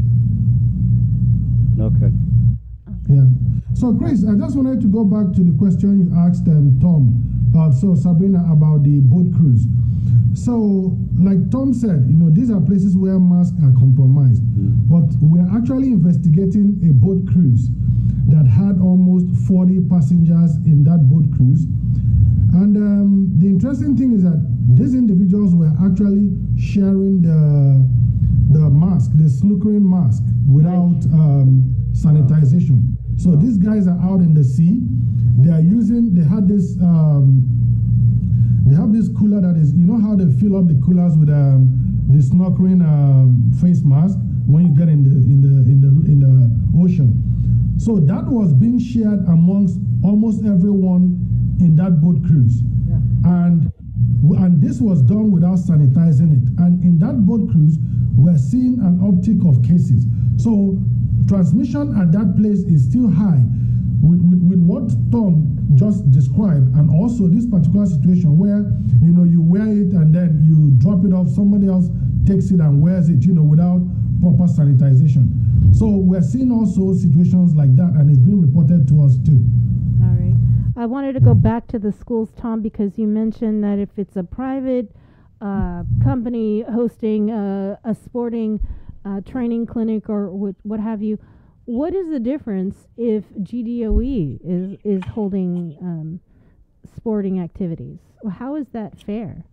Okay. Yeah. So Grace, I just wanted to go back to the question you asked Tom, Sabrina, about the boat cruise. So, like Tom said, these are places where masks are compromised. But we're actually investigating a boat cruise that had almost 40 passengers in that boat cruise. And the interesting thing is that these individuals were actually sharing the mask, the snorkeling mask, without sanitization. So these guys are out in the sea. They have this cooler that is, how they fill up the coolers with the snorkeling face mask when you get in the ocean. So that was being shared amongst almost everyone in that boat cruise. Yeah. And this was done without sanitizing it. And in that boat cruise, we're seeing an uptick of cases. So transmission at that place is still high. With what Tom just described, and also this particular situation where you wear it and then you drop it off, somebody else takes it and wears it, without proper sanitization. So we're seeing also situations like that, and it's being reported to us too. All right. I wanted to go back to the schools, Tom, because you mentioned that if it's a private company hosting a sporting training clinic or what have you, what is the difference if GDOE is holding sporting activities? How is that fair?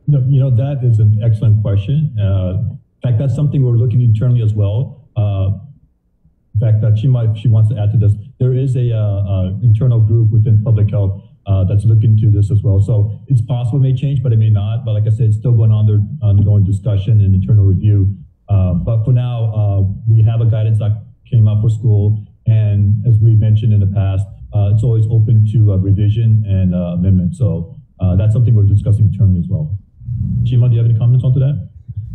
That is an excellent question. In fact, that's something we're looking internally as well. In fact, Chima, if she wants to add to this, there is a internal group within public health that's looking into this as well. So it's possible it may change, but it may not. But like I said, it's still going on. They're undergoing discussion and internal review. But for now, we have a guidance that came out for school, and as we mentioned in the past, it's always open to revision and amendment. So that's something we're discussing internally as well. Chima, do you have any comments onto that?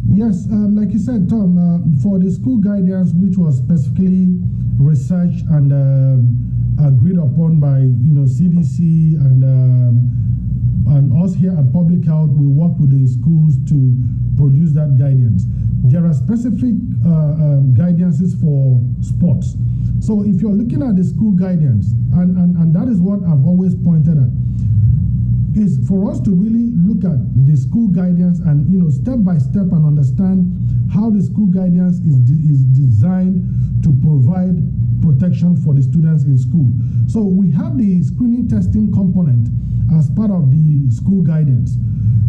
Yes, like you said, Tom, for the school guidance, which was specifically researched and agreed upon by CDC and us here at Public Health, we work with the schools to produce that guidance. There are specific guidances for sports. So if you're looking at the school guidance, and that is what I've always pointed at, is for us to really look at the school guidance and step by step and understand how the school guidance is designed to provide protection for the students in school. So we have the screening testing component as part of the school guidance.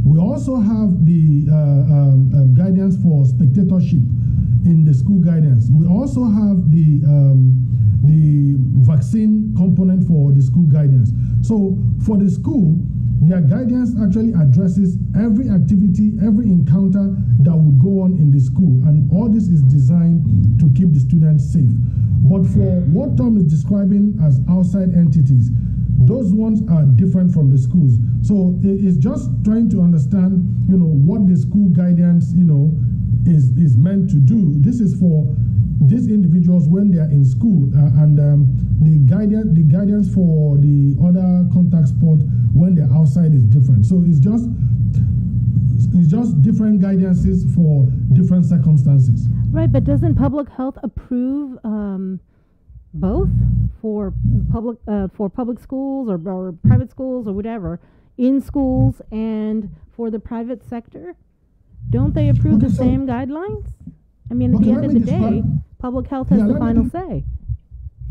We also have the guidance for spectatorship in the school guidance. We also have the vaccine component for the school guidance. So for the school, their guidance actually addresses every activity, every encounter that would go on in the school, and all this is designed to keep the students safe. But for what Tom is describing as outside entities, those ones are different from the schools. So it's just trying to understand, what the school guidance, is meant to do. This is for these individuals when they are in school, and the guidance for the other contact sport when they're outside is different. So it's just different guidances for different circumstances. Right, but doesn't public health approve both for public schools or private schools or whatever, in schools and for the private sector? Don't they approve the same guidelines? I mean, at the end of the day, public health has the final say.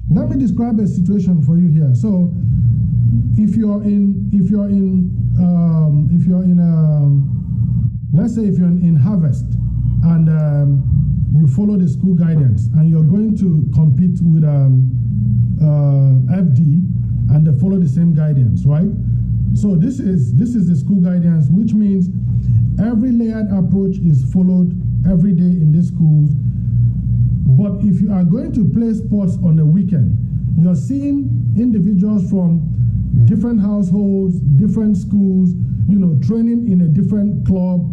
Let me describe a situation for you here. So, let's say if you're in Harvest and you follow the school guidance and you're going to compete with FD and they follow the same guidance, right? So this is the school guidance, which means every layered approach is followed every day in these schools. But if you are going to play sports on the weekend, you're seeing individuals from different households, different schools, training in a different club,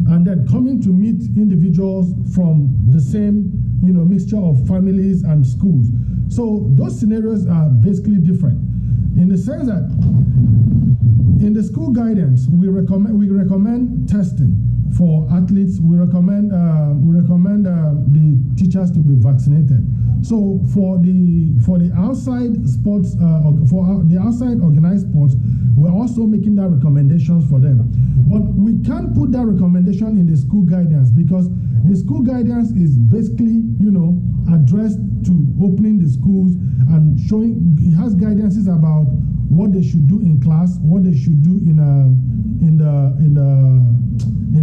and then coming to meet individuals from the same, mixture of families and schools. So those scenarios are basically different in the sense that in the school guidance, we recommend testing for athletes. We recommend the teachers to be vaccinated. So for the outside sports, for the outside organized sports, we're also making that recommendations for them. But we can't put that recommendation in the school guidance because the school guidance is basically, addressed to opening the schools and showing. It has guidances about what they should do in class, what they should do in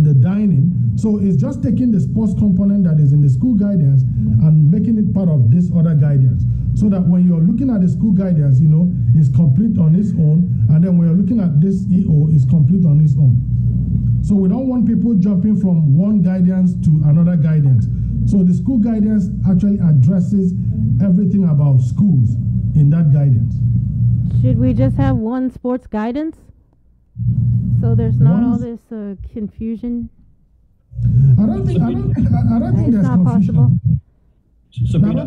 the dining. So it's just taking the sports component that is in the school guidance and making it part of this other guidance. So that when you're looking at the school guidance, it's complete on its own, and then when you're looking at this EO, it's complete on its own. So we don't want people jumping from one guidance to another guidance. So the school guidance actually addresses everything about schools in that guidance. Should we just have one sports guidance so there's not all this confusion? I don't think that's not possible. Sabrina,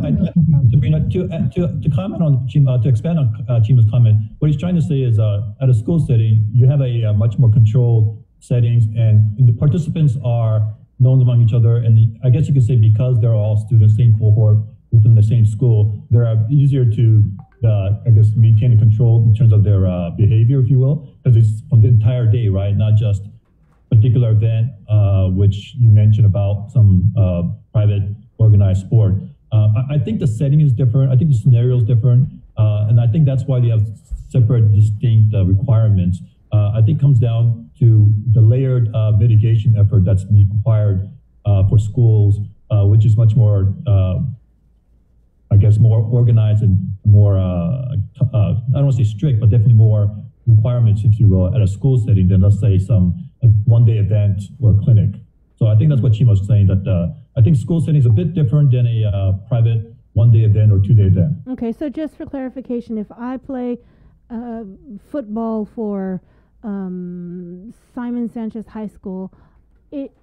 to comment on to expand on Chima's comment, what he's trying to say is at a school setting, you have a much more controlled settings, and the participants are known among each other, and I guess you could say because they're all students, same cohort within the same school, they're easier to maintain control in terms of their behavior, if you will, because it's on the entire day, right? Not just a particular event, which you mentioned about some private organized sport. I think the setting is different. I think the scenario is different, and I think that's why they have separate, distinct requirements. I think it comes down to the layered mitigation effort that's required for schools, which is much more, more organized and more, I don't want to say strict, but definitely more requirements, if you will, at a school setting than, let's say, some one-day event or clinic. So I think that's what Chima was saying, that I think school setting is a bit different than a private one-day event or two-day event. Okay, so just for clarification, if I play football for Simon Sanchez High School, it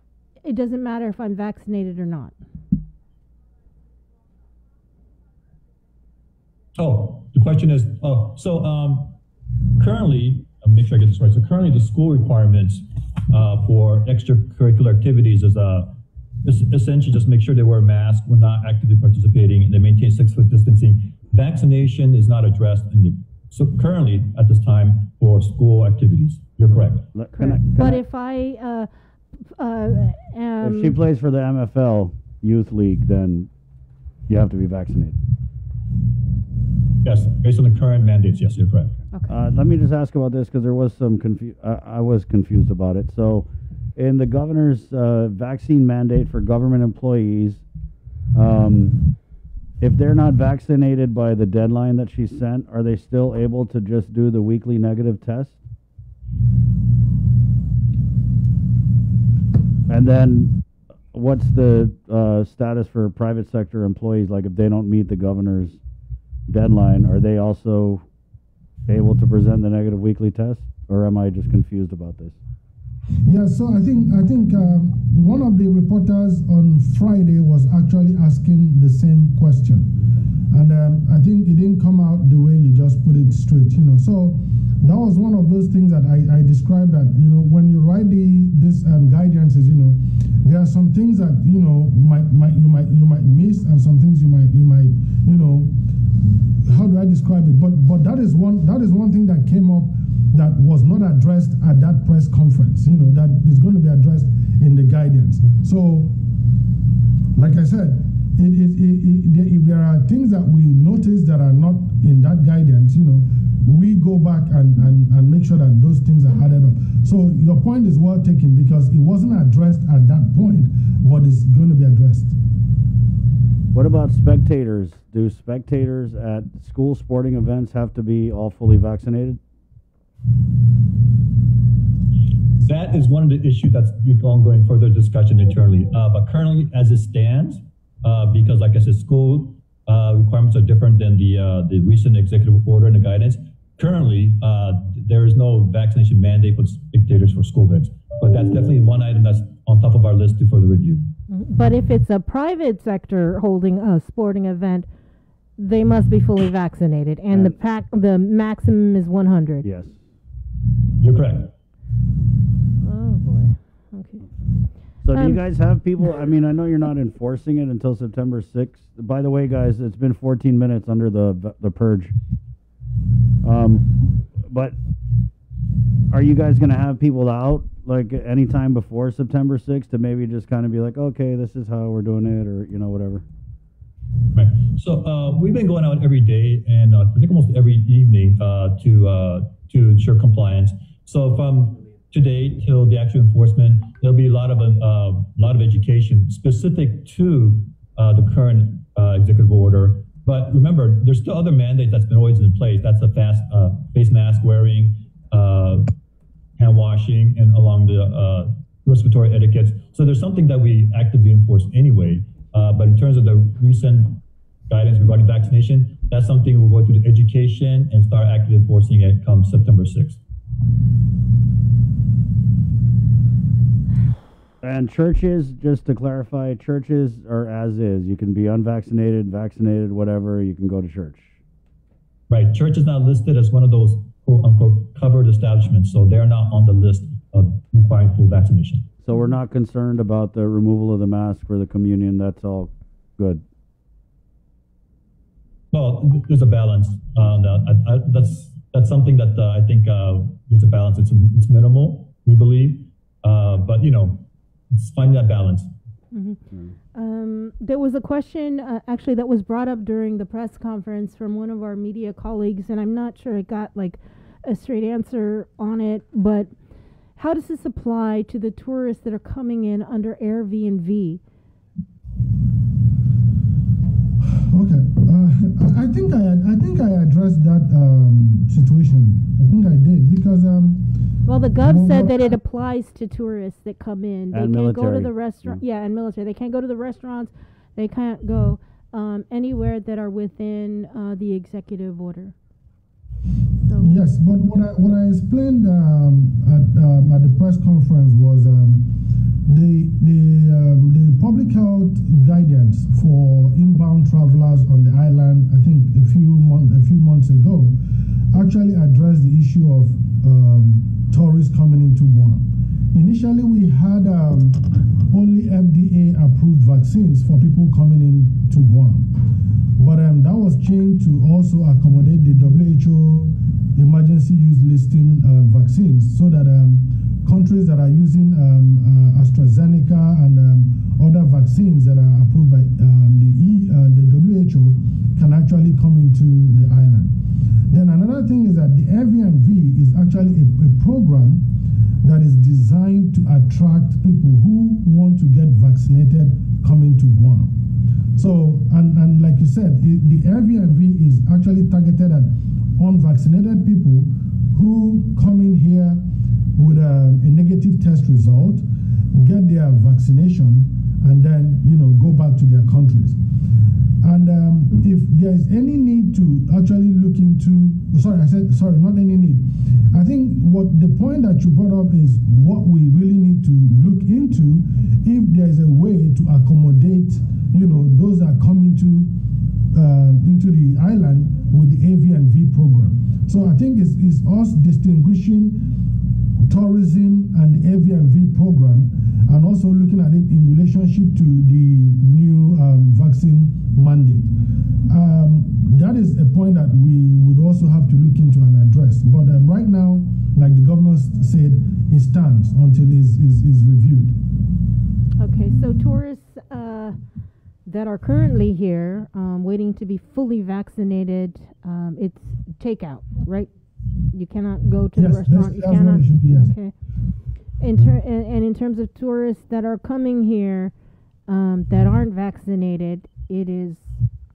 doesn't matter if I'm vaccinated or not. Oh, the question is, currently, I'll make sure I get this right. So currently the school requirements for extracurricular activities is essentially just make sure they wear a mask when not actively participating and they maintain 6 foot distancing. Vaccination is not addressed so currently at this time for school activities. You're correct. But if I if she plays for the MFL Youth League, then you have to be vaccinated. Yes, based on the current mandates, yes, you're correct. Okay. Let me just ask about this because there was some I was confused about it. So, in the governor's vaccine mandate for government employees, if they're not vaccinated by the deadline that she sent, are they still able to just do the weekly negative test? And then, what's the status for private sector employees? Like, if they don't meet the governor's deadline, are they also able to present the negative weekly test? Or am I just confused about this? Yeah, so I think one of the reporters on Friday was actually asking the same question, and I think it didn't come out the way you just put it straight. So that was one of those things that I described, that when you write this guidances, there are some things that you might miss, and some things you might how do I describe it? But that is one thing that came up that was not addressed at that press conference, that is going to be addressed in the guidance. So, like I said, if there are things that we notice that are not in that guidance, we go back and make sure that those things are added up. So your point is well taken, because it wasn't addressed at that point, but it's going to be addressed. What about spectators? Do spectators at school sporting events have to be all fully vaccinated? That is one of the issues that's ongoing further discussion internally. But currently, as it stands, because like I said, school requirements are different than the recent executive order and the guidance. Currently, there is no vaccination mandate for spectators for school events. But that's definitely one item that's on top of our list to further review. But if it's a private sector holding a sporting event, they must be fully vaccinated, and the maximum is 100. Yes. You're correct. Oh boy. Okay. So do you guys have people? I mean, I know you're not enforcing it until September 6th. By the way, guys, it's been 14 minutes under the purge. But are you guys going to have people out like anytime before September 6th to maybe just kind of be like, okay, this is how we're doing it, or whatever? Right. So we've been going out every day, and I think almost every evening to ensure compliance. So from today till the actual enforcement, there'll be a lot of education specific to the current executive order. But remember, there's still other mandates that's been always in place. That's the face mask wearing, hand washing, and along the respiratory etiquettes. So there's something that we actively enforce anyway. But in terms of the recent guidance regarding vaccination, that's something we'll go through the education and start actively enforcing it come September 6th. And churches, just to clarify, churches are as is. You can be unvaccinated, vaccinated, whatever. You can go to church. Right. Church is not listed as one of those quote-unquote covered establishments, so they're not on the list of requiring full vaccination. So we're not concerned about the removal of the mask for the communion. That's all good. Well, there's a balance. That's something that I think there's a balance. It's minimal, we believe, but it's finding that balance. Mm-hmm. There was a question actually that was brought up during the press conference from one of our media colleagues, and I'm not sure it got like a straight answer on it, but how does this apply to the tourists that are coming in under Airbnb? Okay, I think I addressed that situation. I think I did, because well, the Gov said that it applies to tourists that come in. They and can't military. go to the restaurant. Yeah, and military. They can't go to the restaurants. They can't go anywhere that are within the executive order. So. Yes, but what I explained at the press conference was the public health guidance for inbound travelers on the island. I think a few months ago, actually addressed the issue of tourists coming into Guam. Initially, we had only FDA-approved vaccines for people coming into Guam, but that was changed to also accommodate the WHO emergency use listing vaccines, so that countries that are using AstraZeneca and other vaccines that are approved by the WHO can actually come into the island. Then another thing is that the Airbnb is actually a program that is designed to attract people who want to get vaccinated coming to Guam. So, and like you said, the Airbnb is actually targeted at unvaccinated people who come in here with a negative test result, get their vaccination, and then, go back to their countries. And if there is any need to actually look into, not any need. I think what the point that you brought up is what we really need to look into, if there is a way to accommodate, those that come into the island with the AV&V program. So I think it's us distinguishing tourism and the AV&V program, and also looking at it in relationship to the new vaccine mandate. That is a point that we would also have to look into and address. But right now, like the governor said, it stands until is reviewed. Okay, so tourists that are currently here, waiting to be fully vaccinated, it's takeout, right? You cannot go to the restaurant. You cannot. Yes. Okay. And in terms of tourists that are coming here, that aren't vaccinated, it is,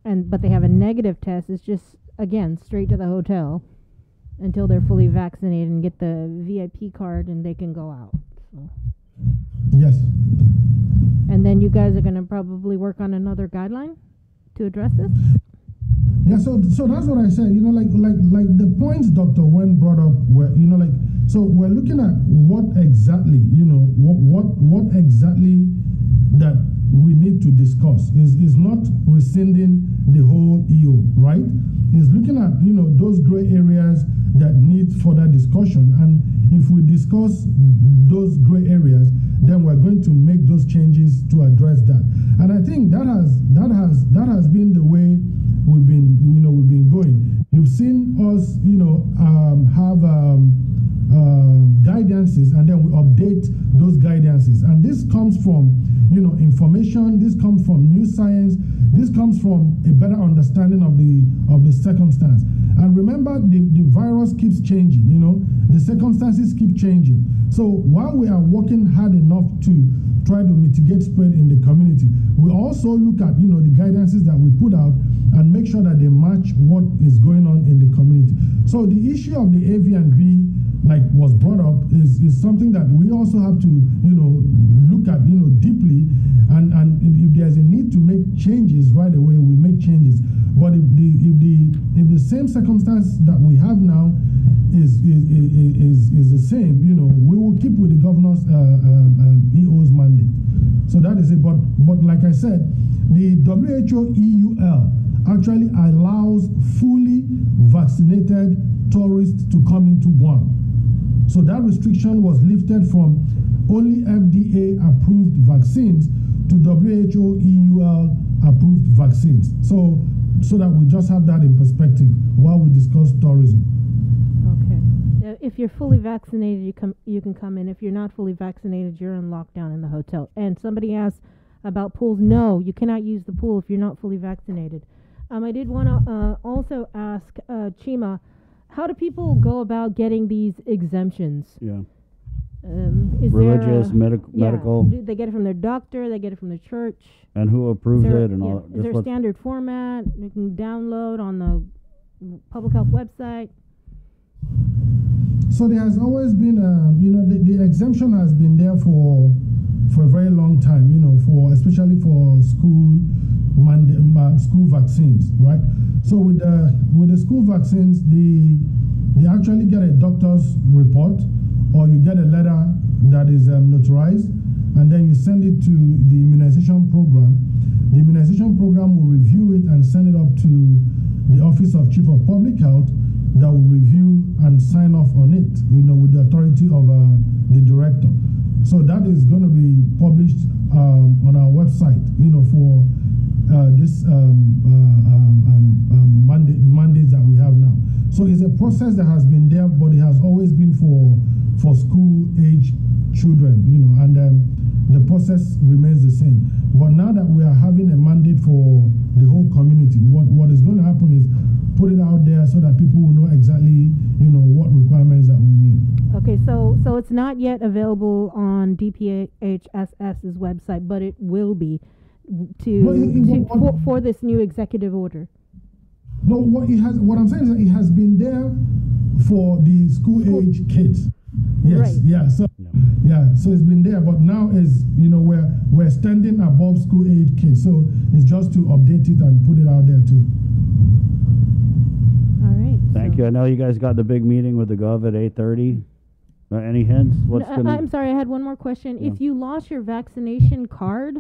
but they have a negative test. It's just, again, straight to the hotel until they're fully vaccinated and get the VIP card, and they can go out. So. Yes. And then you guys are going to probably work on another guideline to address this? Yeah, so that's what I said. Like the points Dr. Wen brought up were, so we're looking at what exactly, what exactly that we need to discuss is not rescinding the whole EO, right? Is looking at, those gray areas that need further discussion. And if we discuss those gray areas, then we're going to make those changes to address that. And I think that has been the way we've been going. You've seen us, have guidances, and then we update those guidances. And this comes from, information. This comes from new science. This comes from a better understanding of the circumstance. And remember, the virus keeps changing. The circumstances keep changing. So while we are working hard enough to try to mitigate spread in the community, we also look at the guidances that we put out and make sure that they match what is going on in the community. So the issue of the AV&V, like was brought up, is something that we also have to look at deeply, and if there's a need to make changes right away, we make changes. But if the same circumstance that we have now is the same, we will keep with the governor's EO's mandate. So that is it. But like I said, the WHO EUL actually allows fully vaccinated tourists to come into Guam. So that restriction was lifted from only FDA approved vaccines to WHO EUL approved vaccines. So that we just have that in perspective while we discuss tourism. Okay. If you're fully vaccinated, you can come in. If you're not fully vaccinated, you're in lockdown in the hotel. And somebody asked about pools. No, you cannot use the pool if you're not fully vaccinated. I did want to also ask Chima, how do people go about getting these exemptions? Yeah. Religious, medical. Do they get it from their doctor? They get it from the church? And who approves it and all? Is there a standard format you can download on the public health website? So there has always been, the exemption has been there for a very long time, especially for school vaccines, right? So with the school vaccines, they actually get a doctor's report, or you get a letter that is notarized, and then you send it to the immunization program. The immunization program will review it and send it up to the Office of Chief of Public Health, that will review and sign off on it, with the authority of the director. So that is going to be published on our website, for this mandate that we have now. So it's a process that has been there, but it has always been for school-age children, and the process remains the same. But now that we are having a mandate for the whole community, what is going to happen is put it out there so that people will know exactly, what requirements that we need. Okay, so it's not yet available on DPHSS's website, but it will be for this new executive order. No, what I'm saying is that it has been there for the school age kids. Yes, Right. yeah. So so it's been there, but now is we're extending above school age kids. So it's just to update it and put it out there too. All right. Thank you. I know you guys got the big meeting with the Gov at 8:30. Any hints? What's No, gonna? I'm sorry, I had one more question. Yeah. If you lost your vaccination card,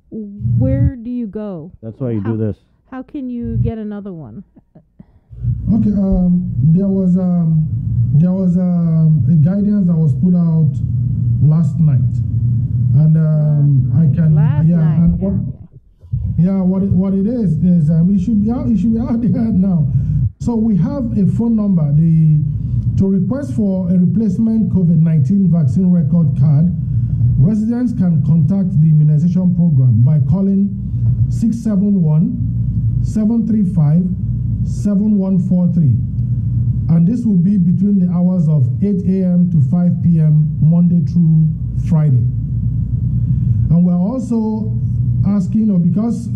where do you go? That's why you do this. How can you get another one? Okay. There was a guidance that was put out last night, and I can and what it is it should be out there now. So we have a phone number. To request for a replacement COVID-19 vaccine record card, residents can contact the immunization program by calling 671-735-7143. And this will be between the hours of 8 a.m. to 5 p.m. Monday through Friday. And we're also asking, because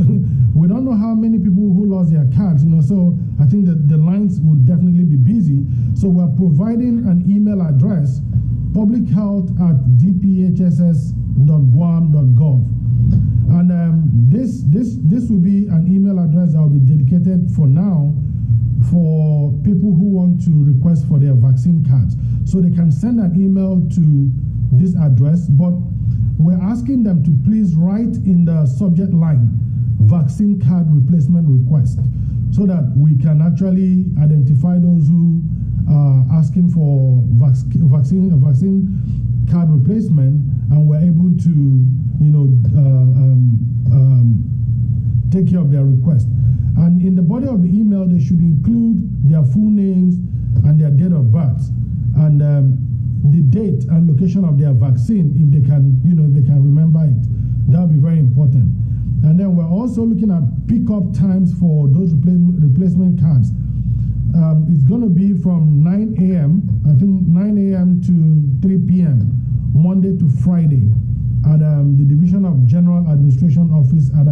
we don't know how many people who lost their cards, so I think that the lines would definitely be busy. So we're providing an email address, publichealth@dphss.guam.gov. And this will be an email address that will be dedicated for now for people who want to request for their vaccine cards. So they can send an email to this address, but we're asking them to please write in the subject line vaccine card replacement request, so that we can actually identify those who are asking for vaccine card replacement, and we're able to take care of their request. And in the body of the email, they should include their full names and their date of birth, and the date and location of their vaccine, if they can remember it. That will be very important. And then we're also looking at pickup times for those replacement cards. It's going to be from 9 a.m. I think 9 a.m. to 3 p.m. Monday to Friday at the Division of General Administration Office at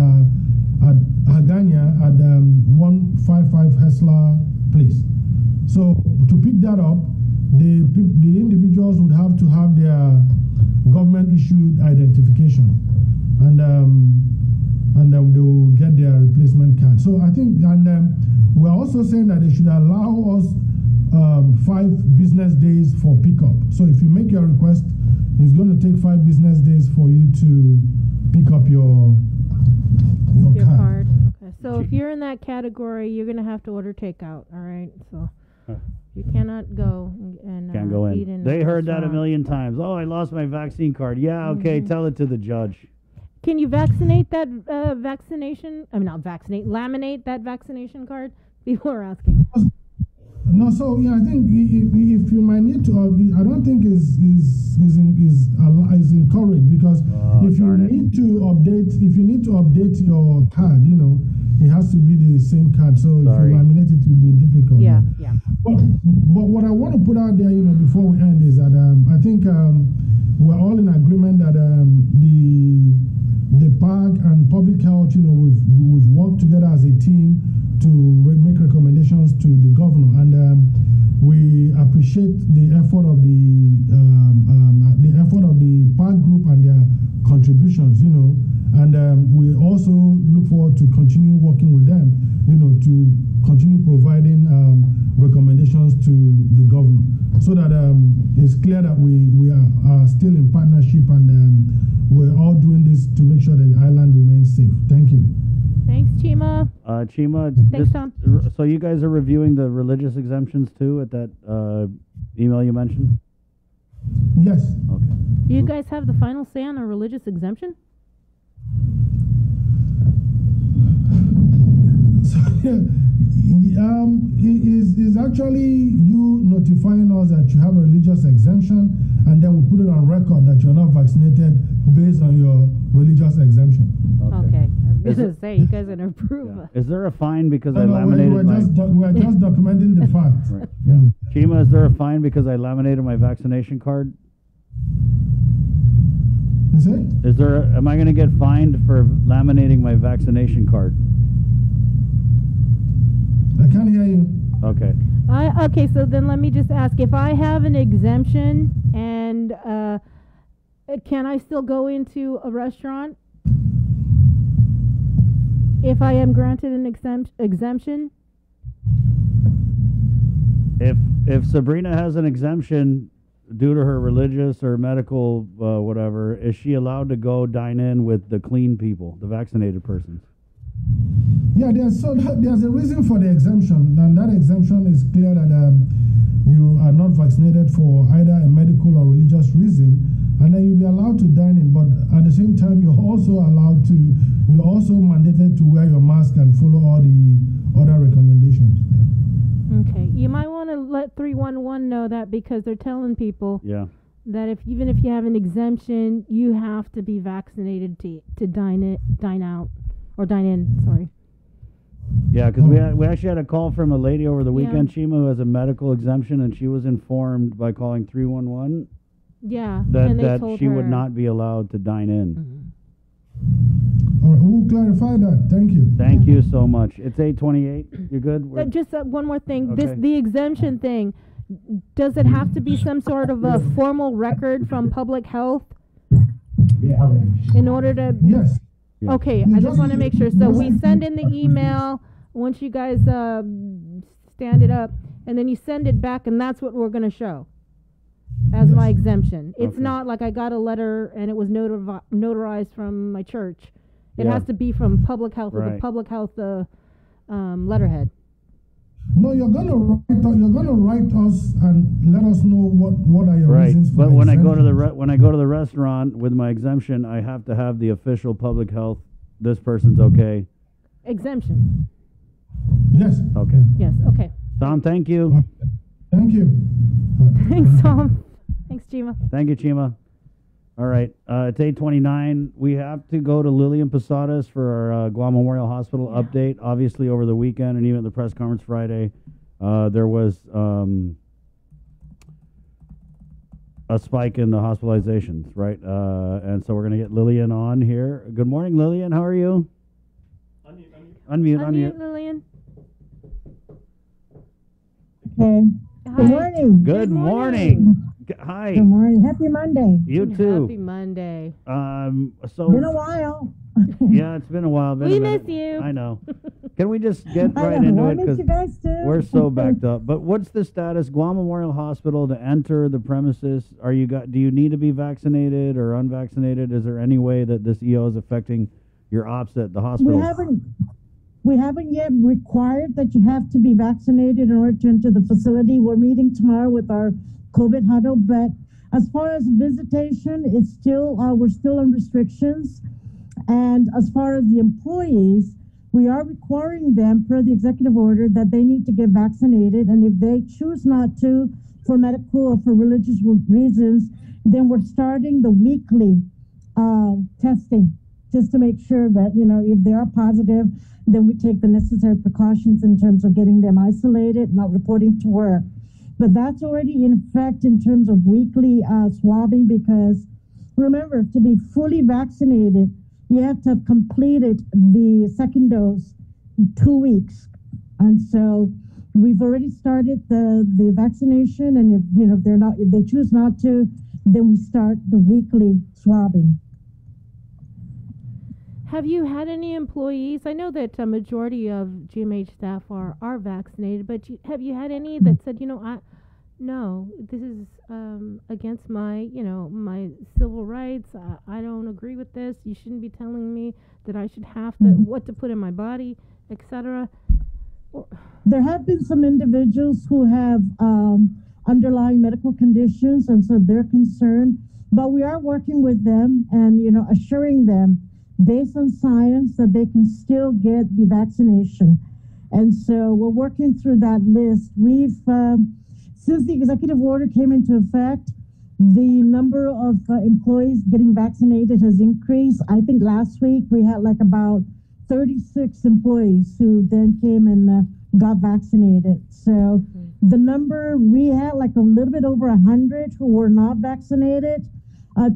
Hagania at 155 Hessler Place. So to pick that up, the individuals would have to have their government issued identification, and they will get their replacement card. So I think, and we're also saying that they should allow us 5 business days for pickup. So if you make your request, it's going to take 5 business days for you to pick up your card. Okay, so if you're in that category, you're going to have to order takeout. All right, so you cannot go and Can't go eat in. in They a heard that a restaurant. million times. Oh, I lost my vaccine card. Yeah, okay, tell it to the judge. Can you vaccinate that laminate that vaccination card? People are asking. No, so I think if you might need to, I don't think is encouraged, because if you need to update your card, it has to be the same card. So if you laminate it, will be difficult. Yeah. But what I want to put out there, before we end, is that I think we're all in agreement that the park and public health, we've worked together as a team to make recommendations to the governor, and we appreciate the effort of the park group and their contributions, and we also look forward to continue working with them, to continue providing recommendations to the governor, so that it's clear that we are still in partnership, and we're all doing this to make sure that the island remains safe. Thank you. Thanks, Chima. Chima, Thanks, Tom. So you guys are reviewing the religious exemptions too at that email you mentioned? Yes. Okay. Do you guys have the final say on a religious exemption? So, is actually you notifying us that you have a religious exemption, and then we put it on record that you're not vaccinated based on your religious exemption. Okay. I was going to say, you guys are going to approve. Is there a fine because I No, laminated we're my... just documenting the fact. Right. Yeah. Chima, is there a fine because I laminated my vaccination card? Is it? Am I going to get fined for laminating my vaccination card? I can't hear you. Okay. Okay, so then let me just ask, if I have an exemption and can I still go into a restaurant if I am granted an exemption? If Sabrina has an exemption due to her religious or medical whatever, is she allowed to go dine in with the clean people, the vaccinated persons? Yeah, there's a reason for the exemption, and that exemption is clear that you are not vaccinated for either a medical or religious reason, and then you'll be allowed to dine in. But at the same time, you're also mandated to wear your mask and follow all the other recommendations. Yeah. Okay, you might want to let 311 know that, because they're telling people that even if you have an exemption, you have to be vaccinated to dine in. Sorry. Yeah, because we actually had a call from a lady over the weekend, Chima, who has a medical exemption, and she was informed by calling 311 that she would not be allowed to dine in. All right, we'll clarify that. Thank you. Thank you so much. It's 8:28. You good? Just one more thing. Okay. The exemption thing, does it have to be some sort of a formal record from public health in order to? Yes. Okay, I just want to make sure. So we send in the email once you guys stand it up, and then you send it back, and that's what we're going to show as my exemption. It's not like I got a letter and it was notarized from my church. It has to be from public health with the public health letterhead. No, you're gonna write us and let us know what are your reasons for but when I go to exemption. the restaurant with my exemption, I have to have the official public health. This person's okay. Exemption. Yes. Okay. Yes. Okay. Tom, thank you. Thank you. Thanks, Tom. Thanks, Chima. Thank you, Chima. All right, it's 8:29. We have to go to Lillian Posadas for our Guam Memorial Hospital update. Obviously, over the weekend and even at the press conference Friday, there was a spike in the hospitalizations, right? And so we're going to get Lillian on here. Good morning, Lillian. How are you? Unmute. Lillian. Okay. Hi. Good morning. Good morning. Hi. Good morning. Happy Monday. You too. Happy Monday. So been a while. Yeah, it's been a while. We miss you. I know. Can we just get I right know. into I it? miss Because you guys too. we're so backed up. But what's the status? Guam Memorial Hospital to enter the premises. Do you need to be vaccinated or unvaccinated? Is there any way that this EO is affecting your ops at the hospital? We haven't yet required that you have to be vaccinated in order to enter the facility. We're meeting tomorrow with our COVID huddle, but as far as visitation, it's still we're still on restrictions. And as far as the employees, we are requiring them per the executive order that they need to get vaccinated. And if they choose not to, for medical or for religious reasons, then we're starting the weekly testing just to make sure that, if they are positive, then we take the necessary precautions in terms of getting them isolated, not reporting to work. But that's already in effect in terms of weekly swabbing, because remember, to be fully vaccinated, you have to have completed the second dose in 2 weeks. And so we've already started the vaccination, and if they choose not to, then we start the weekly swabbing. Have you had any employees? I know that a majority of GMH staff are vaccinated, but have you had any that said, no, this is against my, my civil rights. I don't agree with this. You shouldn't be telling me that I should have to what to put in my body, etc. There have been some individuals who have underlying medical conditions, and so they're concerned. But we are working with them and, assuring them, based on science, that they can still get the vaccination. And so we're working through that list. We've, since the executive order came into effect, the number of employees getting vaccinated has increased. I think last week we had like about 36 employees who then came and got vaccinated. So the number, we had like a little bit over 100 who were not vaccinated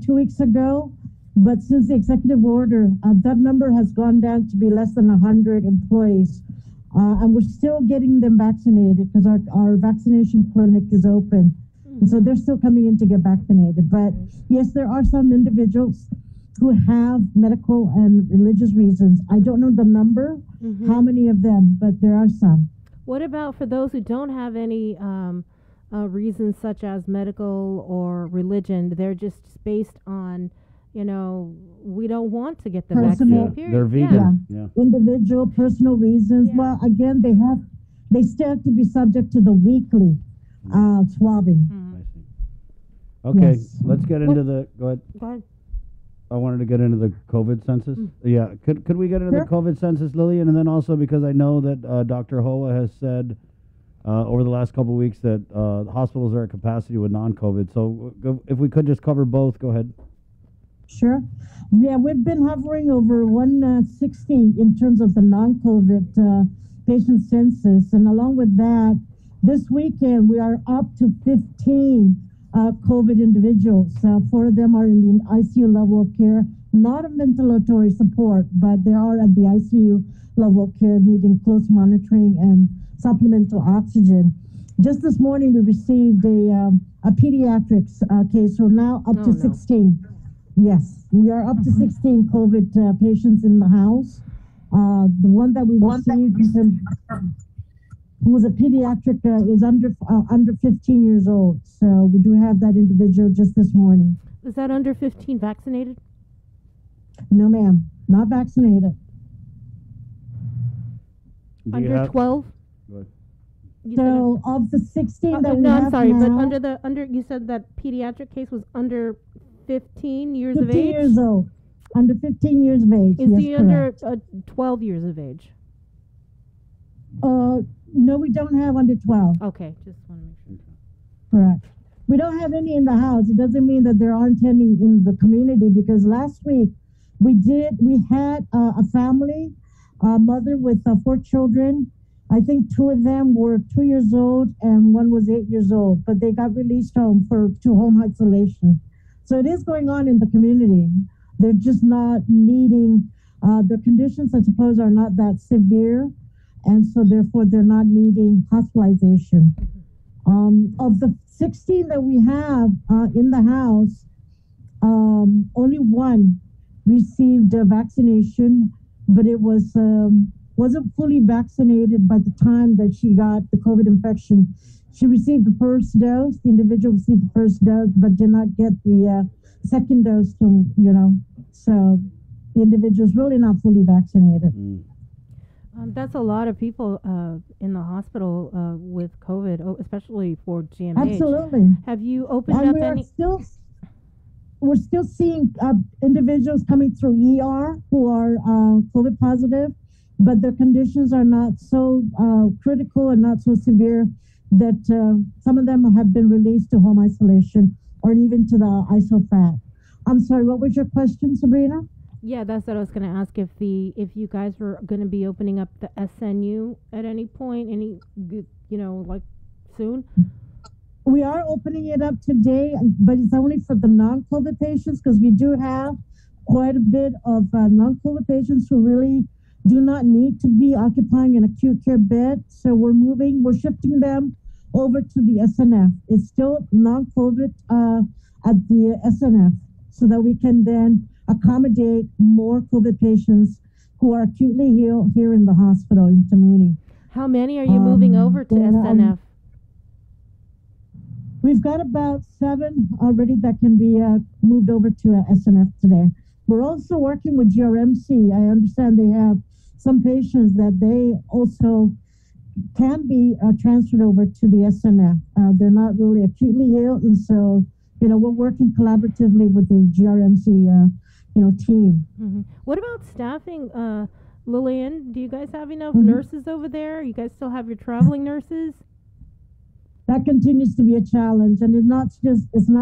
2 weeks ago. But since the executive order, that number has gone down to be less than 100 employees and we're still getting them vaccinated because our vaccination clinic is open. And so they're still coming in to get vaccinated. But yes, there are some individuals who have medical and religious reasons. I don't know the number, how many of them, but there are some. What about for those who don't have any reasons such as medical or religion? They're just based on, we don't want to get the vaccine. Period. They're vegan. Yeah. Individual, personal reasons. Well, again, they still have to be subject to the weekly swabbing. Okay, Yes. let's get into the. Go ahead. Go ahead. I wanted to get into the COVID census. Yeah, could we get into the COVID census, Lillian? And then also because I know that Dr. Hoa has said over the last couple of weeks that hospitals are at capacity with non-COVID. So if we could just cover both, go ahead. Sure. Yeah, we've been hovering over 160 in terms of the non-COVID patient census. And along with that, this weekend we are up to 15 COVID individuals. 4 of them are in the ICU level of care, not a ventilatory support, but they are at the ICU level of care needing close monitoring and supplemental oxygen. Just this morning, we received a pediatrics case. We're now up to 16. Yes, we are up to 16 COVID patients in the house. The one that we received who was a pediatric is under 15 years old. So we do have that individual just this morning. Is that under 15 vaccinated? No, ma'am, not vaccinated. Under 12? So of the 16 that we no, have I'm sorry, now, but under you said that pediatric case was under 15 years 15 of age? years old. Under 15 years of age. Is yes, he correct. under 12 years of age? No, we don't have under 12. Okay, just want to make sure. Correct. We don't have any in the house. It doesn't mean that there aren't any in the community, because last week we had a family, a mother with 4 children. I think 2 of them were 2 years old and 1 was 8 years old, but they got released home to home isolation. So it is going on in the community. They're just not needing, the conditions I suppose are not that severe, and so therefore they're not needing hospitalization. Of the 16 that we have in the house, only 1 received a vaccination, but it wasn't fully vaccinated by the time that she got the COVID infection. She received the first dose. The individual received the first dose, but did not get the second dose. So the individual is really not fully vaccinated. That's a lot of people in the hospital with COVID, especially for GMH. Absolutely. Have you opened up any? We're still seeing individuals coming through ER who are COVID positive, but their conditions are not so critical and not so severe that some of them have been released to home isolation or even to the ISOFAT. I'm sorry, what was your question, Sabrina? Yeah, that's what I was going to ask, if you guys were going to be opening up the SNU at any point, like soon? We are opening it up today, but it's only for the non-COVID patients, because we do have quite a bit of non-COVID patients who really do not need to be occupying an acute care bed. So we're shifting them over to the SNF. It's still non-COVID at the SNF, so that we can then accommodate more COVID patients who are acutely ill here in the hospital in Tamuni. How many are you moving over to SNF? We've got about 7 already that can be moved over to SNF today. We're also working with GRMC. I understand they have some patients that they also can be transferred over to the SNF. They're not really acutely ill, and so we're working collaboratively with the GRMC team. Mm-hmm. What about staffing, Lillian? Do you guys have enough nurses over there? You guys still have your traveling nurses? That continues to be a challenge, and it's not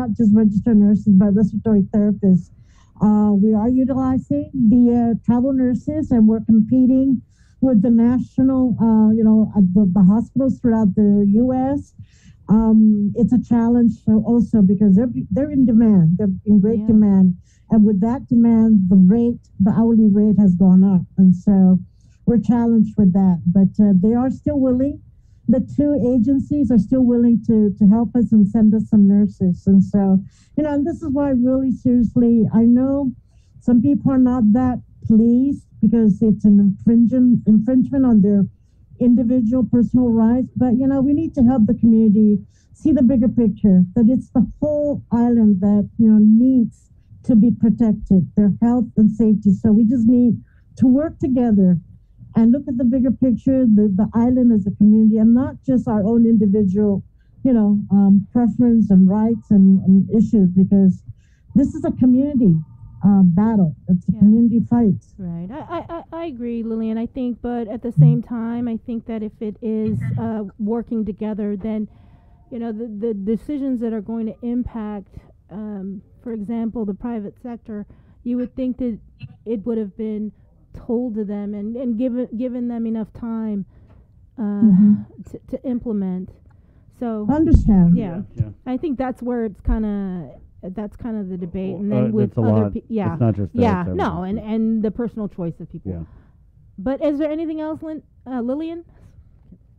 just registered nurses, but respiratory therapists. We are utilizing the travel nurses, and we're competing with the national, the hospitals throughout the U.S. It's a challenge also because they're in demand. They're in great demand. And with that demand, the hourly rate has gone up. And so we're challenged with that. But they are still willing. The two agencies are still willing to help us and send us some nurses. And so, and this is why really seriously, I know some people are not that pleased because it's an infringement on their individual personal rights. But, we need to help the community see the bigger picture, that it's the whole island that, needs to be protected, their health and safety. So we just need to work together and look at the bigger picture, the island as a community, and not just our own individual, preference and rights and issues, because this is a community battle. It's a community fight. Right. I agree, Lillian. I think, but at the same time, I think that if it is working together, then, the decisions that are going to impact, for example, the private sector, you would think that it would have been told to them and given them enough time to implement. So understand. Yeah. I think that's where it's kind of the debate, and then with it's a other lot. people, yeah, It's not just that, yeah, it's no, everything. and the personal choice of people. Yeah. But is there anything else, Lillian?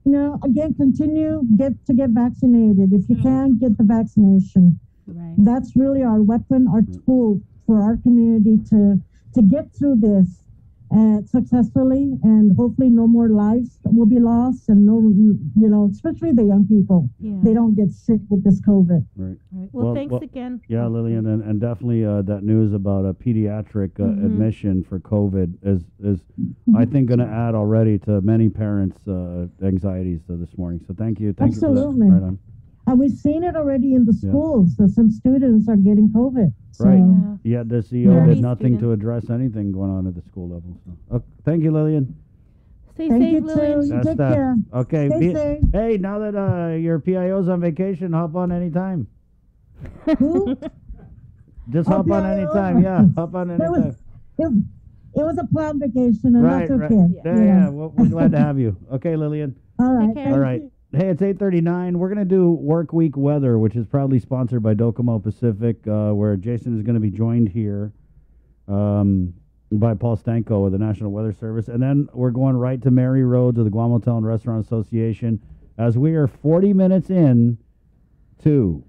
No, again, continue get vaccinated. If you can, get the vaccination. Right. That's really our weapon, our tool for our community to get through this successfully, and hopefully no more lives will be lost, and especially the young people, they don't get sick with this COVID. Right. Well, thanks again. Yeah, Lillian, and definitely that news about a pediatric admission for COVID is I think, going to add already to many parents' anxieties this morning. So thank you. Thank Absolutely. you for that. Right on. And we've seen it already in the schools. So some students are getting COVID. So. Right. Yeah, the CEO Yeah. did nothing to address anything going on at the school level. So, thank you, Lillian. Stay Thank safe, you, Lillian. too. Take care. Okay. Stay safe. Hey, now that your PIO's on vacation, hop on anytime. Who? Just Oh, hop on PIO? anytime. Yeah, hop on anytime. It was a planned vacation, and Right, that's right. okay. Yeah, we're glad to have you. Okay, Lillian. All right. All right. Hey, it's 8:39. We're going to do Work Week Weather, which is proudly sponsored by Docomo Pacific, where Jason is going to be joined here by Paul Stanko of the National Weather Service. And then we're going right to Mary Road to the Guam Hotel and Restaurant Association, as we are 40 minutes in to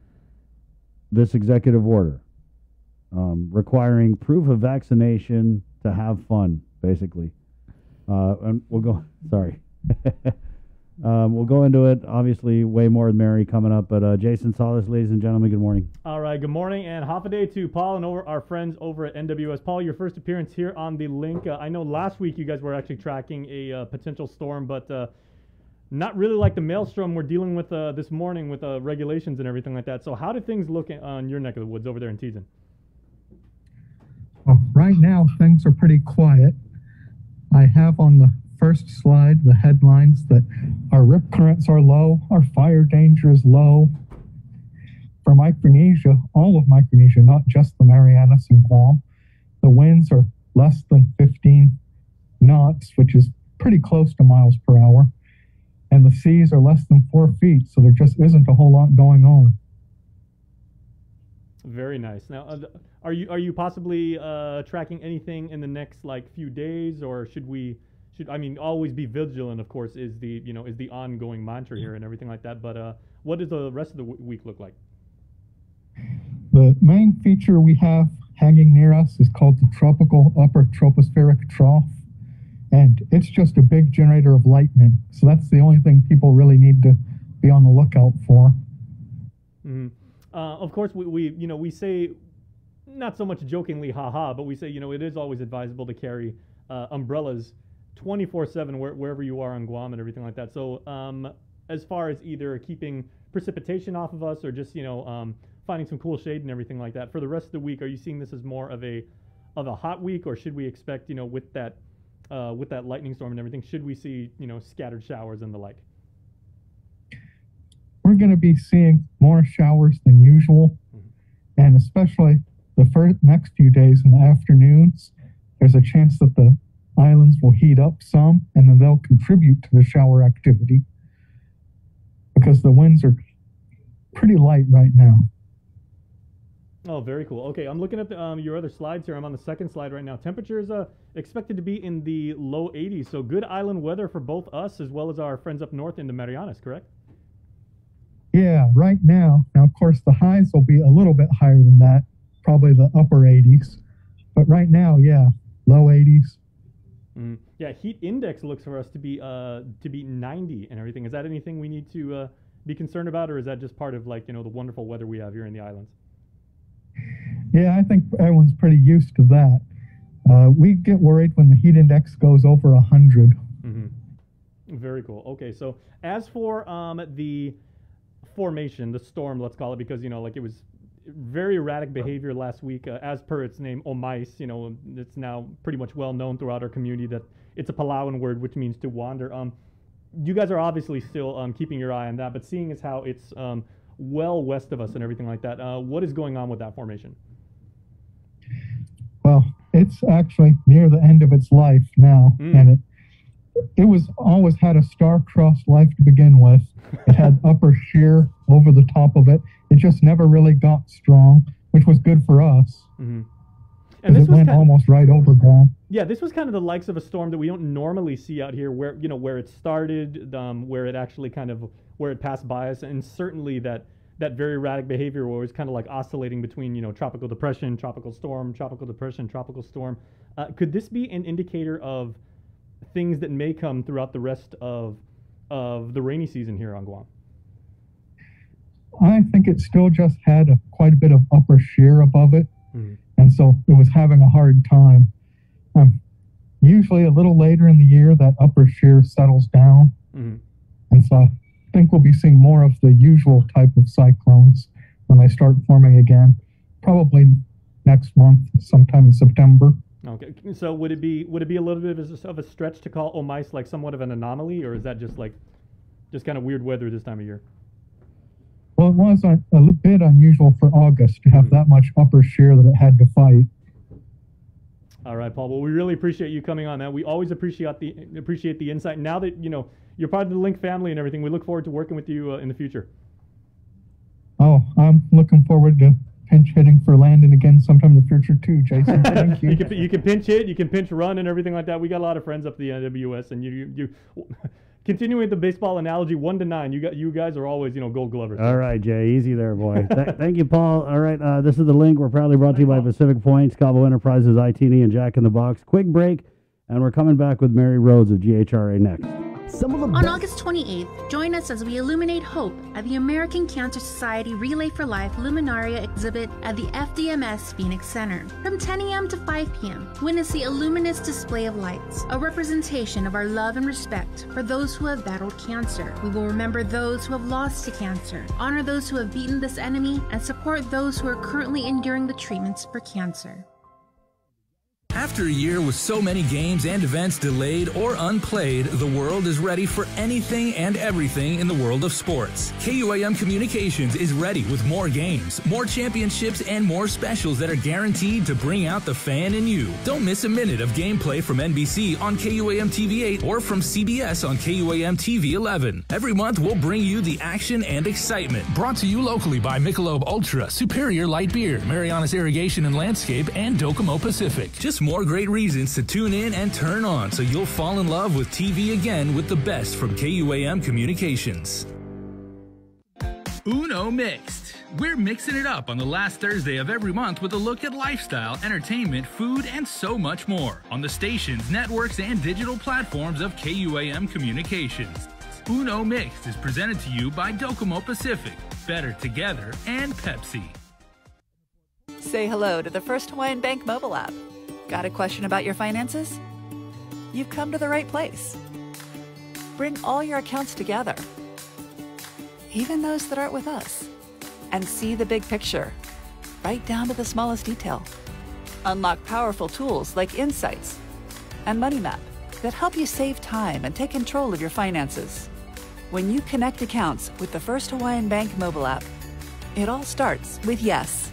this executive order requiring proof of vaccination to have fun, basically. And we'll go, sorry. We'll go into it, obviously, way more with Mary coming up. But Jason Solis, ladies and gentlemen, good morning. All right, good morning, and half a day to Paul and our friends over at NWS. Paul, your first appearance here on the link. I know last week you guys were actually tracking a potential storm, but not really like the maelstrom we're dealing with this morning with regulations and everything like that. So how do things look on your neck of the woods over there in Teason? Well, right now, things are pretty quiet. I have on the first slide the headlines that our rip currents are low, our fire danger is low. For Micronesia, all of Micronesia, not just the Marianas and Guam, the winds are less than 15 knots, which is pretty close to miles per hour, and the seas are less than 4 feet, so there just isn't a whole lot going on. Very nice. Now, are you possibly tracking anything in the next few days, or should always be vigilant? Of course, is the ongoing mantra here and everything like that. But what does the rest of the week look like? The main feature we have hanging near us is called the Tropical Upper Tropospheric Trough, and it's just a big generator of lightning. So that's the only thing people really need to be on the lookout for. Mm-hmm. Of course, we say, not so much jokingly, haha, but we say, it is always advisable to carry umbrellas 24/7 wherever you are on Guam and everything like that. So as far as either keeping precipitation off of us or just, finding some cool shade and everything like that, for the rest of the week, are you seeing this as more of a hot week, or should we expect, with that lightning storm and everything, should we see, scattered showers and the like? We're going to be seeing more showers than usual, and especially the next few days in the afternoons, there's a chance that the islands will heat up some, and then they'll contribute to the shower activity because the winds are pretty light right now. Oh, very cool. Okay, I'm looking at the, your other slides here. I'm on the second slide right now. Temperatures expected to be in the low 80s, so good island weather for both us as well as our friends up north in the Marianas, correct? Yeah, right now. Now, of course, the highs will be a little bit higher than that, probably the upper 80s. But right now, yeah, low 80s. Yeah, heat index looks for us to be 90 and everything. Is that anything we need to be concerned about, or is that just part of, like, you know, the wonderful weather we have here in the islands? Yeah, I think everyone's pretty used to that. We get worried when the heat index goes over 100. Very cool. Okay, so as for the formation, the storm, let's call it, because, you know, like, it was very erratic behavior last week, as per its name, Omais. You know, it's now pretty much well known throughout our community that it's a Palauan word which means to wander. You guys are obviously still keeping your eye on that, but seeing as how it's well west of us and everything like that, what is going on with that formation? Well, it's actually near the end of its life now, and it was always had a star-crossed life to begin with. It had upper shear over the top of it. It just never really got strong, which was good for us. And this it went almost right over them. Yeah, this was kind of the likes of a storm that we don't normally see out here, where, you know, where it started, where it actually kind of, where it passed by us, and certainly that very erratic behavior where it was kind of like oscillating between, you know, tropical depression, tropical storm, tropical depression, tropical storm. Could this be an indicator of things that may come throughout the rest of the rainy season here on Guam? I think it still just had quite a bit of upper shear above it, and so it was having a hard time. Usually a little later in the year, that upper shear settles down, and so I think we'll be seeing more of the usual type of cyclones when they start forming again, probably next month, sometime in September. Okay, so would it be a little bit of a stretch to call Omais like somewhat of an anomaly, or is that just kind of weird weather this time of year? Well, it was a bit unusual for August to have that much upper shear that it had to fight. All right, Paul. Well, we really appreciate you coming on that. We always appreciate the insight. Now that, you know, you're part of the Link family and everything, we look forward to working with you in the future. Oh, I'm looking forward to pinch hitting for Landon again sometime in the future too, Jason. Thank you. You can pinch hit, you can pinch run and everything like that. We got a lot of friends up at the NWS, and you continuing the baseball analogy, 1 to 9. You guys are always, you know, Gold Glovers. All right, Jay, easy there, boy. Thank you, Paul. All right, this is the Link. We're proudly brought to you by Pacific Points, Cabo Enterprises, ITNE, and Jack in the Box. Quick break, and we're coming back with Mary Rhodes of GHRA next. On August 28th, join us as we illuminate hope at the American Cancer Society Relay for Life Luminaria exhibit at the FDMS Phoenix Center. From 10 a.m. to 5 p.m., witness the illuminous display of lights, a representation of our love and respect for those who have battled cancer. We will remember those who have lost to cancer, honor those who have beaten this enemy, and support those who are currently enduring the treatments for cancer. After a year with so many games and events delayed or unplayed, the world is ready for anything and everything in the world of sports. KUAM Communications is ready with more games, more championships, and more specials that are guaranteed to bring out the fan in you. Don't miss a minute of gameplay from NBC on KUAM TV 8 or from CBS on KUAM TV 11. Every month, we'll bring you the action and excitement. Brought to you locally by Michelob Ultra, Superior Light Beer, Marianas Irrigation and Landscape, and Docomo Pacific. Just more great reasons to tune in and turn on, so you'll fall in love with TV again with the best from KUAM Communications. Uno Mixed. We're mixing it up on the last Thursday of every month with a look at lifestyle, entertainment, food, and so much more on the stations, networks, and digital platforms of KUAM Communications. Uno Mixed is presented to you by Docomo Pacific, Better Together, and Pepsi. Say hello to the First Hawaiian Bank mobile app. Got a question about your finances? You've come to the right place. Bring all your accounts together, even those that aren't with us, and see the big picture, right down to the smallest detail. Unlock powerful tools like Insights and Money Map that help you save time and take control of your finances. When you connect accounts with the First Hawaiian Bank mobile app, it all starts with yes.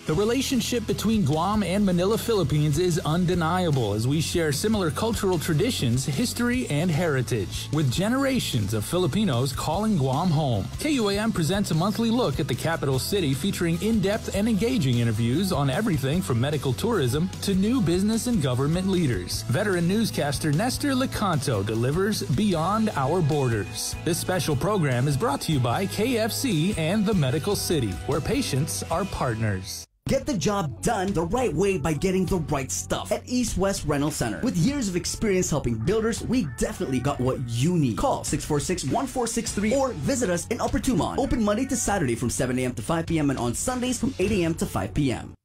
The relationship between Guam and Manila, Philippines is undeniable as we share similar cultural traditions, history, and heritage, with generations of Filipinos calling Guam home. KUAM presents a monthly look at the capital city featuring in-depth and engaging interviews on everything from medical tourism to new business and government leaders. Veteran newscaster Nestor Lecanto delivers Beyond Our Borders. This special program is brought to you by KFC and the Medical City, where patients are partners. Get the job done the right way by getting the right stuff at East West Rental Center. With years of experience helping builders, we definitely got what you need. Call 646-1463 or visit us in Upper Tumon. Open Monday to Saturday from 7 a.m. to 5 p.m. and on Sundays from 8 a.m. to 5 p.m.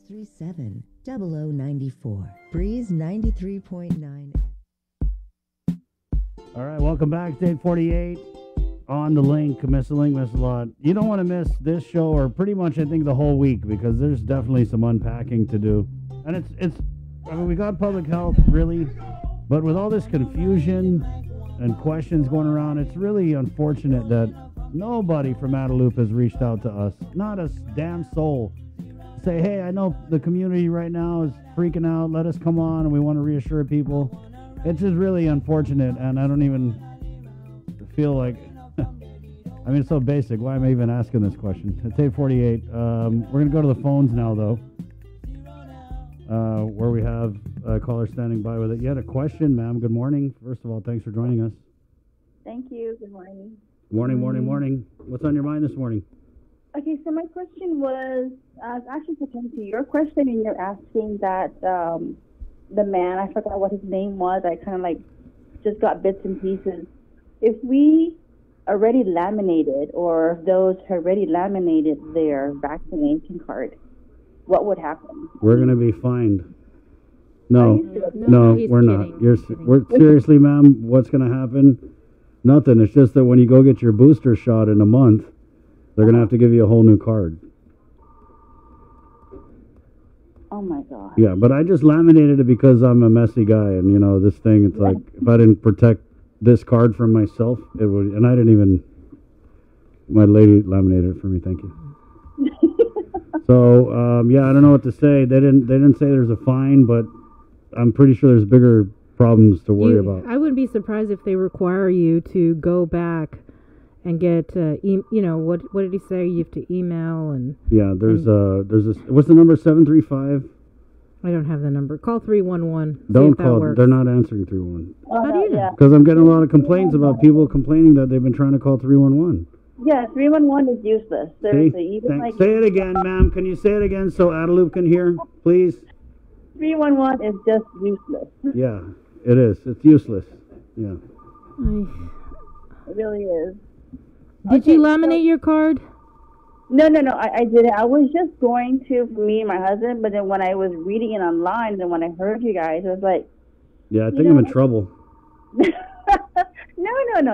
637-0094. Breeze 93.9. All right, welcome back to 848 on the link. Miss a link, miss a lot. You don't want to miss this show or pretty much I think the whole week because there's definitely some unpacking to do. And it's I mean, we got public health really, but with all this confusion and questions going around, it's really unfortunate that nobody from Guadalupe has reached out to us. Not a damn soul. Say, hey, I know the community right now is freaking out. Let us come on and we want to reassure people. It's just really unfortunate, and I don't even feel like... I mean, it's so basic. Why am I even asking this question? It's 8:48. We're going to go to the phones now, though, where we have a caller standing by with it. You had a question, ma'am. Good morning. First of all, thanks for joining us. Thank you. Good morning. Morning. What's on your mind this morning? Okay, so my question was actually pertaining to your question, and you're asking that the man, I forgot what his name was, I kind of like just got bits and pieces. If we already laminated, or if those already laminated their vaccination card, what would happen? We're going to be fined. No, he's we're kidding. not. We're seriously, ma'am, what's going to happen? Nothing. It's just that when you go get your booster shot in a month, they're going to have to give you a whole new card. Oh my God. Yeah, but I just laminated it because I'm a messy guy, and you know this thing. It's like if I didn't protect this card from myself, it would. And I didn't even. My lady laminated it for me. Thank you. So yeah, I don't know what to say. They didn't say there's a fine, but I'm pretty sure there's bigger problems to worry about. I wouldn't be surprised if they require you to go back and get what did he say? You have to email and yeah. There's this. What's the number? 735. I don't have the number. Call 311. Don't call. They're not answering 311. How do you know? Because I'm getting a lot of complaints about people complaining that they've been trying to call 311. Yeah, 311 is useless. Seriously, Say it again, ma'am. Can you say it again so Guadalupe can hear, please? 311 is just useless. Yeah, it is. It's useless. Yeah. It really is. Did you laminate your card? No, I didn't. I was just going to for me and my husband, but then when I was reading it online, then when I heard you guys, I was like... Yeah, I think I'm in trouble. No,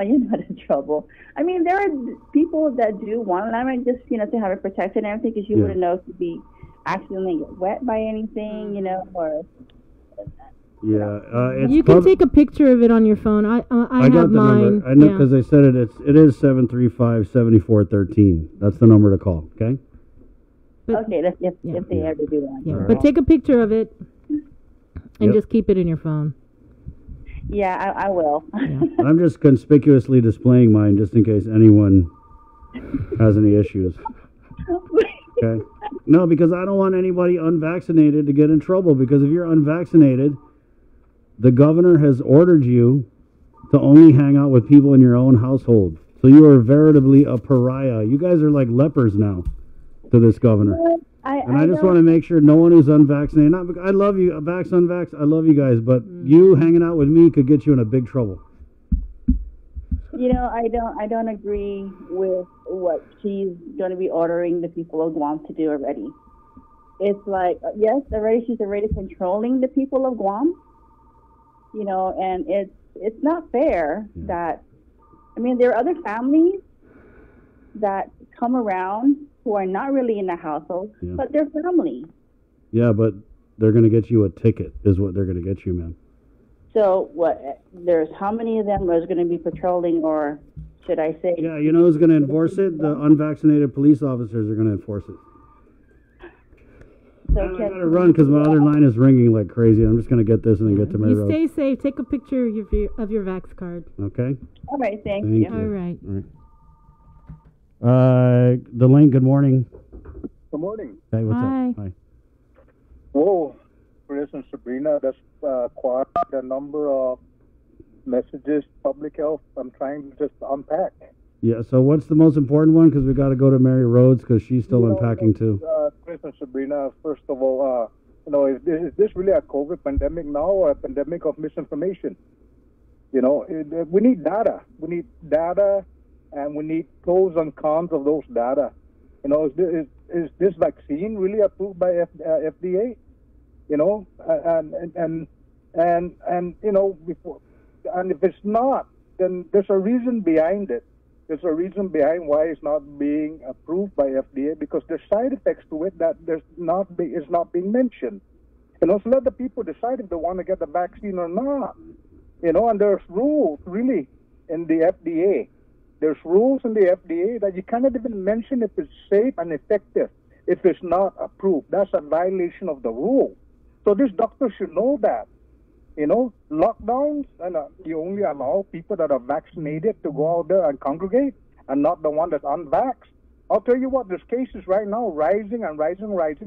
you're not in trouble. I mean, there are people that do want to laminate just, to have it protected and everything, because you wouldn't know if you'd be accidentally get wet by anything, or... Yeah, you can take a picture of it on your phone. I got have the mine. number. I know because they said it. It is 735-7413. That's the number to call. Okay. Okay, that's if they ever do that. Yeah, but take a picture of it and just keep it in your phone. Yeah, I will. I'm just conspicuously displaying mine just in case anyone has any issues. Okay. No, because I don't want anybody unvaccinated to get in trouble. Because if you're unvaccinated, the governor has ordered you to only hang out with people in your own household. So you are veritably a pariah. You guys are like lepers now to this governor. I just want to make sure no one who's unvaccinated. I love you, vax, unvax. I love you guys, but you hanging out with me could get you in a big trouble. I don't agree with what she's going to be ordering the people of Guam to do already. It's like, yes, she's already controlling the people of Guam. And it's not fair that, there are other families that come around who are not really in the household, but they're family. Yeah, but they're going to get you a ticket is what they're going to get you, man. So there's how many of them is going to be patrolling, or should I say? Yeah, you know who's going to enforce it? The unvaccinated police officers are going to enforce it. So I gotta run because my other line is ringing like crazy. I'm just gonna get this and then get to my You road. stay safe. Take a picture of your Vax card. Okay. All right, thank Thank you. you. All right. All right. The link. Good morning. Good morning. Hey, what's Hi. up? Hi. Whoa, Chris and Sabrina, that's quite a number of messages, public health. I'm trying to just unpack. Yeah. So what's the most important one? Because we got to go to Mary Rhodes because she's still unpacking too. Chris and Sabrina, first of all, is this really a COVID pandemic now or a pandemic of misinformation? We need data. We need data, and we need pros and cons of those data. Is this vaccine really approved by FDA? And if it's not, then there's a reason behind it. There's a reason behind why it's not being approved by FDA, because there's side effects to it that is not being mentioned. So let the people decide if they want to get the vaccine or not. And there's rules really in the FDA. There's rules in the FDA that you cannot even mention if it's safe and effective if it's not approved. That's a violation of the rule. So this doctor should know that. Lockdowns, and you only allow people that are vaccinated to go out there and congregate, and not the one that's unvaxxed. I'll tell you what, there's cases right now rising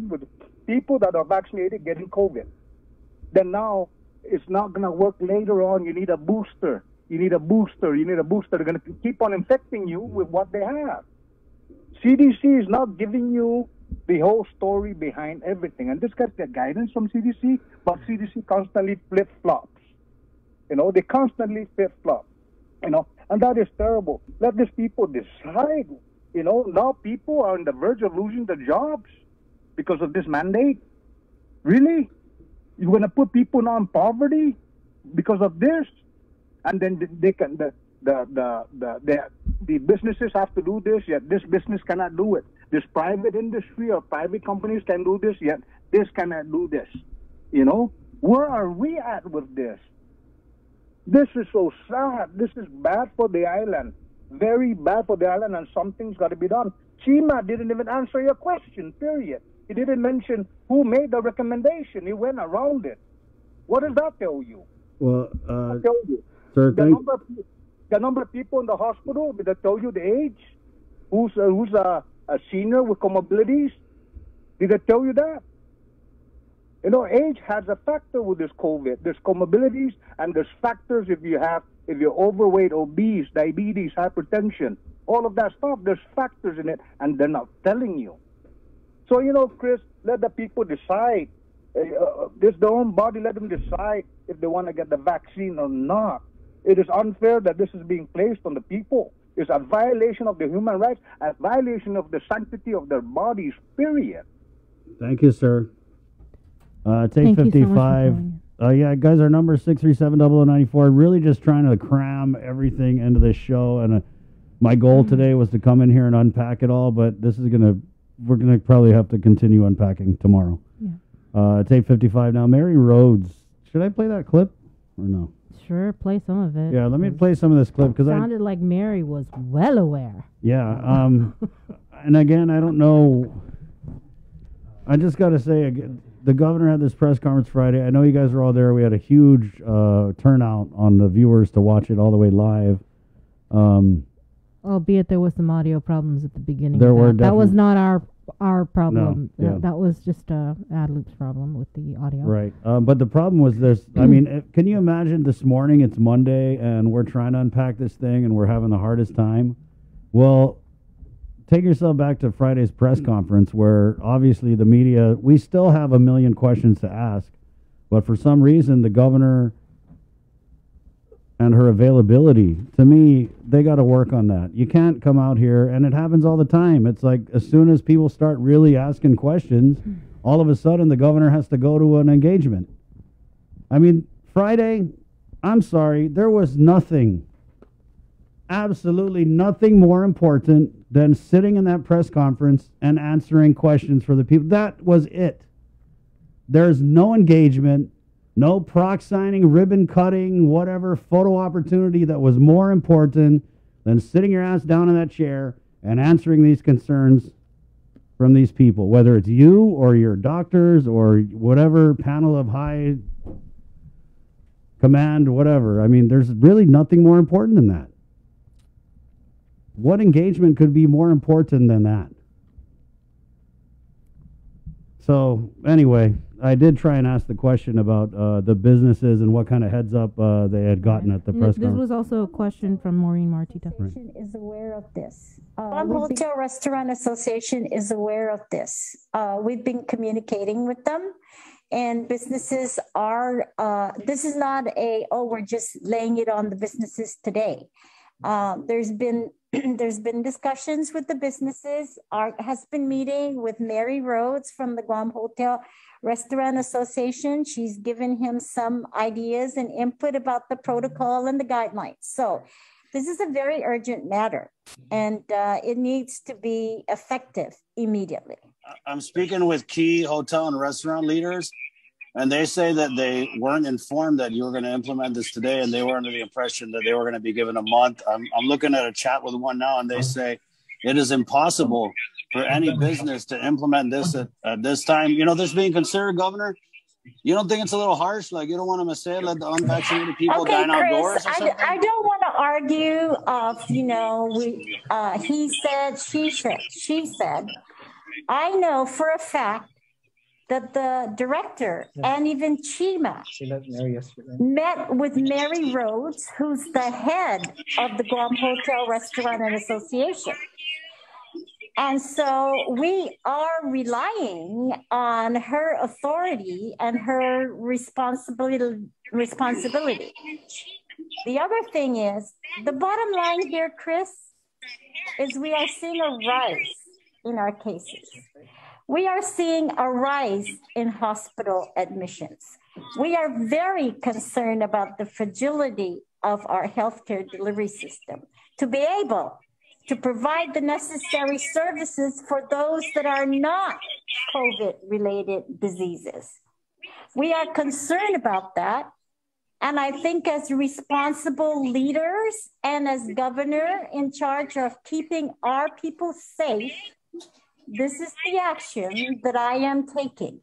with people that are vaccinated getting COVID. Then now it's not going to work later on. You need a booster. You need a booster. They're going to keep on infecting you with what they have. CDC is not giving you the whole story behind everything. And this gets their guidance from CDC, but CDC constantly flip-flops. They constantly flip-flop. And that is terrible. Let these people decide. Now people are on the verge of losing their jobs because of this mandate. Really? You're going to put people now in poverty because of this? And then they can the businesses have to do this, yet this business cannot do it. This private industry or private companies can do this, yet this cannot do this. Where are we at with this? This is so sad. This is bad for the island. Very bad for the island, and something's got to be done. Chima didn't even answer your question, period. He didn't mention who made the recommendation. He went around it. What does that tell you? Well, I tell you. sir, The number of people in the hospital, did it tell you the age? Who's a senior with comorbidities? Did it tell you that? Age has a factor with this COVID. There's comorbidities and there's factors if you're overweight, obese, diabetes, hypertension, all of that stuff. There's factors in it, and they're not telling you. So, Chris, let the people decide. This their own body. Let them decide if they want to get the vaccine or not. It is unfair that this is being placed on the people. It's a violation of their human rights, a violation of the sanctity of their bodies, period. Thank you, sir. Take Thank you so much for 55. Yeah, guys, our number is 637-0094. Really just trying to cram everything into this show. And my goal today was to come in here and unpack it all, but we're going to probably have to continue unpacking tomorrow. Yeah. It's 8:55 now. Mary Rhodes. Should I play that clip or no? Sure, play some of it. Yeah, let me play some of this clip because sounded like Mary was well aware. Yeah. And again, I don't know. I just got to say again, the governor had this press conference Friday. I know you guys were all there. We had a huge turnout on the viewers to watch it all the way live. Albeit there was some audio problems at the beginning. There were that was not our problem. No, yeah. That was just AdLoop's problem with the audio. Right. But the problem was this. I mean, can you imagine this morning? It's Monday, and we're trying to unpack this thing, and we're having the hardest time. Well, take yourself back to Friday's press conference, where obviously the media, we still have a million questions to ask, but for some reason, the governor and her availability, to me, they got to work on that. You can't come out here, and it happens all the time. It's like as soon as people start really asking questions, all of a sudden the governor has to go to an engagement. I mean, Friday, I'm sorry, there was nothing, absolutely nothing more important than sitting in that press conference and answering questions for the people. That was it. There's no engagement. No proc signing, ribbon cutting, whatever photo opportunity that was more important than sitting your ass down in that chair and answering these concerns from these people, whether it's you or your doctors or whatever panel of high command, whatever. I mean, there's really nothing more important than that. What engagement could be more important than that? So anyway, I did try and ask the question about the businesses and what kind of heads up they had gotten at the press This conference. was also a question from Maureen Martita. Right. Is aware of this. Hotel Restaurant Association is aware of this. We've been communicating with them, and businesses are. This is not we're just laying it on the businesses today. There's been discussions with the businesses. Art has been meeting with Mary Rhodes from the Guam Hotel Restaurant Association. She's given him some ideas and input about the protocol and the guidelines. So this is a very urgent matter, and it needs to be effective immediately. I'm speaking with key hotel and restaurant leaders, and they say that they weren't informed that you were going to implement this today, and they were under the impression that they were going to be given a month. I'm looking at a chat with one now, and they say it is impossible for any business to implement this at this time. You know, this being considered, Governor, you don't think it's a little harsh? Like, you don't want to say, let the unvaccinated people dine outdoors or something? I don't want to argue of, he said, she said. I know for a fact that the director and even Chima met with Mary Rhodes, who's the head of the Guam Hotel Restaurant and Association. And so we are relying on her authority and her responsibility. The other thing is, the bottom line here, Chris, is we are seeing a rise in our cases. We are seeing a rise in hospital admissions. We are very concerned about the fragility of our healthcare delivery system to be able to provide the necessary services for those that are not COVID-related diseases. We are concerned about that. And I think as responsible leaders and as governor in charge of keeping our people safe, this is the action that I am taking.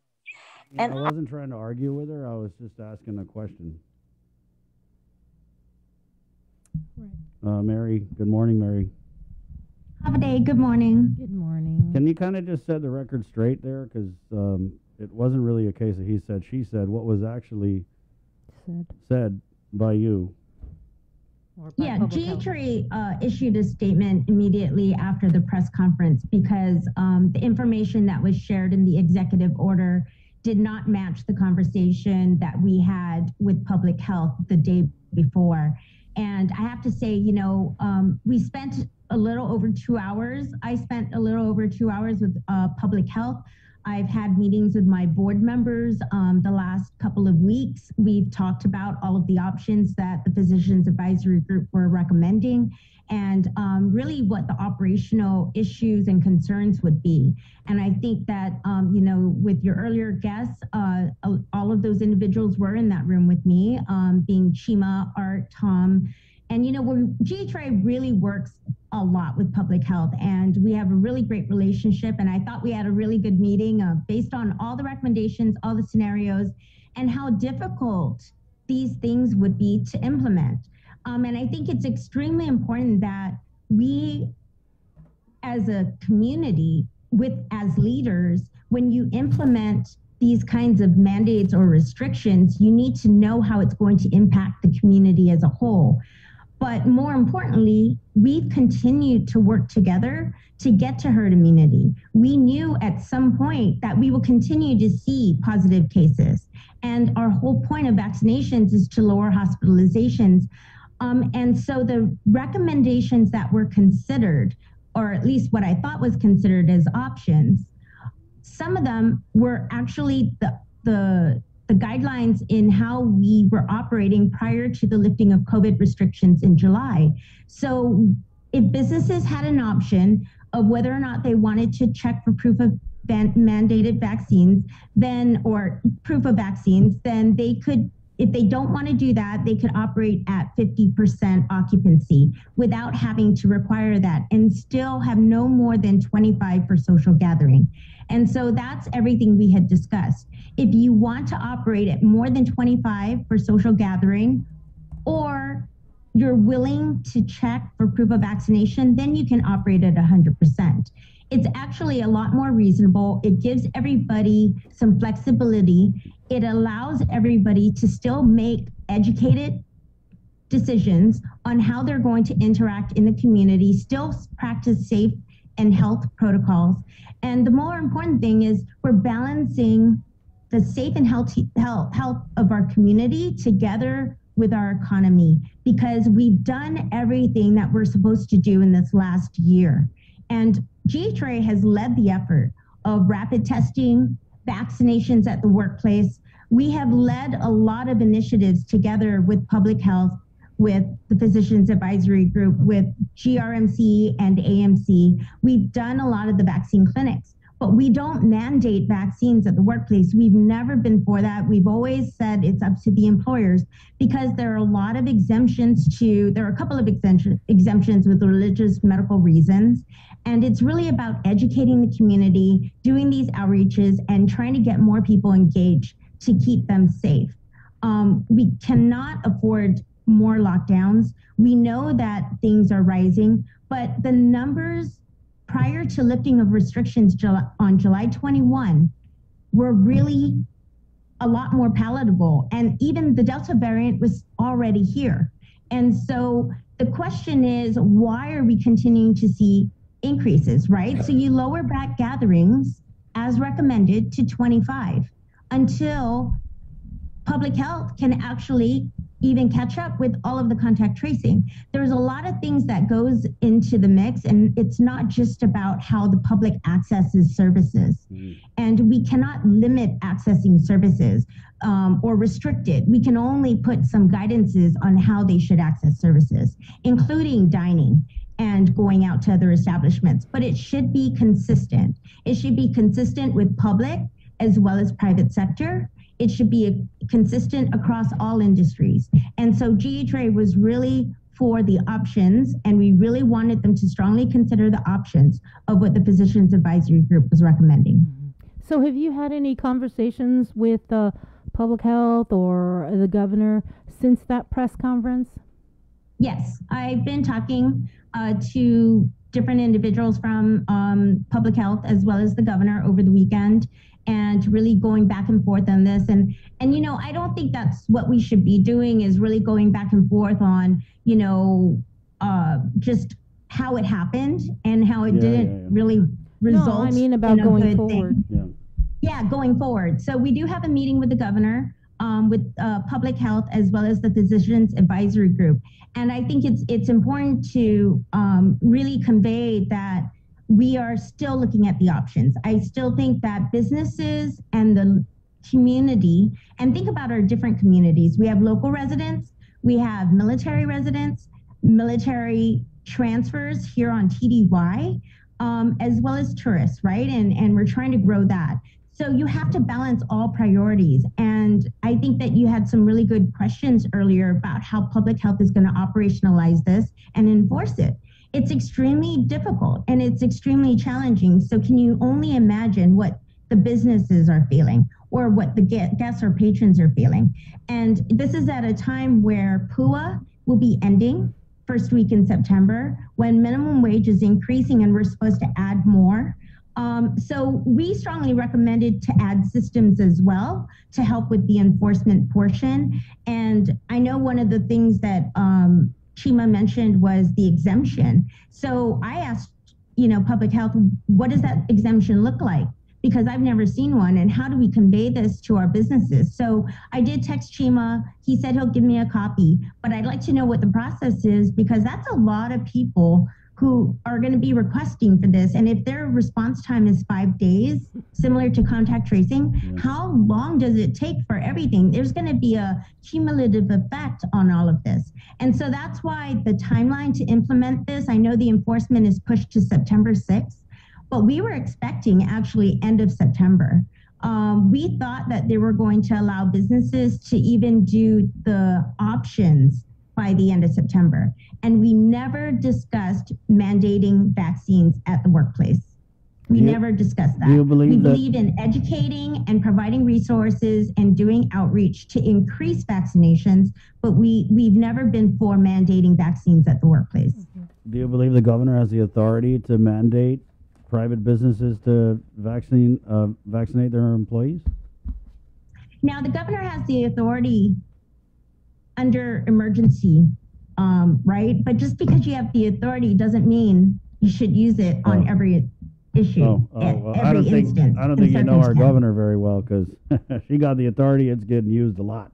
And I wasn't trying to argue with her. I was just asking a question. Mary, good morning, Mary. Have a day. Good morning. Good morning. Can you kind of just set the record straight there? Because it wasn't really a case of he said, she said. What was actually said by you? Yeah, G-Tree issued a statement immediately after the press conference because the information that was shared in the executive order did not match the conversation that we had with public health the day before. And I have to say, we spent a little over 2 hours. I spent a little over 2 hours with public health. I've had meetings with my board members the last couple of weeks. We've talked about all of the options that the Physicians Advisory Group were recommending and really what the operational issues and concerns would be. And I think that, with your earlier guests, all of those individuals were in that room with me, being Chima, Art, Tom. And, G-Trade really works a lot with public health, and we have a really great relationship. And I thought we had a really good meeting based on all the recommendations, all the scenarios, and how difficult these things would be to implement. And I think it's extremely important that we, as a community, as leaders, when you implement these kinds of mandates or restrictions, you need to know how it's going to impact the community as a whole. But more importantly, we've continued to work together to get to herd immunity. We knew at some point that we will continue to see positive cases. And our whole point of vaccinations is to lower hospitalizations. And so the recommendations that were considered, or at least what I thought was considered as options, some of them were actually the guidelines in how we were operating prior to the lifting of COVID restrictions in July. So if businesses had an option of whether or not they wanted to check for proof of mandated vaccines, or proof of vaccines, then they could If they don't want to do that, they could operate at 50% occupancy without having to require that and still have no more than 25 for social gathering. And so that's everything we had discussed. If you want to operate at more than 25 for social gathering, or you're willing to check for proof of vaccination, then you can operate at 100%. It's actually a lot more reasonable. It gives everybody some flexibility. It allows everybody to still make educated decisions on how they're going to interact in the community, still practice safe and health protocols. And the more important thing is we're balancing the safe and healthy health of our community together with our economy, because we've done everything that we're supposed to do in this last year. And GHRA has led the effort of rapid testing, vaccinations at the workplace. We have led a lot of initiatives together with public health, with the Physicians Advisory Group, with GRMC and AMC. We've done a lot of the vaccine clinics, but we don't mandate vaccines at the workplace. We've never been for that. We've always said it's up to the employers, because there are a lot of exemptions there are a couple of exemptions with religious medical reasons. And it's really about educating the community, doing these outreaches, and trying to get more people engaged to keep them safe. We cannot afford more lockdowns. We know that things are rising, but the numbers prior to lifting of restrictions on July 21 were really a lot more palatable. And even the Delta variant was already here. And so the question is, why are we continuing to see increases, right? So you lower back gatherings as recommended to 25 until public health can actually even catch up with all of the contact tracing. There's a lot of things that goes into the mix, and it's not just about how the public accesses services. And we cannot limit accessing services or restrict it. We can only put some guidances on how they should access services, including dining and going out to other establishments. But it should be consistent. It should be consistent with public as well as private sector. It should be consistent across all industries. And so GHRA was really for the options, and we really wanted them to strongly consider the options of what the Physicians Advisory Group was recommending. So have you had any conversations with public health or the governor since that press conference? Yes, I've been talking to different individuals from public health as well as the governor over the weekend, and really going back and forth on this. And you know, I don't think that's what we should be doing, is really going back and forth on, you know, just how it happened and how it didn't really result. No, I mean about going forward. Yeah, going forward. So we do have a meeting with the governor, with public health as well as the Physicians Advisory Group. And I think it's important to really convey that we are still looking at the options. I still think that businesses and the community, and think about our different communities. We have local residents, we have military residents, military transfers here on TDY, as well as tourists, right? And we're trying to grow that. So you have to balance all priorities. And I think that you had some really good questions earlier about how public health is going to operationalize this and enforce it. It's extremely difficult and it's extremely challenging. So can you only imagine what the businesses are feeling or what the guests or patrons are feeling? And this is at a time where PUA will be ending first week in September, when minimum wage is increasing and we're supposed to add more. So we strongly recommended to add systems as well to help with the enforcement portion. And I know one of the things that Chima mentioned was the exemption. So I asked, you know, public health, what does that exemption look like? Because I've never seen one, and how do we convey this to our businesses? So I did text Chima. He said he'll give me a copy, but I'd like to know what the process is, because that's a lot of people who are going to be requesting for this. And if their response time is 5 days, similar to contact tracing, how long does it take for everything? There's going to be a cumulative effect on all of this. And so that's why the timeline to implement this, I know the enforcement is pushed to September 6th, but we were expecting actually end of September. We thought that they were going to allow businesses to even do the options by the end of September. And we never discussed mandating vaccines at the workplace. We never discussed that. Do you believe we that? believe in educating and providing resources and doing outreach to increase vaccinations, but we've never been for mandating vaccines at the workplace. Do you believe the governor has the authority to mandate private businesses to vaccinate their employees? Now, the governor has the authority under emergency, right? But just because you have the authority doesn't mean you should use it on every issue, Well, every I don't think instance. I don't think you know our governor very well, because she got the authority. It's getting used a lot.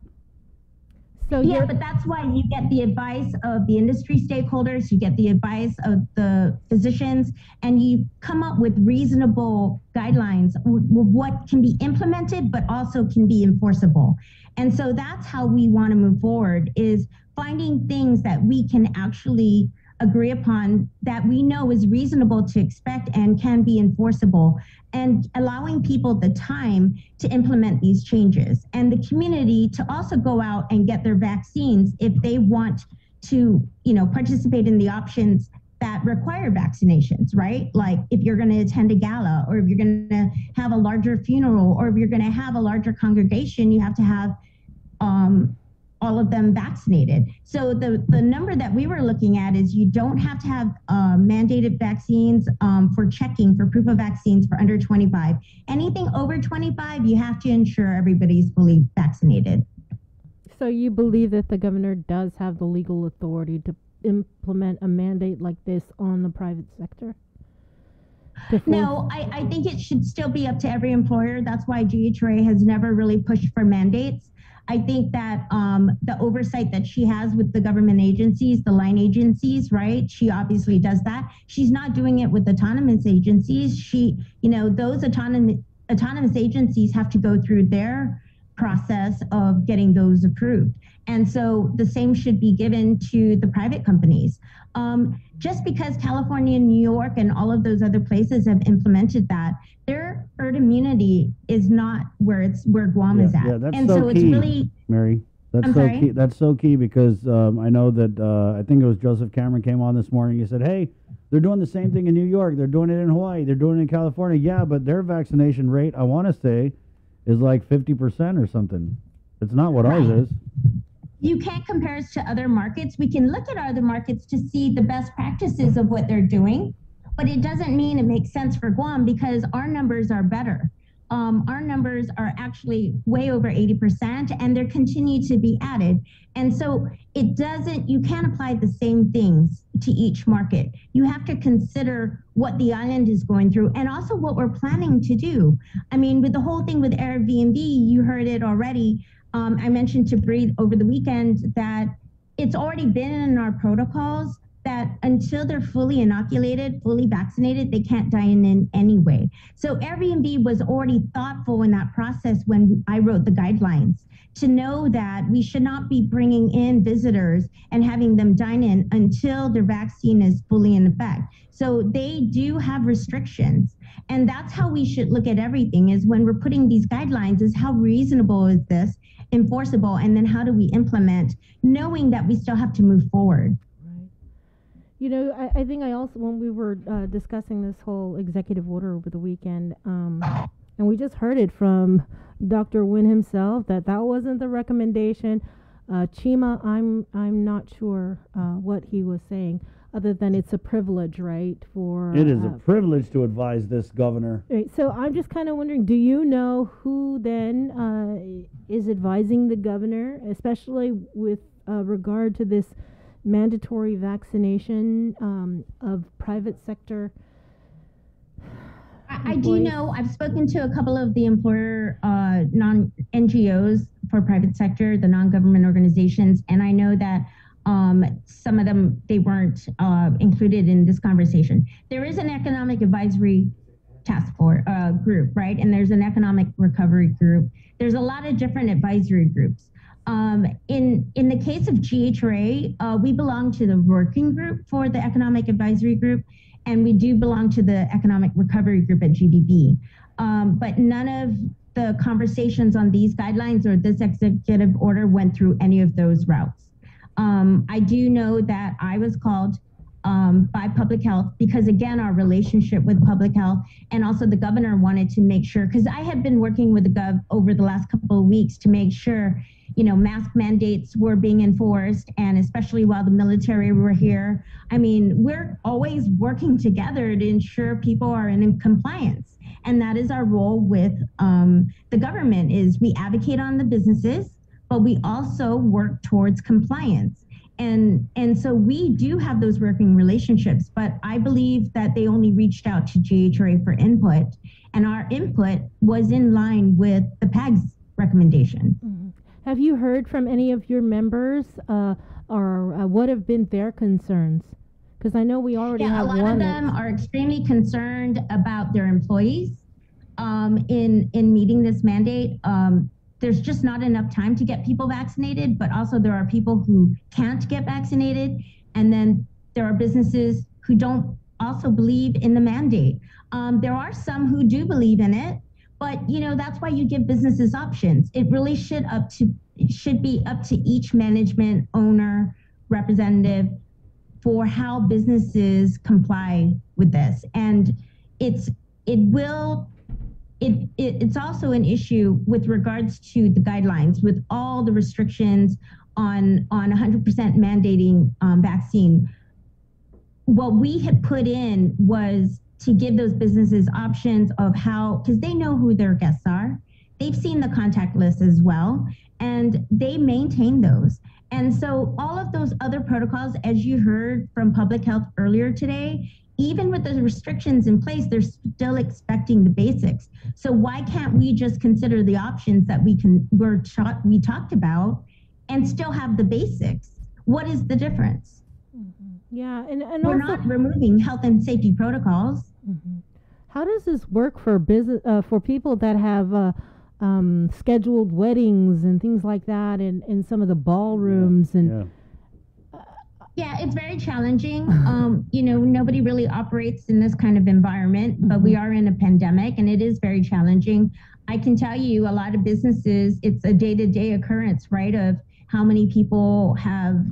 So yeah, but that's why you get the advice of the industry stakeholders, you get the advice of the physicians, and you come up with reasonable guidelines with what can be implemented, but also can be enforceable. And so that's how we want to move forward, is finding things that we can actually agree upon that we know is reasonable to expect and can be enforceable, and allowing people the time to implement these changes, and the community to also go out and get their vaccines if they want to, participate in the options that require vaccinations, right? Like if you're going to attend a gala, or if you're going to have a larger funeral, or if you're going to have a larger congregation, you have to have all of them vaccinated. So the number that we were looking at is you don't have to have mandated vaccines for checking for proof of vaccines for under 25. Anything over 25, you have to ensure everybody's fully vaccinated. So you believe that the governor does have the legal authority to implement a mandate like this on the private sector? No, I think it should still be up to every employer. That's why GHRA has never really pushed for mandates. I think that the oversight that she has with the government agencies, the line agencies, right? She obviously does that. She's not doing it with autonomous agencies. Those autonomous agencies have to go through their process of getting those approved. And so the same should be given to the private companies. Just because California and New York and all of those other places have implemented that, their herd immunity is not where Guam is at. Yeah, that's and so it's key, really, Mary. That's I'm so sorry? key. That's so key, because I know that I think it was Joseph Cameron came on this morning. He said, "Hey, they're doing the same thing in New York. They're doing it in Hawaii. They're doing it in California. Yeah, but their vaccination rate, I want to say, is like 50% or something. It's not what ours is." you can't compare us to other markets. We can look at other markets to see the best practices of what they're doing, but it doesn't mean it makes sense for Guam, because our numbers are better. Our numbers are actually way over 80%, and they continue to be added. And so you can't apply the same things to each market. You have to consider what the island is going through and also what we're planning to do. I mean, with the whole thing with Airbnb, you heard it already. I mentioned to Bree over the weekend that it's already been in our protocols that until they're fully inoculated, fully vaccinated, they can't dine in anyway. So Airbnb was already thoughtful in that process when I wrote the guidelines to know that we should not be bringing in visitors and having them dine in until their vaccine is fully in effect. So they do have restrictions. And that's how we should look at everything, is when we're putting these guidelines, is how reasonable is this, enforceable, and then how do we implement, knowing that we still have to move forward. You know, I think I also, when we were discussing this whole executive order over the weekend, and we just heard it from Dr. Nguyen himself, that wasn't the recommendation. Chima, I'm not sure what he was saying, other than it's a privilege, right? It is a privilege to advise this governor. Right, so I'm just kind of wondering, do you know who then is advising the governor, especially with regard to this mandatory vaccination of private sector? I do know, I've spoken to a couple of the employer non-NGOs for private sector, the non-government organizations, and I know that some of them, they weren't included in this conversation. There is an economic advisory task force group, right? And there's an economic recovery group. There's a lot of different advisory groups. In the case of GHRA, we belong to the working group for the economic advisory group, and we do belong to the economic recovery group at GDB. But none of the conversations on these guidelines or this executive order went through any of those routes. I do know that I was called by public health because, again, our relationship with public health, and also the governor wanted to make sure, because I had been working with the gov over the last couple of weeks to make sure, you know, mask mandates were being enforced, and especially while the military were here. I mean, we're always working together to ensure people are in compliance. And that is our role with the government, is we advocate on the businesses, but we also work towards compliance. And so we do have those working relationships, but I believe that they only reached out to GHRA for input, and our input was in line with the PAG's recommendation. Mm-hmm. Have you heard from any of your members or what have been their concerns? Because I know we already have one. A lot of them are extremely concerned about their employees in meeting this mandate. There's just not enough time to get people vaccinated, but also there are people who can't get vaccinated. And then there are businesses who don't also believe in the mandate. There are some who do believe in it, but you know, that's why you give businesses options. It really should be up to each management, owner, representative for how businesses comply with this. And it's also an issue with regards to the guidelines, with all the restrictions on 100% mandating vaccine. What we had put in was to give those businesses options of how, because they know who their guests are. They've seen the contact list as well, and they maintain those. And so all of those other protocols, as you heard from public health earlier today, even with the restrictions in place, they're still expecting the basics. So why can't we just consider the options that we talked about and still have the basics? What is the difference? Mm-hmm. Yeah, and we're also not removing health and safety protocols. Mm-hmm. How does this work for business for people that have scheduled weddings and things like that, and in some of the ballrooms Yeah, it's very challenging. You know, nobody really operates in this kind of environment, but we are in a pandemic and it is very challenging. I can tell you a lot of businesses, it's a day-to-day occurrence, right, of how many people have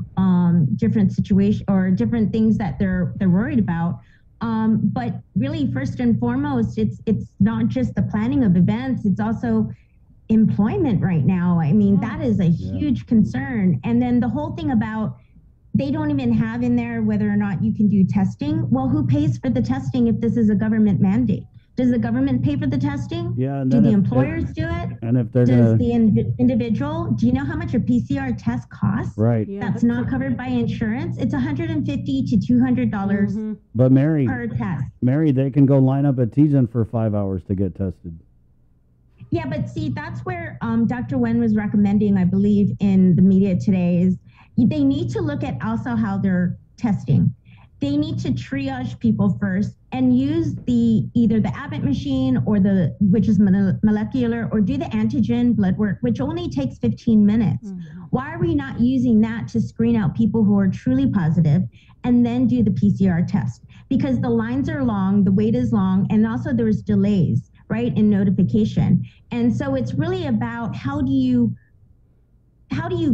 different situations or different things that they're worried about. But really, first and foremost, it's not just the planning of events, it's also employment right now. I mean, that is a huge concern. And then the whole thing about they don't even have in there whether or not you can do testing. Well, who pays for the testing if this is a government mandate? Does the government pay for the testing? Yeah. And do the employers do it? And if they're Does the individual? Do you know how much a PCR test costs? Right. That's not covered by insurance. It's $150 to $200 But Mary, per test. Mary, they can go line up at Tizen for 5 hours to get tested. Yeah, but see, that's where Dr. Wen was recommending, I believe, in the media today, is they need to look at also how they're testing. They need to triage people first and use either the Abbott machine or which is molecular, or do the antigen blood work, which only takes 15 minutes. Why are we not using that to screen out people who are truly positive and then do the PCR test? Because the lines are long, the wait is long, and also there's delays, right, in notification. And so it's really about how do you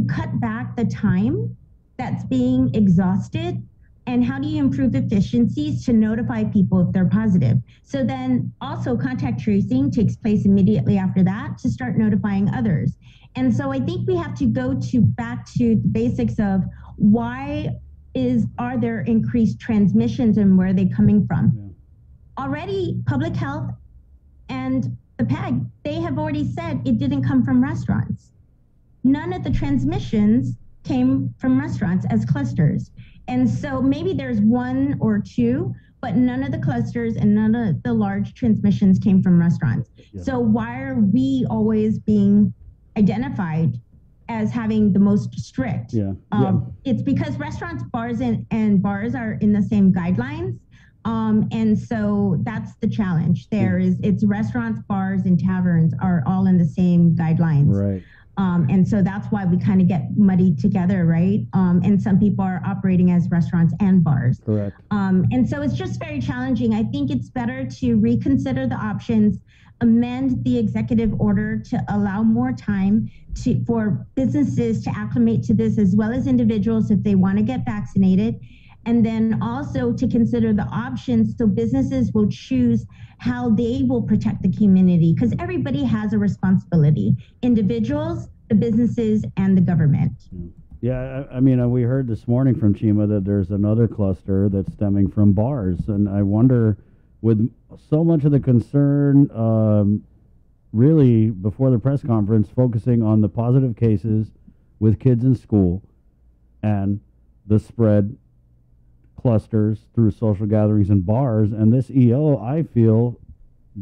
cut back the time that's being exhausted, and how do you improve efficiencies to notify people if they're positive? So then also contact tracing takes place immediately after that to start notifying others. And so I think we have to go back to the basics of are there increased transmissions and where are they coming from? Yeah. Already public health and the PAG, they have already said it didn't come from restaurants. None of the transmissions came from restaurants as clusters. And so maybe there's one or two, but none of the clusters and none of the large transmissions came from restaurants. Yeah. So why are we always being identified as having the most strict? It's because restaurants, bars, and bars are in the same guidelines. And so that's the challenge there is it's restaurants, bars, and taverns are all in the same guidelines. Right. And so that's why we kind of get muddied together, right? And some people are operating as restaurants and bars. Correct. And so it's just very challenging. I think it's better to reconsider the options, amend the executive order to allow more time for businesses to acclimate to this, as well as individuals if they want to get vaccinated. And then also to consider the options so businesses will choose how they will protect the community, because everybody has a responsibility, individuals, the businesses, and the government. Yeah, I mean, we heard this morning from Chima that there's another cluster that's stemming from bars, and I wonder, with so much of the concern, really before the press conference, focusing on the positive cases with kids in school and the spread clusters through social gatherings and bars, and this EO, I feel,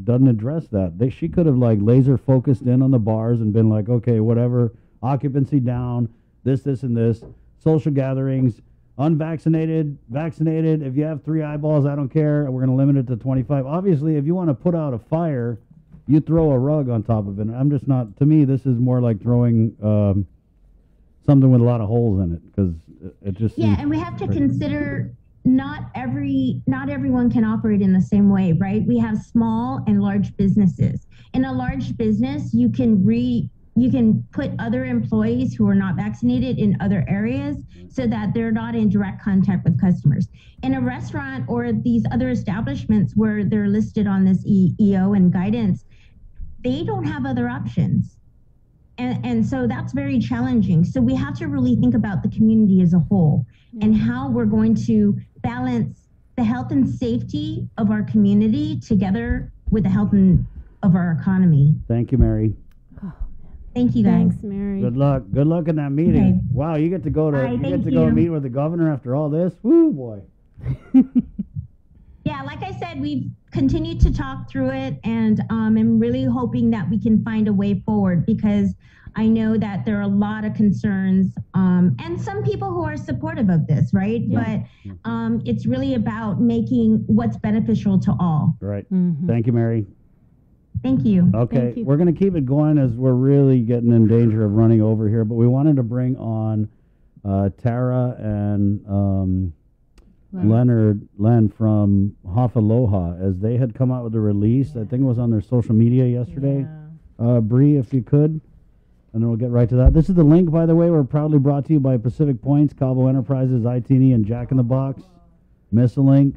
doesn't address that. She could have like laser focused in on the bars and been like, okay, whatever, occupancy down, this, and this, social gatherings, unvaccinated, vaccinated, if you have 3 eyeballs, I don't care, we're going to limit it to 25. Obviously, if you want to put out a fire, you throw a rug on top of it. I'm just not, to me, this is more like throwing something with a lot of holes in it, because it just yeah, and we have to consider not everyone can operate in the same way, right? We have small and large businesses. In a large business, you can put other employees who are not vaccinated in other areas so that they're not in direct contact with customers. In a restaurant or these other establishments where they're listed on this EO and guidance, they don't have other options. And so that's very challenging. So we have to really think about the community as a whole and how we're going to balance the health and safety of our community together with the health of our economy. Thank you, Mary. Thank you, guys. Thanks, Mary. Good luck. Good luck in that meeting. Okay. Wow, you get to go to All right, you get thank to go you. meet with the governor after all this. Woo, boy. Yeah, like I said, we've continued to talk through it, and I'm really hoping that we can find a way forward, because I know that there are a lot of concerns and some people who are supportive of this, right? Yeah. But it's really about making what's beneficial to all. Right. Thank you, Mary. Thank you. Okay, Thank you. we're going to keep it going as we're really getting in danger of running over here, but we wanted to bring on Tara and Len from Hafaloha, as they had come out with a release. I think it was on their social media yesterday. Bree, if you could, and then we'll get right to that. This is the link, by the way. We're proudly brought to you by Pacific Points, Calvo Enterprises, ITNE, and Jack in the Box. Miss a link,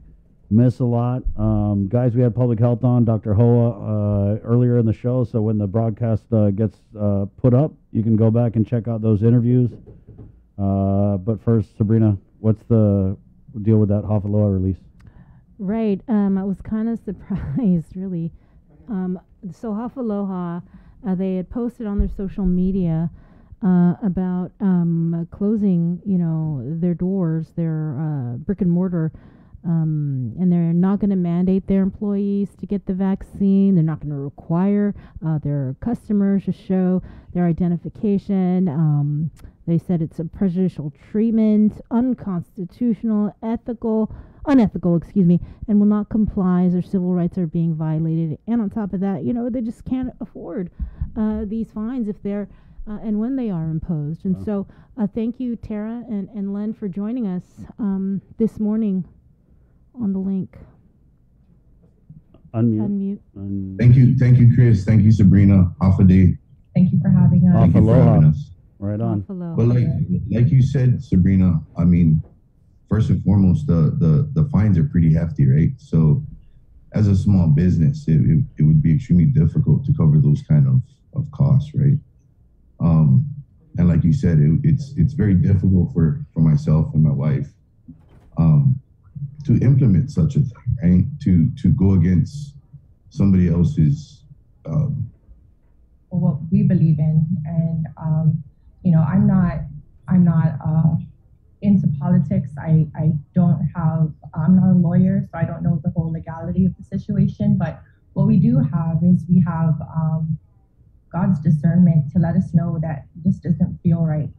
miss a lot. Guys, we had Public Health on, Dr. Hoa, earlier in the show, so when the broadcast gets put up, you can go back and check out those interviews. But first, Sabrina, what's the deal with that Hafaloha release? Right. I was kind of surprised, really. So Hafaloha, they had posted on their social media about closing, their doors, their brick and mortar, and they're not going to mandate their employees to get the vaccine. They're not going to require their customers to show their identification. They said it's a prejudicial treatment, unconstitutional, unethical, and will not comply as their civil rights are being violated. And on top of that, they just can't afford these fines if they're and when they are imposed. And so thank you, Tara and Len, for joining us this morning on the link. Unmute. Thank you, Chris. Thank you, Sabrina. Off a day. Thank you for having us. Thank you for having us. Right on. But like you said, Sabrina, I mean, first and foremost, the fines are pretty hefty, right? So as a small business, it would be extremely difficult to cover those kind of costs, right? And like you said, it's very difficult for myself and my wife to implement such a thing, right? To go against somebody else's what we believe in, and I'm not into politics. I'm not a lawyer, so I don't know the whole legality of the situation. But what we do have is we have God's discernment to let us know that this doesn't feel right.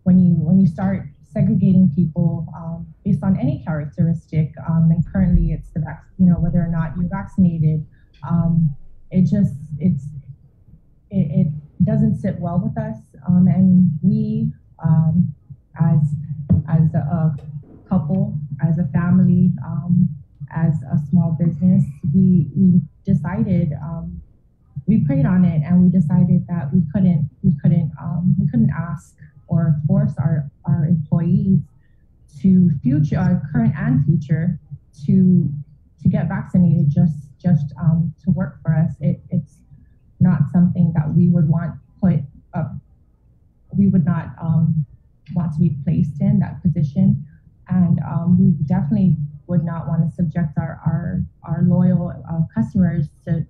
When you start segregating people based on any characteristic, and currently it's whether or not you're vaccinated, it doesn't sit well with us, and we as a couple, as a family, as a small business, we decided, we prayed on it, and we decided that we couldn't ask or force our employees to current and future, to get vaccinated just to work for us. It's not something that we would want put up. We would not want to be placed in that position, and we definitely would not want to subject our loyal customers to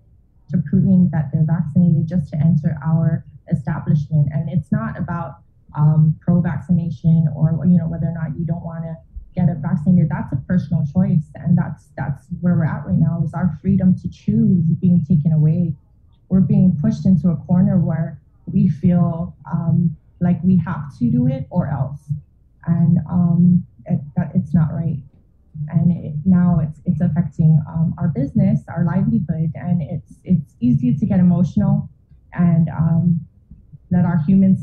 proving that they're vaccinated just to enter our establishment. And it's not about pro-vaccination or whether or not you don't want to get it vaccinated. That's a personal choice, and that's where we're at right now. Is our freedom to choose being taken away. We're being pushed into a corner where we feel like we have to do it or else, and it's not right. And now it's affecting our business, our livelihood, and it's easy to get emotional and let our human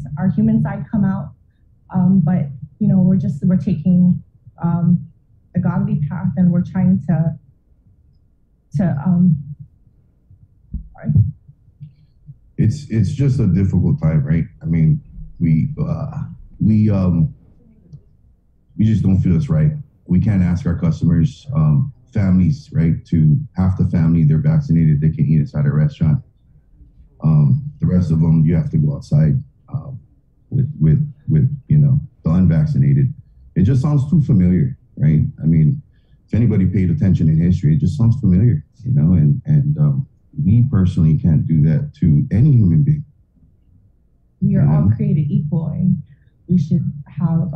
side come out. But we're taking the godly path, and we're trying to It's just a difficult time, right? I mean, we just don't feel it's right. We can't ask our customers, families, right, to half the family, they're vaccinated, they can eat inside a restaurant. The rest of them, you have to go outside with the unvaccinated. It just sounds too familiar, right? I mean, if anybody paid attention in history, it just sounds familiar, and we personally can't do that to any human being. We are all created equal, and we should have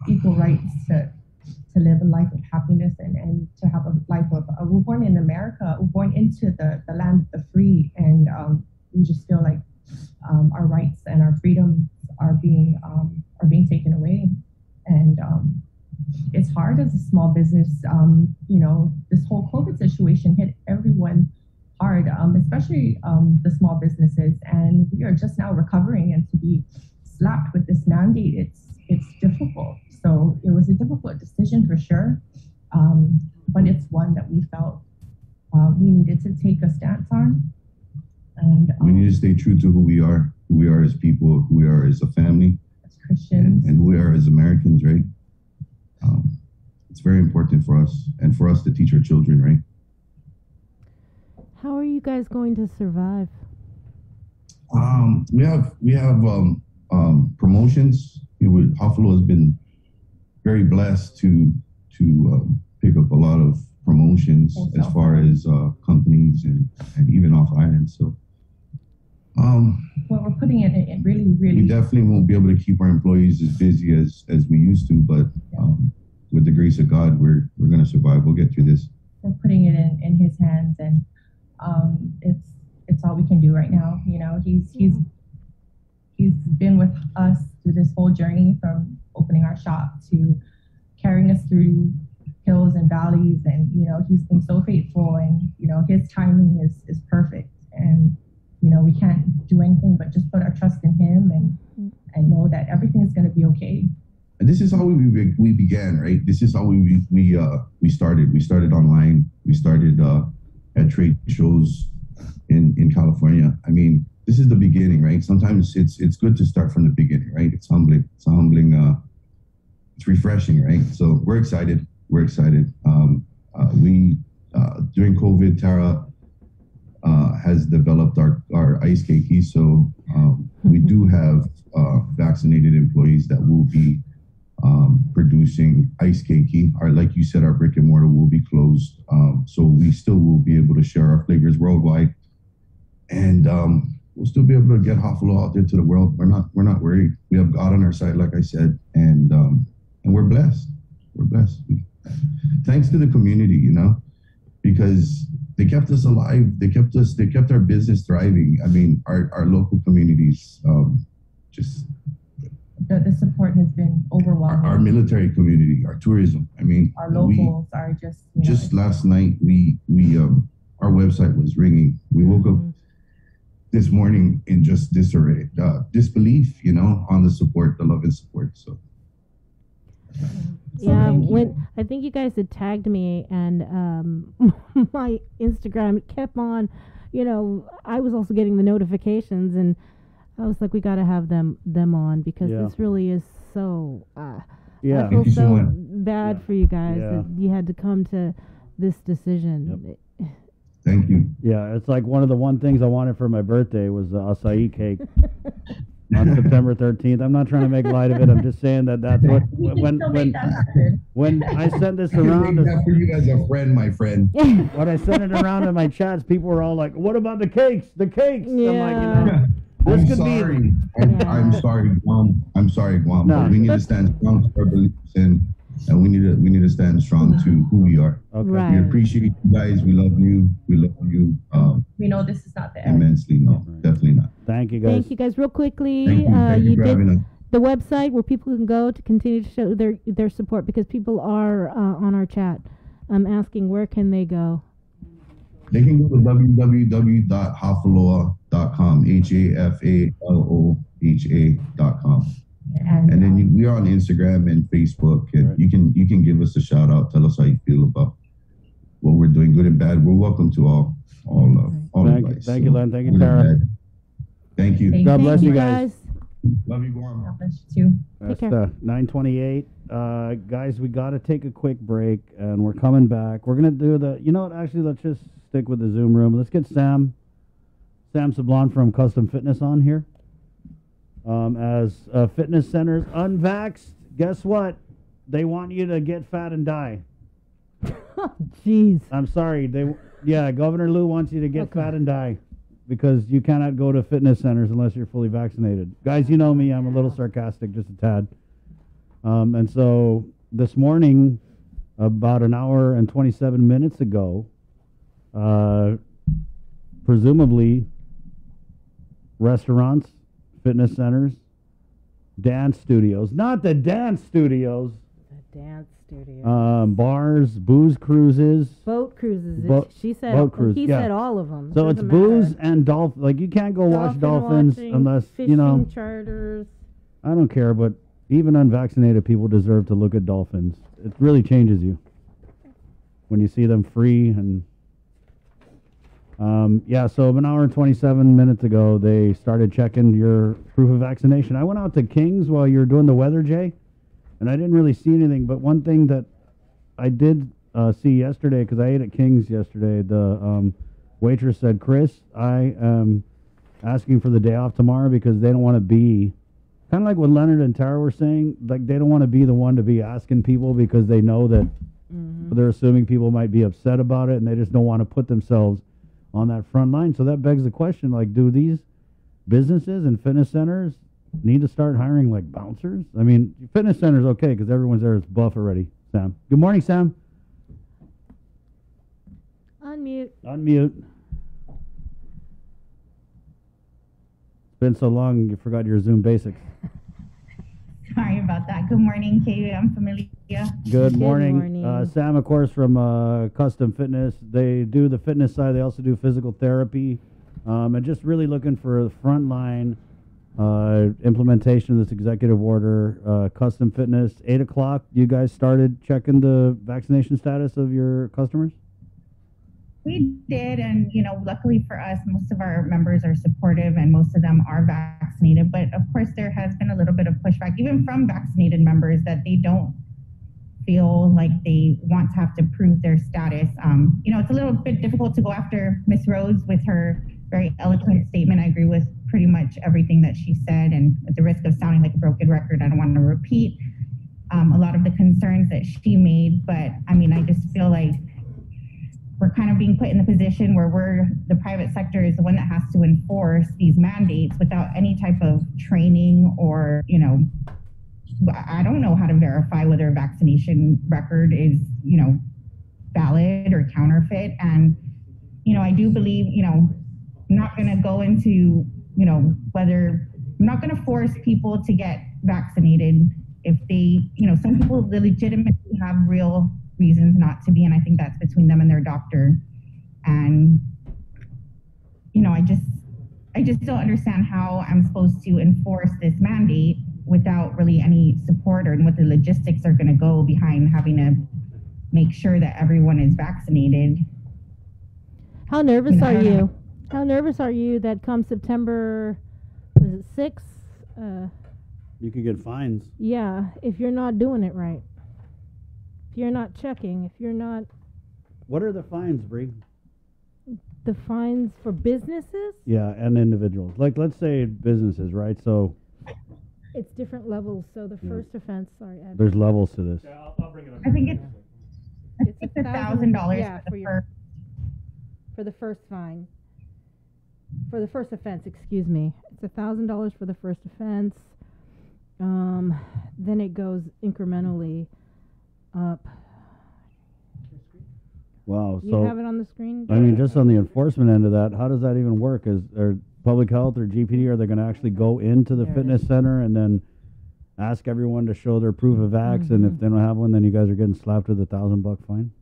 equal rights to live a life of happiness and to have a life of. We're born in America. We're born into the land of the free, and we just feel like our rights and our freedoms are being taken away, and it's hard as a small business. This whole COVID situation hit everyone hard, especially the small businesses, and we are just now recovering, and to be slapped with this mandate, it's difficult. So it was a difficult decision for sure, but it's one that we felt we needed to take a stance on. And we need to stay true to who we are as people, who we are as a family, as Christians, and who we are as Americans, right? It's very important for us, and for us to teach our children, right? How are you guys going to survive? We have promotions. Buffalo has been very blessed to pick up a lot of promotions as far as companies and even off island. So, well, we're putting it in really. We definitely won't be able to keep our employees as busy as we used to, but with the grace of God, we're going to survive. We'll get through this. We're putting it in His hands, and it's all we can do right now. He's been with us through this whole journey, from opening our shop to carrying us through hills and valleys, and he's been so faithful, and his timing is perfect, and we can't do anything but just put our trust in him and know that everything is going to be okay. And this is how we began, right? This is how we started. We started online. We started at trade shows in California. I mean, this is the beginning, right? Sometimes it's good to start from the beginning, right? It's humbling. It's humbling. It's refreshing, right? So we're excited. We're excited. During COVID, Tara has developed our ice keiki. So we do have vaccinated employees that will be producing ice keiki. Like you said, our brick and mortar will be closed. So we still will be able to share our flavors worldwide. And we'll still be able to get Hofalo out there to the world. We're not worried. We have God on our side, like I said, and we're blessed. We're blessed. Thanks to the community, because they kept us alive. They kept our business thriving. I mean, our local communities just. The support has been overwhelming. Our military community, our tourism. I mean, our locals are just. Just last night, we our website was ringing. We woke up this morning in just disarray, disbelief, on the support, the love and support. So Yeah, when I think you guys had tagged me and my Instagram kept on, I was also getting the notifications and I was like, we got to have them on because this really is so. I feel so bad for you guys that you had to come to this decision. Yep. Thank you. Yeah, it's like one of the things I wanted for my birthday was the acai cake. On September 13th. I'm not trying to make light of it. I'm just saying that's what when I sent this around. For you as a friend, my friend. When I sent it around in my chats, people were all like, "What about the cakes? The cakes?" Yeah. I'm like, I'm sorry. I'm sorry, Guam. I'm sorry, Guam. No, but we need to stand strong to our beliefs and we need to stand strong to who we are. Okay. Right. We appreciate you guys. We love you. We love you. We know this is not the end. Immensely. No, definitely not. Thank you, guys. Thank you guys. Real quickly, Thank you for having us. the website where people can go to continue to show their support because people are on our chat asking where can they go. They can go to www.hafaloha.com, HAFALOHA.com. And then we are on Instagram and Facebook, and you can give us a shout out. Tell us how you feel about what we're doing, good and bad. We're welcome to all advice. Thank you, Len. Thank you, Tara. Thank you. God bless you guys. Love you, Guam. God bless you too. That's 9:28. Guys, we got to take a quick break, and we're coming back. We're gonna do actually, let's just stick with the Zoom room. Let's get Sam Sablon from Custom Fitness on here. As fitness centers unvaxxed, guess what? They want you to get fat and die. Jeez. I'm sorry. Governor Lou wants you to get fat and die because you cannot go to fitness centers unless you're fully vaccinated. Guys, you know me. I'm a little sarcastic, just a tad. And so this morning, about an hour and 27 minutes ago, presumably restaurants, fitness centers, dance studios, not the dance studios. The dance studios. Bars, booze cruises. Boat cruises. She said boat cruise, he said all of them. So it's booze and dolphin. Like you can't go watch dolphins unless fishing charters. I don't care, but even unvaccinated people deserve to look at dolphins. It really changes you when you see them free and. So an hour and 27 minutes ago, they started checking your proof of vaccination. I went out to King's while you were doing the weather, Jay, and I didn't really see anything. But one thing that I did see yesterday, because I ate at King's yesterday, the waitress said, Chris, I am asking for the day off tomorrow because they don't want to be, kind of like what Leonard and Tara were saying, like they don't want to be the one to be asking people because they know that they're assuming people might be upset about it and they just don't want to put themselves on that front line. So that begs the question, like, do these businesses and fitness centers need to start hiring, like, bouncers? I mean, fitness centers, okay, because everyone's there is buff already. Sam. Good morning, Sam. Unmute. It's been so long, you forgot your Zoom basics. Sorry about that. Good morning, KUM Familia. Good morning. Sam, of course, from Custom Fitness. They do the fitness side. They also do physical therapy. And just really looking for the frontline implementation of this executive order. Custom Fitness, 8 o'clock. You guys started checking the vaccination status of your customers? We did, and luckily for us, most of our members are supportive and most of them are vaccinated. But of course, there has been a little bit of pushback, even from vaccinated members, that they don't feel like they want to have to prove their status. It's a little bit difficult to go after Miss Rose with her very eloquent statement. I agree with pretty much everything that she said, and at the risk of sounding like a broken record, I don't want to repeat a lot of the concerns that she made. But I just feel like we're kind of being put in the position where the private sector is the one that has to enforce these mandates without any type of training or, I don't know how to verify whether a vaccination record is, valid or counterfeit. And, I do believe, I'm not going to go into, whether I'm not going to force people to get vaccinated if they, some people legitimately have real reasons not to be, and I think that's between them and their doctor. And I just don't understand how I'm supposed to enforce this mandate without really any support or what the logistics are going to go behind having to make sure that everyone is vaccinated. How nervous I are don't you? know. How nervous are you that come September, was it 6th? You could get fines. Yeah, if you're not doing it right. If you're not checking, if you're not... What are the fines, Bree? The fines for businesses? Yeah, and individuals. Like, let's say businesses, right? So It's different levels. So the first offense, sorry, Ed. there's levels to this. I'll bring it up. I think it's $1,000 Yeah, for the your, for the first fine. For the first offense, excuse me. It's $1,000 for the first offense. Then it goes incrementally up. Wow. You So have it on the screen? I mean, just on the enforcement end of that, how does that even work? Are public health or GPD, are they going to actually go into the fitness center and then ask everyone to show their proof of vax? And if they don't have one, then you guys are getting slapped with $1,000 fine?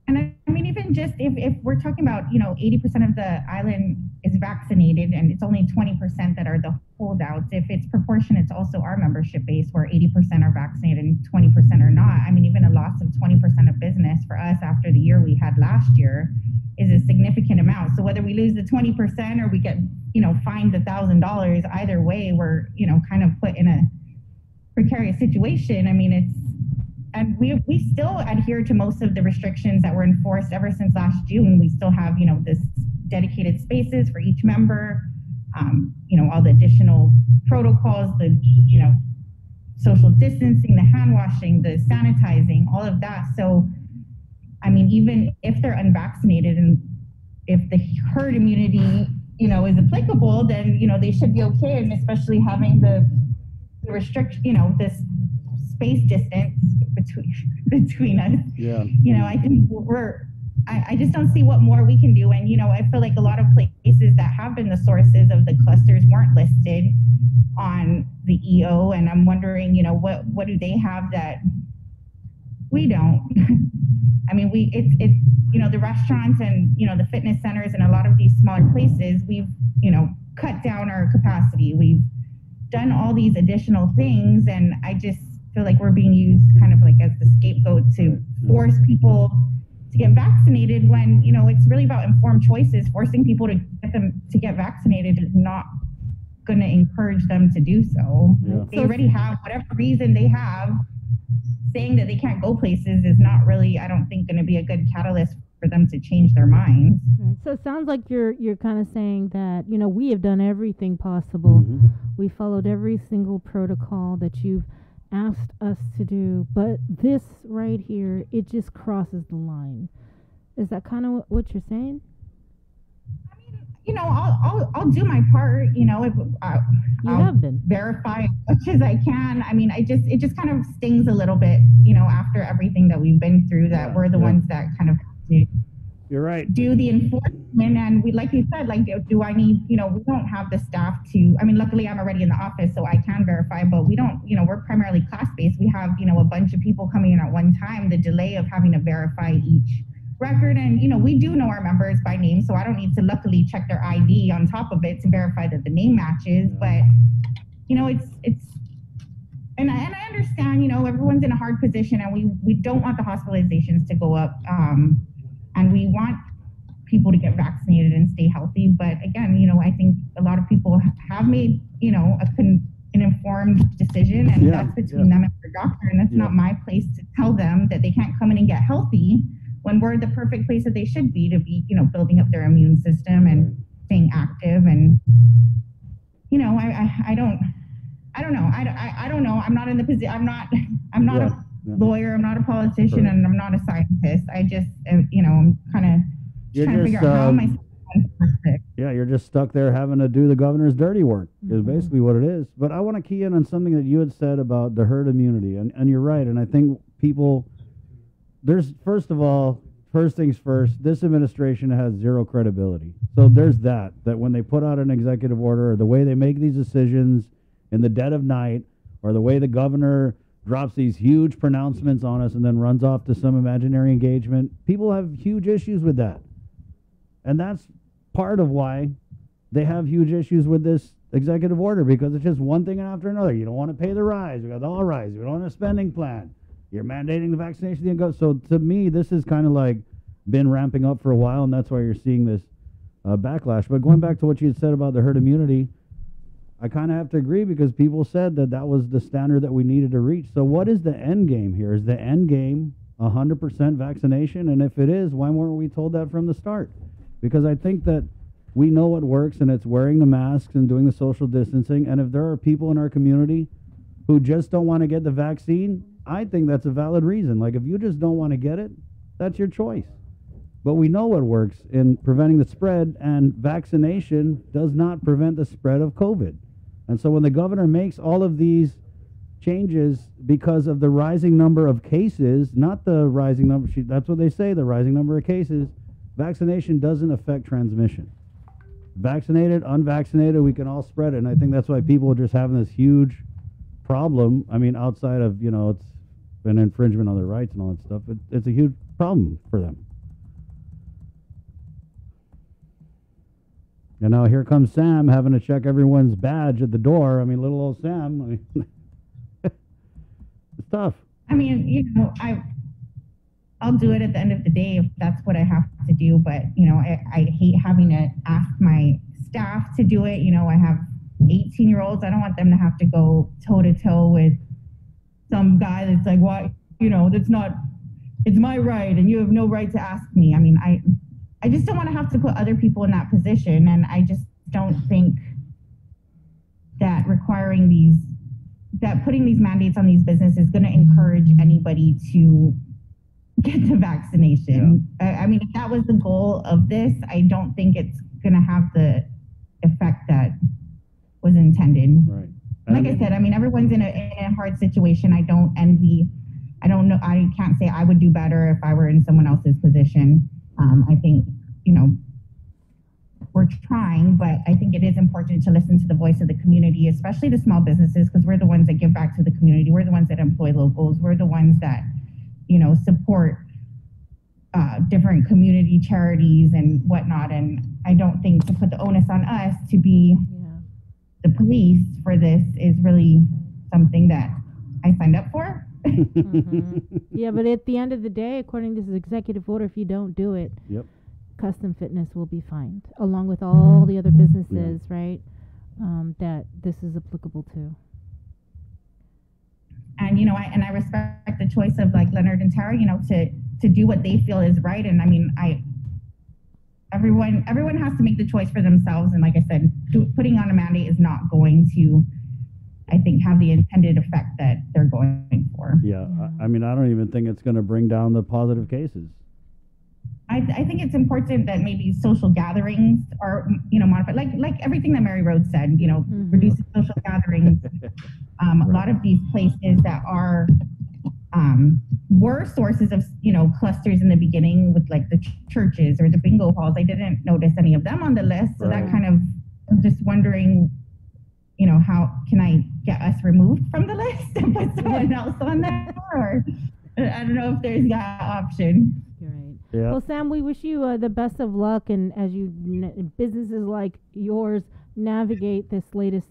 And I mean, even just if we're talking about, 80% of the island is vaccinated and it's only 20% that are the holdouts, if it's proportionate, it's also our membership base where 80% are vaccinated and 20% are not. I mean, even a loss of 20% of business for us after the year we had last year is a significant amount. So whether we lose the 20% or we get, fined $1,000, either way, we're, kind of put in a precarious situation. I mean, and we still adhere to most of the restrictions that were enforced ever since last June. We still have, this dedicated spaces for each member, all the additional protocols, the, social distancing, the hand washing, the sanitizing, all of that. So, I mean, even if they're unvaccinated and if the herd immunity, is applicable, then, they should be okay. And especially having the restriction, this space distance between us. Yeah. I think I just don't see what more we can do. And, I feel like a lot of places that have been the sources of the clusters weren't listed on the EO. And I'm wondering, what do they have that we don't? I mean, the restaurants and, the fitness centers and a lot of these smaller places, we've, cut down our capacity. We've done all these additional things. And I just feel like we're being used kind of like as the scapegoat to force people to get vaccinated when, it's really about informed choices. Forcing people to get them to get vaccinated is not going to encourage them to do so. Yeah. They already have whatever reason they have. Saying that they can't go places is not really, I don't think, going to be a good catalyst for them to change their minds. Right. So it sounds like you're kind of saying that, we have done everything possible. We followed every single protocol that you've asked us to do, but this right here, it just crosses the line. Is that kind of what you're saying? I'll do my part. If I'll have been verify as much as I can. I mean, it just kind of stings a little bit, after everything that we've been through, that we're the ones that kind of have to You're right. do the enforcement. And we, like you said, do I need, we don't have the staff to, I mean, luckily I'm already in the office, so I can verify, but we don't, we're primarily class-based. We have, a bunch of people coming in at one time, the delay of having to verify each record. And, we do know our members by name, so I don't need to luckily check their ID on top of it to verify that the name matches. But, and I understand, everyone's in a hard position and we don't want the hospitalizations to go up. And we want people to get vaccinated and stay healthy. But again, I think a lot of people have made, an informed decision, and that's between them and their doctor. And that's not my place to tell them that they can't come in and get healthy when we're the perfect place that they should be to be, building up their immune system and staying active. And, I don't know. I don't know. I'm not in the position. I'm not a lawyer. I'm not a politician, and I'm not a scientist. I just, I'm kind of trying to figure out how am I. Yeah, you're just stuck there having to do the governor's dirty work, is basically what it is. But I want to key in on something that you had said about the herd immunity, and you're right. And I think people, first things first, this administration has zero credibility. So there's that when they put out an executive order, or the way they make these decisions in the dead of night, or the way the governor drops these huge pronouncements on us and then runs off to some imaginary engagement, people have huge issues with that. And that's part of why they have huge issues with this executive order because it's just one thing after another. You don't want to pay the rise. We got the all rise. We don't want a spending plan. You're mandating the vaccination. So to me, this is kind of like been ramping up for a while, and that's why you're seeing this backlash. But going back to what you had said about the herd immunity, I kind of have to agree because people said that that was the standard that we needed to reach. So what is the end game here? Is the end game 100% vaccination? And if it is, why weren't we told that from the start? Because I think that we know what works, and it's wearing the masks and doing the social distancing. And if there are people in our community who just don't want to get the vaccine, I think that's a valid reason. Like, if you just don't want to get it, that's your choice. But we know what works in preventing the spread, and vaccination does not prevent the spread of COVID. And so when the governor makes all of these changes because of the rising number of cases, not the rising number, that's what they say, the rising number of cases, vaccination doesn't affect transmission. Vaccinated, unvaccinated, we can all spread it. And I think that's why people are just having this huge problem. I mean, outside of, you know, it's an infringement on their rights and all that stuff, it's a huge problem for them. And now here comes Sam having to check everyone's badge at the door. I mean, little old Sam. I mean, it's tough. I mean, you know, I'll do it at the end of the day if that's what I have to do. But, you know, I hate having to ask my staff to do it. You know, I have 18-year-olds. I don't want them to have to go toe-to-toe with some guy that's like, what, you know, that's not, it's my right and you have no right to ask me. I mean, I just don't want to have to put other people in that position. And I just don't think that putting these mandates on these businesses is going to encourage anybody to get the vaccination. Yeah. I mean, if that was the goal of this, I don't think it's going to have the effect that was intended. Right. Like I said, I mean, everyone's in a hard situation. I don't envy. I don't know. I can't say I would do better if I were in someone else's position. I think, you know, we're trying, but I think it is important to listen to the voice of the community, especially the small businesses, because we're the ones that give back to the community. We're the ones that employ locals. We're the ones that, you know, support different community charities and whatnot. And I don't think to put the onus on us to be the police for this is really something that I signed up for. Yeah, but at the end of the day, according to this executive order, if you don't do it, Custom Fitness will be fined, along with all the other businesses, right, that this is applicable to. And, you know, I respect the choice of, like, Leonard and Tara, you know, to do what they feel is right. And I mean, everyone has to make the choice for themselves. And like I said, putting on a mandate is not going to, I think, have the intended effect that they're going for. Yeah, I mean, I don't even think it's going to bring down the positive cases. I think it's important that maybe social gatherings are, you know, modified, like everything that Mary Rhodes said, you know, reducing social gatherings. A lot of these places that are were sources of, you know, clusters in the beginning with, like, the churches or the bingo halls. I didn't notice any of them on the list, so that kind of, I'm just wondering, you know, how can I get us removed from the list and put someone else on there? Or I don't know if there's that option. Yeah. Well, Sam, we wish you the best of luck, and as you businesses like yours navigate this latest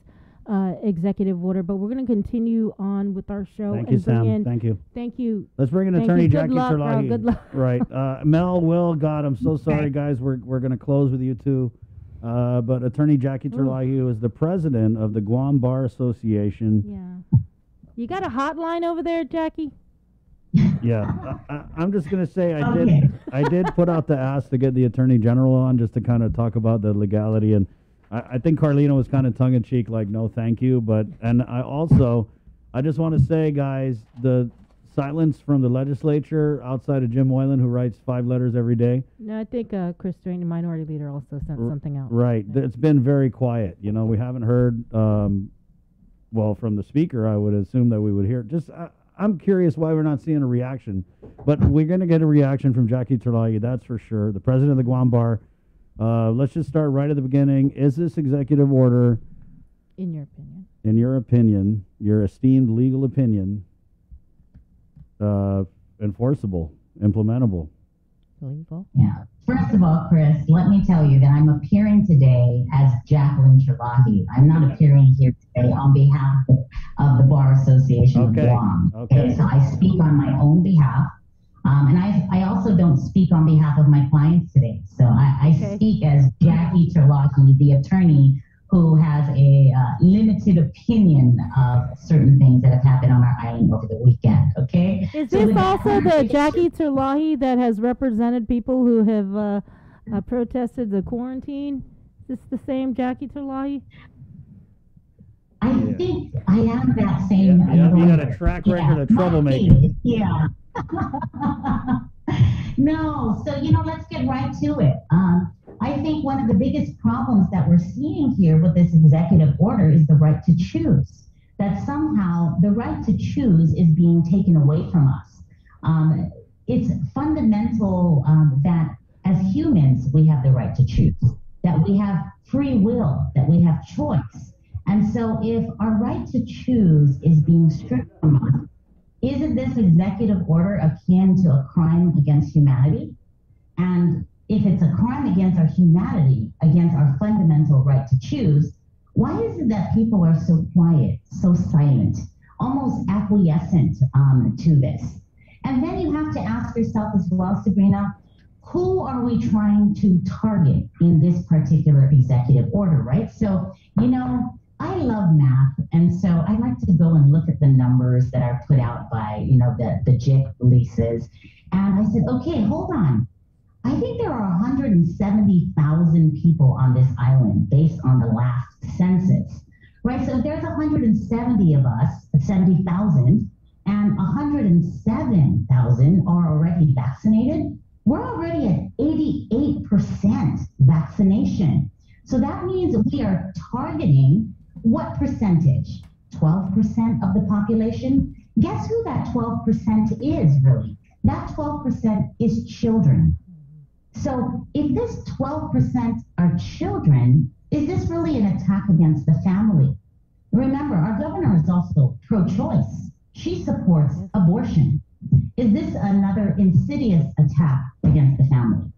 executive order. But we're going to continue on with our show. Thank you, Sam. Thank you. Thank you. Let's bring in Attorney Jackie Terlahi. Good luck. Right. Mel, Will, God, I'm so sorry, guys. We're going to close with you too. But Attorney Jackie Terlahi, who is the president of the Guam Bar Association. Yeah. You got a hotline over there, Jackie? Yeah, I'm just gonna say I did put out the ask to get the Attorney General on just to kind of talk about the legality, and I think Carlina was kind of tongue in cheek, like, no, thank you. And I just want to say, guys, the silence from the legislature outside of Jim Moylan, who writes 5 letters every day. No, I think Chris Drain, the minority leader, also sent something out. Right, it's been very quiet. You know, we haven't heard. Well, from the speaker, I would assume that we would hear. I'm curious why we're not seeing a reaction, but we're going to get a reaction from Jackie Terlahi, that's for sure, the president of the Guam Bar. Let's just start right at the beginning. Is this executive order, in your opinion, your esteemed legal opinion, enforceable, implementable? Legal? Yeah. First of all, Chris, let me tell you that I'm appearing today as Jacqueline Chalahi. I'm not appearing here today on behalf of the Bar Association of Guam. Okay. So I speak on my own behalf. And I also don't speak on behalf of my clients today. So I speak as Jackie Chalahi, the attorney who has a limited opinion of certain things that have happened on our island over the weekend, okay? Is this also the Jackie Chalahi that has represented people who have protested the quarantine? Is this the same Jackie Chalahi? I think I am that same. Yeah, you got a track record of troublemaking. Yeah. No, so, let's get right to it. I think one of the biggest problems that we're seeing here with this executive order is the right to choose. That somehow the right to choose is being taken away from us. It's fundamental that as humans, we have the right to choose, that we have free will, that we have choice. And so if our right to choose is being stripped from us, isn't this executive order akin to a crime against humanity? And if it's a crime against our humanity, against our fundamental right to choose, why is it that people are so quiet, so silent, almost acquiescent to this? And then you have to ask yourself as well, Sabrina, who are we trying to target in this particular executive order, right? So, I love math, and so I like to go and look at the numbers that are put out by, the JIC releases. And I said, okay, hold on. I think there are 170,000 people on this island based on the last census, right? So if there's 170 of us, 70,000, and 107,000 are already vaccinated, we're already at 88% vaccination. So that means we are targeting what percentage? 12% of the population? Guess who that 12% is, really? That 12% is children. So if this 12% are children, is this really an attack against the family? Remember, our governor is also pro-choice. She supports abortion. Is this another insidious attack against the family?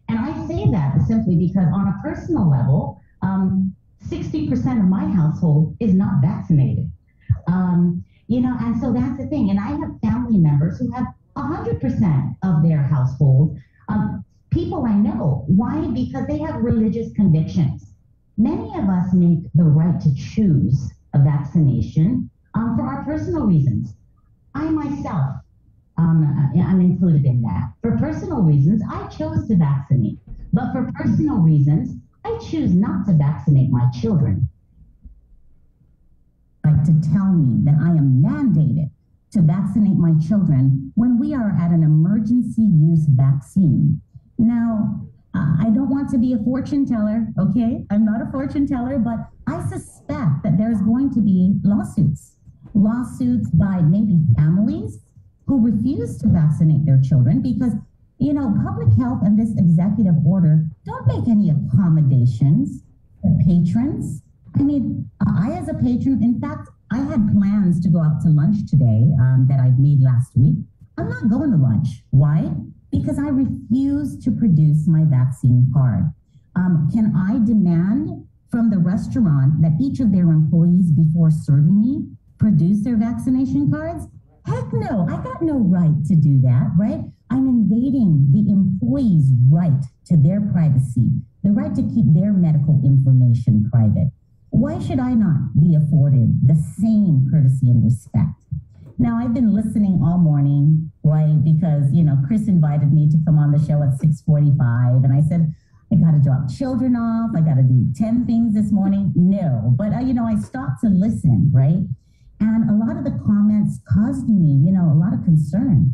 And I say that simply because on a personal level, 60% of my household is not vaccinated. And so that's the thing. And I have family members who have 100% of their household, people I know. Why? Because they have religious convictions. Many of us make the right to choose a vaccination for our personal reasons. I myself, I'm included in that. For personal reasons, I chose to vaccinate. But for personal reasons, I choose not to vaccinate my children. Like to tell me that I am mandated to vaccinate my children when we are at an emergency use vaccine. Now, I don't want to be a fortune teller, okay? I'm not a fortune teller, but I suspect that there's going to be lawsuits by maybe families who refuse to vaccinate their children because, public health and this executive order don't make any accommodations for patrons. I mean, I as a patron, in fact, I had plans to go out to lunch today that I'd made last week. I'm not going to lunch. Why? Because I refuse to produce my vaccine card. Can I demand from the restaurant that each of their employees, before serving me, produce their vaccination cards? Heck no, I got no right to do that, right? I'm invading the employee's right to their privacy, the right to keep their medical information private. Why should I not be afforded the same courtesy and respect? Now, I've been listening all morning, right? Because, Chris invited me to come on the show at 6:45, and I said, I got to drop children off. I got to do 10 things this morning. No, but, I stopped to listen, right? And a lot of the comments caused me, a lot of concern.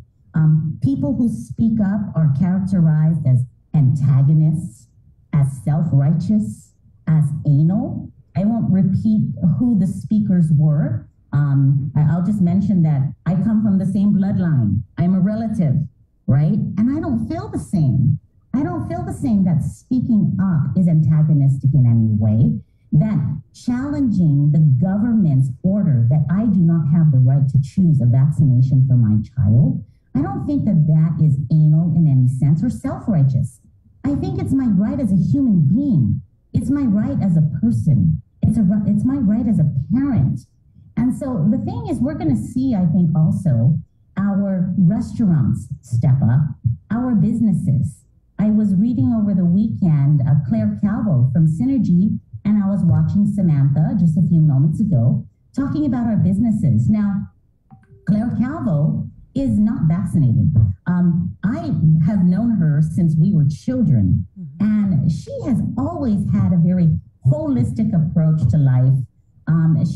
People who speak up are characterized as antagonists, as self-righteous, as anal. I won't repeat who the speakers were. I'll just mention that I come from the same bloodline. I'm a relative, right? And I don't feel the same. I don't feel the same that speaking up is antagonistic in any way, that challenging the government's order that I do not have the right to choose a vaccination for my child. I don't think that that is anal in any sense or self-righteous. I think it's my right as a human being. It's my right as a person. It's my right as a parent. And so the thing is, we're going to see, I think, also our restaurants step up, our businesses. I was reading over the weekend Claire Calvo from Synergy, and I was watching Samantha just a few moments ago talking about our businesses. Now, Claire Calvo is not vaccinated. I have known her since we were children, and she has always had a very holistic approach to life.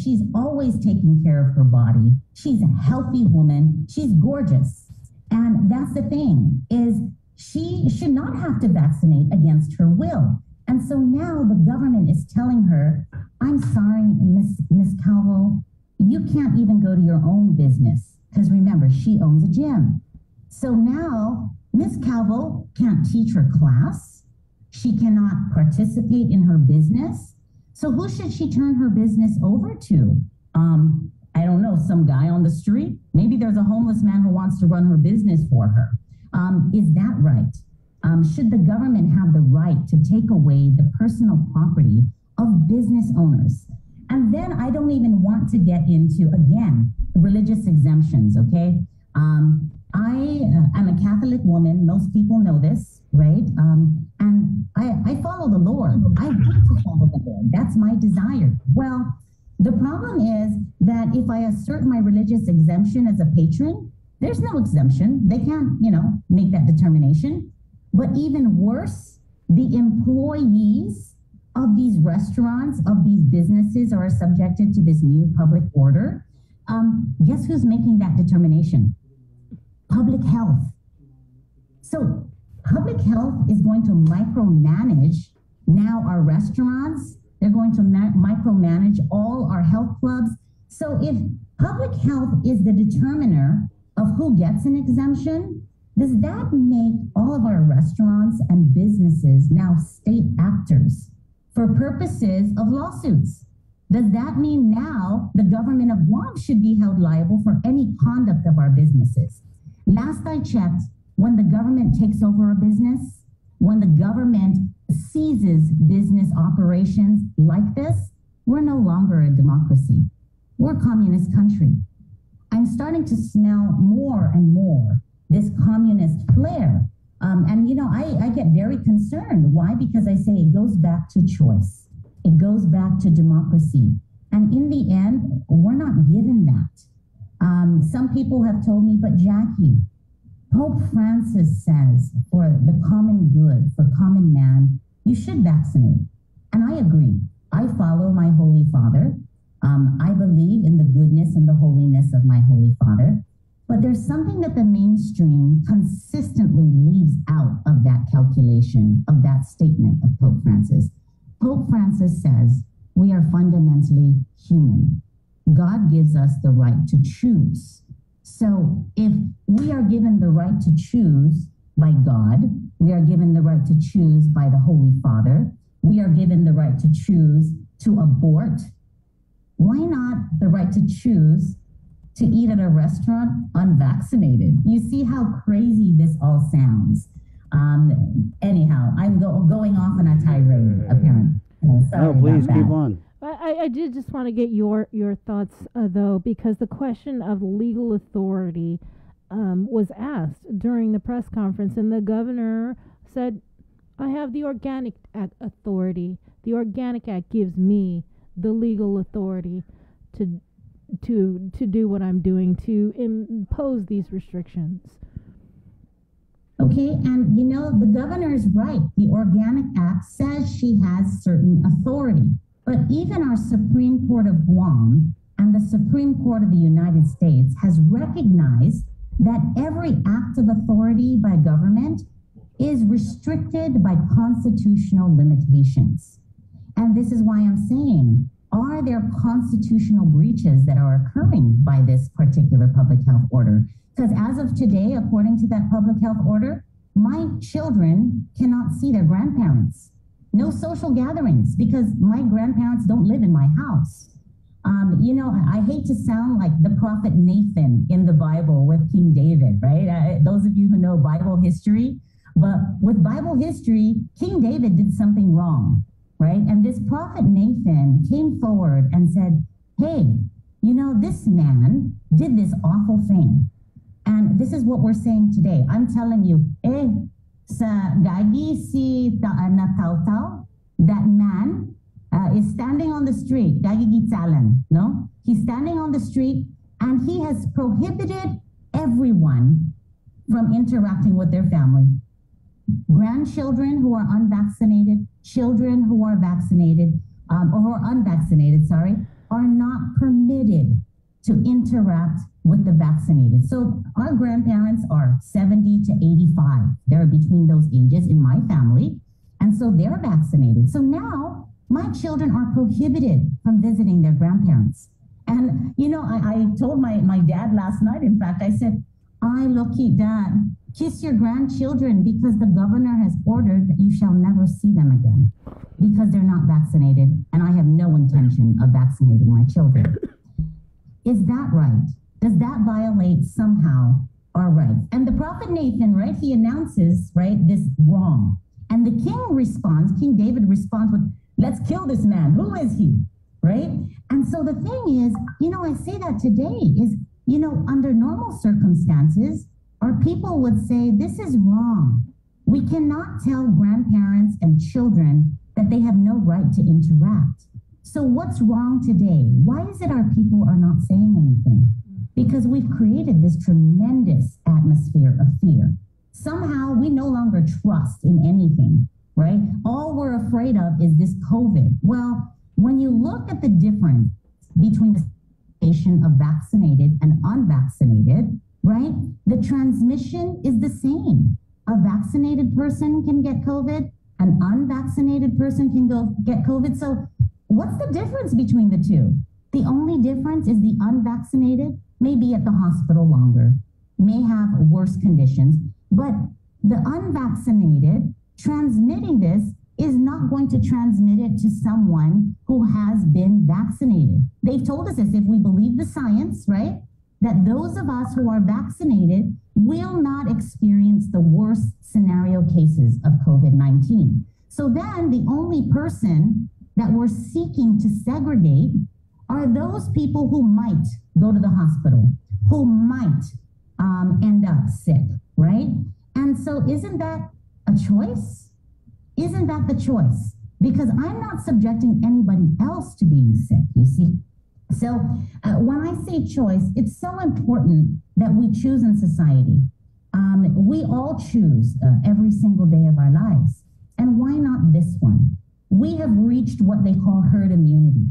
She's always taking care of her body. She's a healthy woman. She's gorgeous. And that's the thing, is she should not have to vaccinate against her will. And so now the government is telling her, I'm sorry, Miss Calvo, you can't even go to your own business. Because remember, she owns a gym. So now Miss Calvo can't teach her class. She cannot participate in her business. So who should she turn her business over to? I don't know, some guy on the street? Maybe there's a homeless man who wants to run her business for her. Is that right? Should the government have the right to take away the personal property of business owners? And then I don't even want to get into, again, religious exemptions, okay? I am a Catholic woman. Most people know this, right? And I follow the Lord. I want to follow the Lord. That's my desire. Well, the problem is that if I assert my religious exemption as a patron, there's no exemption. They can't, make that determination. But even worse, the employees of these restaurants, of these businesses are subjected to this new public order. Guess who's making that determination? Public health. So public health is going to micromanage now our restaurants. They're going to micromanage all our health clubs. So if public health is the determiner of who gets an exemption, does that make all of our restaurants and businesses now state actors for purposes of lawsuits? Does that mean now the government of Guam should be held liable for any conduct of our businesses? Last I checked, when the government takes over a business, when the government seizes business operations like this, we're no longer a democracy. We're a communist country. I'm starting to smell more and more this communist flair. I get very concerned. Why? Because I say it goes back to choice. It goes back to democracy. And in the end, we're not given that. Some people have told me, but Jackie, Pope Francis says for the common good, for common man, you should vaccinate. And I agree. I follow my Holy Father. I believe in the goodness and the holiness of my Holy Father. But there's something that the mainstream consistently leaves out of that calculation, of that statement of Pope Francis. Pope Francis says we are fundamentally human. God gives us the right to choose. So if we are given the right to choose by God, we are given the right to choose by the Holy Father, we are given the right to choose to abort, why not the right to choose to eat at a restaurant unvaccinated? You see how crazy this all sounds. Anyhow, I'm going off on a tirade, apparently. Sorry please about that. keep on. I did just want to get your thoughts, though, because the question of legal authority was asked during the press conference, and the governor said, I have the Organic Act authority. The Organic Act gives me the legal authority to do what I'm doing, to impose these restrictions. Okay, and the governor is right. The Organic Act says she has certain authority. But even our Supreme Court of Guam and the Supreme Court of the United States has recognized that every act of authority by government is restricted by constitutional limitations. And this is why I'm saying, are there constitutional breaches that are occurring by this particular public health order? Because as of today, according to that public health order, my children cannot see their grandparents. No social gatherings because my grandparents don't live in my house. I hate to sound like the prophet Nathan in the Bible with King David, right? Those of you who know Bible history, But with Bible history, King David did something wrong, right? And this prophet Nathan came forward and said, hey, you know, this man did this awful thing. And this is what we're saying today. I'm telling you, sa gagi si Natautau, that man is standing on the street, gagi gitsalan, no? He's standing on the street and he has prohibited everyone from interacting with their family. Grandchildren who are unvaccinated, children who are vaccinated, or who are unvaccinated, are not permitted to interact with the vaccinated. So our grandparents are 70 to 85. They're between those ages in my family. And so they're vaccinated. So now my children are prohibited from visiting their grandparents. And, you know, I told my dad last night, in fact, I said, Loki, Dad, kiss your grandchildren because the governor has ordered that you shall never see them again because they're not vaccinated. And I have no intention of vaccinating my children. Is that right? Does that violate somehow our rights? And the prophet Nathan, right, he announces, right, this wrong. And the king responds, King David responds with, let's kill this man. Who is he? Right? And so the thing is, you know, I say that today is, you know, under normal circumstances, our people would say, this is wrong. We cannot tell grandparents and children that they have no right to interact. So what's wrong today? Why is it our people are not saying anything? Because we've created this tremendous atmosphere of fear. Somehow we no longer trust in anything, right? All we're afraid of is this COVID. Well, when you look at the difference between the situation of vaccinated and unvaccinated, right? The transmission is the same. A vaccinated person can get COVID, an unvaccinated person can get COVID. So what's the difference between the two? The only difference is the unvaccinated may be at the hospital longer, may have worse conditions, but the unvaccinated transmitting this is not going to transmit it to someone who has been vaccinated. They've told us this, if we believe the science, right, that those of us who are vaccinated will not experience the worst scenario cases of COVID-19. So then the only person that we're seeking to segregate are those people who might go to the hospital, who might end up sick, right? And so isn't that a choice? Isn't that the choice? Because I'm not subjecting anybody else to being sick, you see? So when I say choice, it's so important that we choose in society. We all choose every single day of our lives. And why not this one? We have reached what they call herd immunity,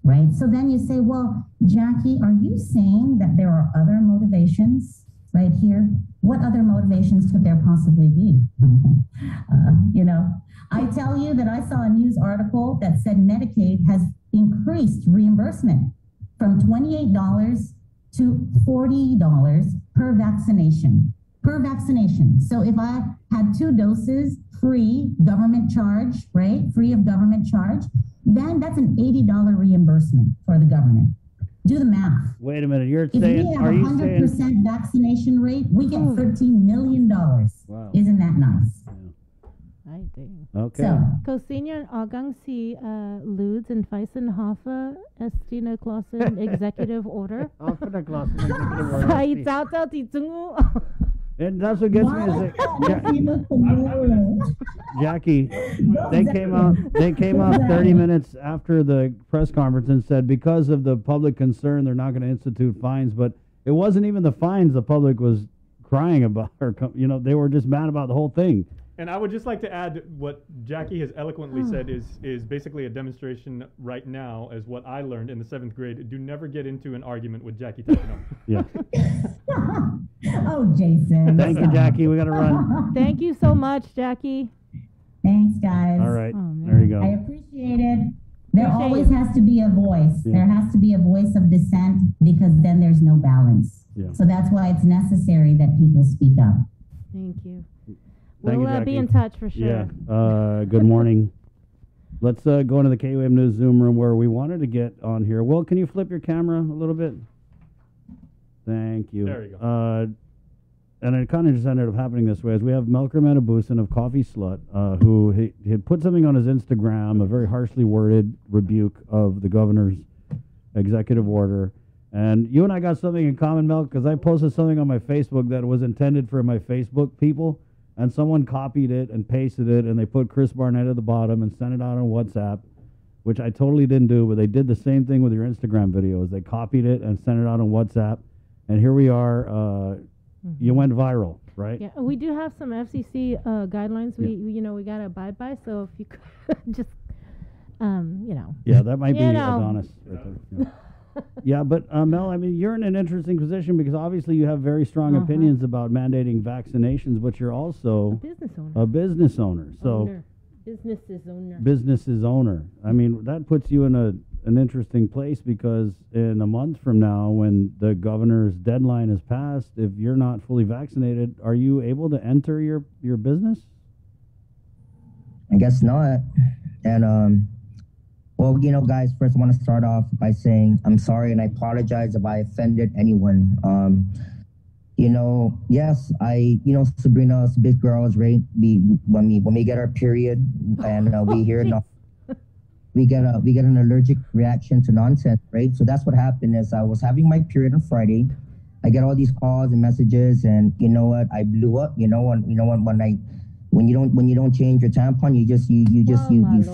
right? So then you say, well, Jackie, are you saying that there are other motivations right here? What other motivations could there possibly be? You know, I tell you that I saw a news article that said Medicaid has increased reimbursement from $28 to $40 per vaccination. So if I had 2 doses, free government charge, right? Free of government charge, then that's an $80 reimbursement for the government. Do the math. Wait a minute, you're If saying, we have are you 100% saying? vaccination rate, we get $13 million. Wow. Isn't that nice? Ay, dang. Okay. So, Cosinyo Agang si Ludes and Feisenhofer Estina Clausen Executive Order. Saitao Titsungu. And that's what gets me is that Jackie, they came out 30 minutes after the press conference and said because of the public concern they're not going to institute fines, but it wasn't even the fines the public was crying about, or you know, they were just mad about the whole thing. And I would just like to add what Jackie has eloquently said is basically a demonstration right now as what I learned in the 7th grade. Do never get into an argument with Jackie Tapino. Yeah. oh, Jason. Thank you, Jackie. We got to run. Thank you so much, Jackie. Thanks, guys. All right. There you go. I appreciate it. There always has to be a voice. Yeah. There has to be a voice of dissent because then there's no balance. Yeah. So that's why it's necessary that people speak up. Thank you. Thank We'll you, be Jackie. in touch for sure. Yeah. Good morning. Let's go into the KUAM News Zoom room where we wanted to get on here. Will, can you flip your camera a little bit? Thank you. There you go. and it kind of just ended up happening this way, is we have Melker Manabusan of Coffee Slut, who he had put something on his Instagram, a very harshly worded rebuke of the governor's executive order. And you and I got something in common, Mel, because I posted something on my Facebook that was intended for my Facebook people, and someone copied it and pasted it, and they put Chris Barnett at the bottom and sent it out on WhatsApp, which I totally didn't do, but they did the same thing with your Instagram videos. They copied it and sent it out on WhatsApp, and here we are. You went viral, right? Yeah, we do have some FCC guidelines we got to abide by, so if you could just, Yeah, that might be You know. Adonis. Right there. Yeah. Yeah, but Mel, I mean, you're in an interesting position because obviously you have very strong opinions about mandating vaccinations, but you're also a business owner. So business's owner. I mean, that puts you in an interesting place because in a month from now, when the governor's deadline is passed, if you're not fully vaccinated, are you able to enter your business? I guess not. And well, guys, first I want to start off by saying I'm sorry and I apologize if I offended anyone. Yes, Sabrina, us big girls, right? When we get our period and we hear we get an allergic reaction to nonsense, right? So that's what happened. Is I was having my period on Friday. I get all these calls and messages, and you know what? I blew up. When you don't change your tampon, you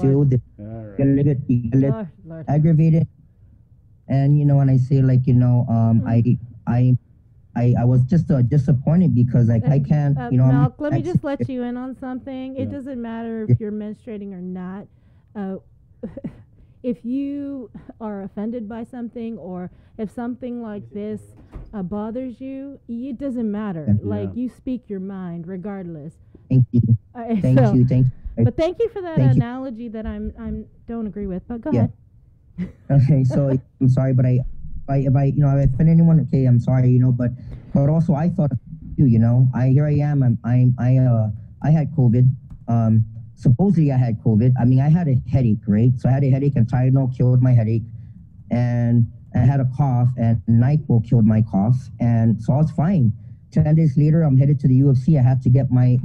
feel the a little bit aggravated. And and I say I was just disappointed because I can't Malk, let me just let you in on something. It doesn't matter if you're menstruating or not. If you are offended by something or if something like this bothers you, it doesn't matter. Like you speak your mind regardless. Thank you. Thank you. But thank you for that analogy that I don't agree with. But go ahead. Okay, so I'm sorry, but if I offend anyone, okay, I'm sorry, but also I thought too, here I am, I had COVID. Supposedly I had COVID. I mean, I had a headache, right? So I had a headache, and Tylenol killed my headache, and I had a cough, and NyQuil killed my cough, and so I was fine. 10 days later, I'm headed to the UFC. I had to get my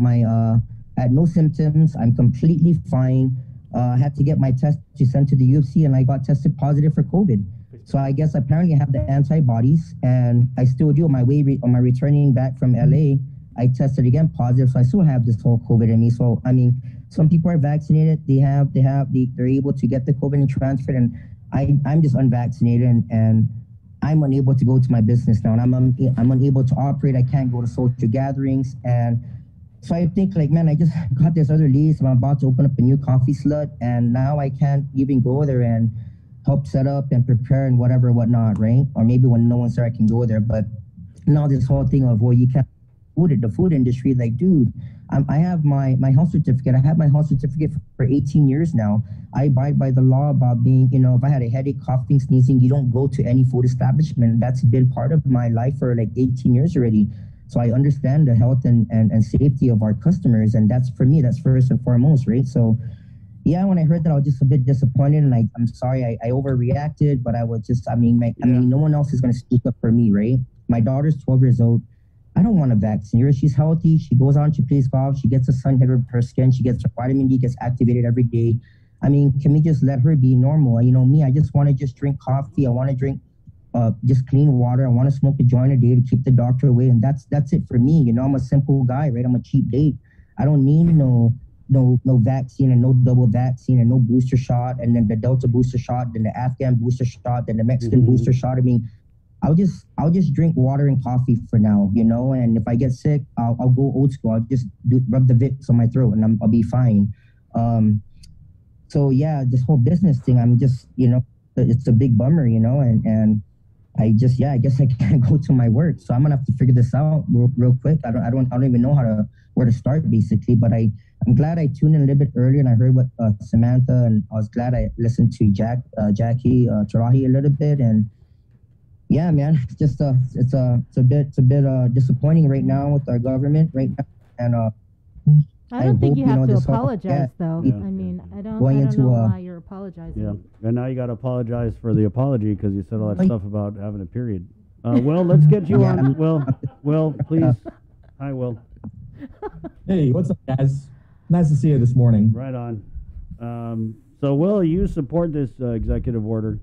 I had no symptoms. I'm completely fine. I had to get my test sent to the UFC, and I got tested positive for COVID. So I guess apparently I have the antibodies, and I still do. On my returning back from LA, I tested again positive, so I still have this whole COVID in me. So I mean, some people are vaccinated. They're able to get the COVID and transfer it, and I'm just unvaccinated, and I'm unable to go to my business now, and I'm unable to operate. I can't go to social gatherings, and so I think man, I just got this other lease. I'm about to open up a new Coffee Slut, and now I can't even go there and help set up and prepare and whatnot, right? Or maybe when no one's there, I can go there. But now this whole thing of you can't the food industry, like, dude, I have my health certificate. I have my health certificate for 18 years now. I abide by the law about being, if I had a headache, coughing, sneezing, you don't go to any food establishment. That's been part of my life for 18 years already. So I understand the health and safety of our customers. And that's, for me, that's first and foremost, right? So, yeah, when I heard that, I was just a bit disappointed. And I'm sorry, I overreacted, but I was just, I mean, no one else is going to speak up for me, right? My daughter's 12 years old. I don't want to vaccinate her. She's healthy. She goes on, she plays golf. She gets the sun hit her skin. She gets her vitamin D, gets activated every day. I mean, can we just let her be normal? Me, I just want to just drink coffee. I want to drink just clean water. I want to smoke a joint a day to keep the doctor away. And that's it for me. I'm a simple guy, right? I'm a cheap date. I don't need no vaccine and no double vaccine and no booster shot, and then the Delta booster shot, then the Afghan booster shot, then the Mexican booster shot. I mean, I'll just drink water and coffee for now, and if I get sick, I'll go old school. I'll just rub the Vicks on my throat, and I'll be fine. So yeah, this whole business thing, I'm just, it's a big bummer, and I guess I can't go to my work. So I'm gonna have to figure this out real quick. I don't even know where to start basically, but I'm glad I tuned in a little bit earlier and I heard what Samantha, and I was glad I listened to Jackie Tarahi a little bit. And yeah, man, it's just it's a bit disappointing right now with our government right now. And I don't think you have to apologize, though. I mean, I don't know why you're apologizing. Yeah, and now you got to apologize for the apology because you said all that stuff about having a period. Well, let's get you on. Well, please. Hi, Will. Hey, what's up, guys? Nice to see you this morning. Right on. So, Will, you support this executive order?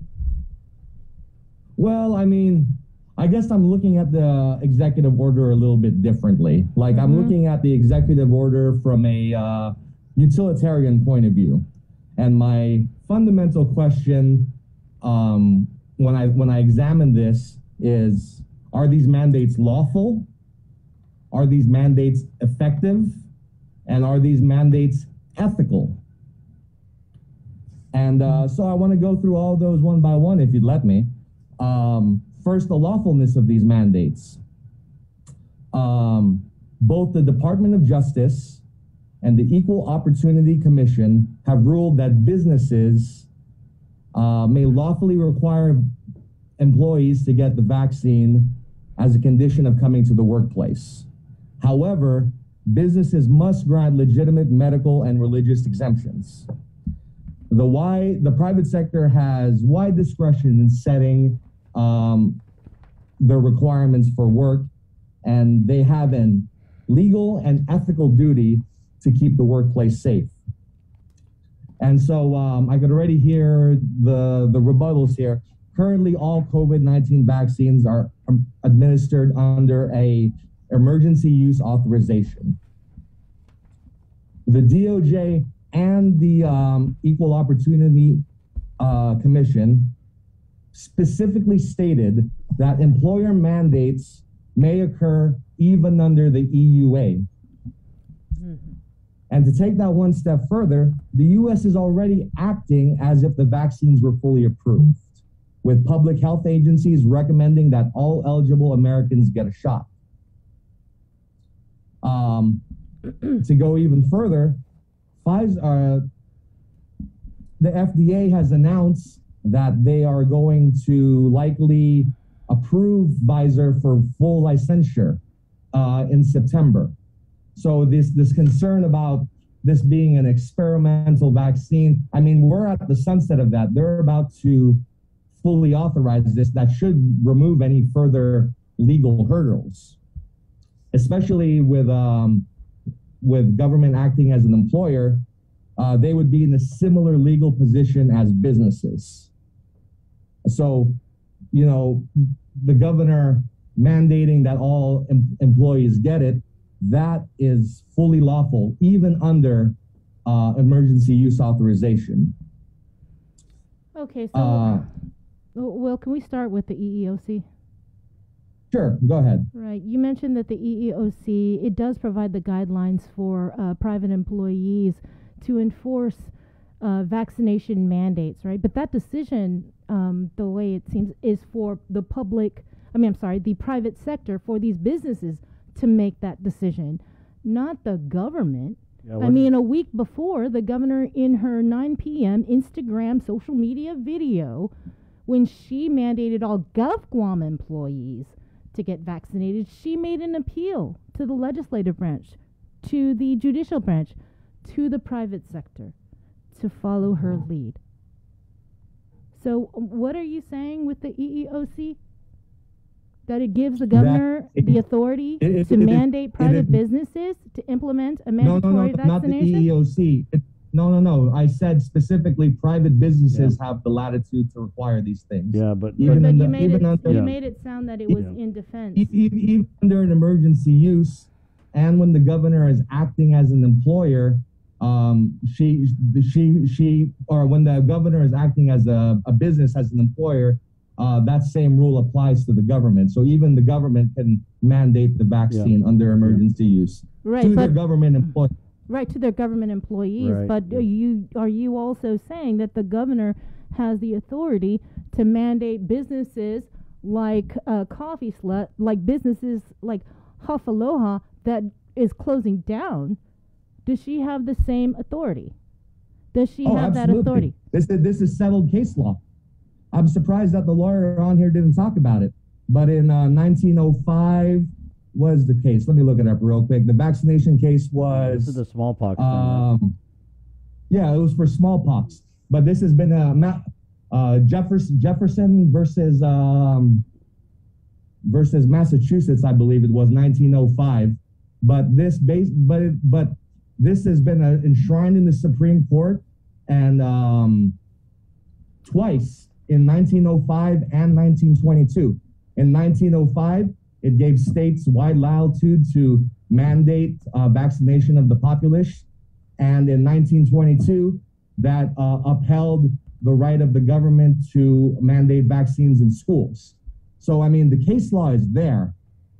Well, I mean, I guess I'm looking at the executive order a little bit differently. Like, I'm looking at the executive order from a utilitarian point of view. And my fundamental question when I examine this is, are these mandates lawful? Are these mandates effective? And are these mandates ethical? And so I want to go through all those one by one, if you'd let me. First, the lawfulness of these mandates. Both the Department of Justice and the Equal Opportunity Commission have ruled that businesses may lawfully require employees to get the vaccine as a condition of coming to the workplace. However, businesses must grant legitimate medical and religious exemptions. The private sector has wide discretion in setting the requirements for work, and they have an legal and ethical duty to keep the workplace safe. And so I could already hear the rebuttals here. Currently, all COVID-19 vaccines are administered under a emergency use authorization. The DOJ and the Equal Opportunity Commission specifically stated that employer mandates may occur even under the EUA. And to take that one step further, the U.S. is already acting as if the vaccines were fully approved, with public health agencies recommending that all eligible Americans get a shot. To go even further, the FDA has announced that they are going to likely approve Pfizer for full licensure in September. So this concern about this being an experimental vaccine, I mean, we're at the sunset of that. They're about to fully authorize this. That should remove any further legal hurdles, especially with government acting as an employer. They would be in a similar legal position as businesses. So, you know, the governor mandating that all employees get it, that is fully lawful, even under emergency use authorization. Okay, so, Will, can we start with the EEOC? Sure, go ahead. Right. You mentioned that the EEOC, it does provide the guidelines for private employees to enforce vaccination mandates, right? But that decision, the way it seems, is for the the private sector, for these businesses to make that decision, not the government. Yeah, I mean, a week before, the governor, in her 9 p.m. Instagram social media video, when she mandated all GovGuam employees to get vaccinated, she made an appeal to the legislative branch, to the judicial branch, to the private sector to follow her lead. So what are you saying with the EEOC? That it gives the governor the authority to mandate private businesses to implement a mandatory vaccination? Not the EEOC. No. I said specifically private businesses have the latitude to require these things. Yeah, but you made it sound that it was in defense. Even under an emergency use, and when the governor is acting as an employer, when the governor is acting as a business, as an employer, that same rule applies to the government. So even the government can mandate the vaccine under emergency use to their government employees. Right, to their government employees. Right. But are you also saying that the governor has the authority to mandate businesses like Coffee Slut, like businesses like Huff Aloha that is closing down? Does she have the same authority? Does she have that authority? This is settled case law. I'm surprised that the lawyer on here didn't talk about it. But in 1905 was the case. Let me look it up real quick. The vaccination case was... This is the smallpox. Yeah, it was for smallpox. But this has been Jefferson versus Massachusetts, I believe it was, 1905. but this has been enshrined in the Supreme Court, and twice in 1905 and 1922. In 1905, it gave states wide latitude to mandate vaccination of the populace, and in 1922, that upheld the right of the government to mandate vaccines in schools. So, I mean, the case law is there.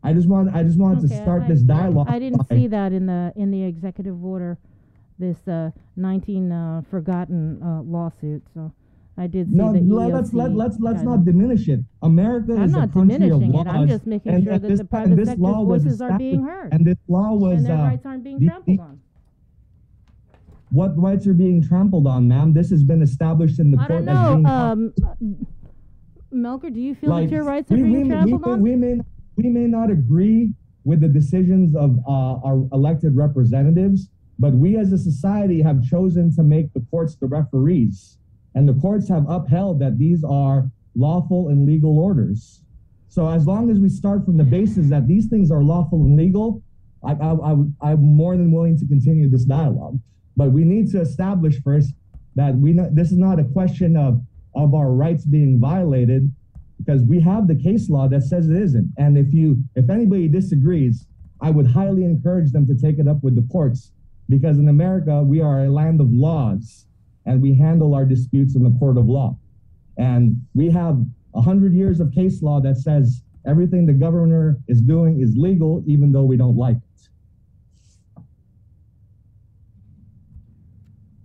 I just wanted to start this dialogue. I didn't see that in the executive order, this 19 forgotten lawsuit. So I did see the EEOC. Let's not diminish it. America is a country of laws. I'm just making sure that the private sector's voices are being heard. And this law was and their rights aren't being trampled on. What rights are being trampled on, ma'am? This has been established in the court. I don't know. Melker, do you feel that your rights are being trampled on? We may not agree with the decisions of our elected representatives, but we as a society have chosen to make the courts the referees. And the courts have upheld that these are lawful and legal orders. So as long as we start from the basis that these things are lawful and legal, I'm more than willing to continue this dialogue. But we need to establish first that this is not a question of our rights being violated, because we have the case law that says it isn't. And if anybody disagrees, I would highly encourage them to take it up with the courts, because in America, we are a land of laws, and we handle our disputes in the court of law. And we have 100 years of case law that says everything the governor is doing is legal, even though we don't like it.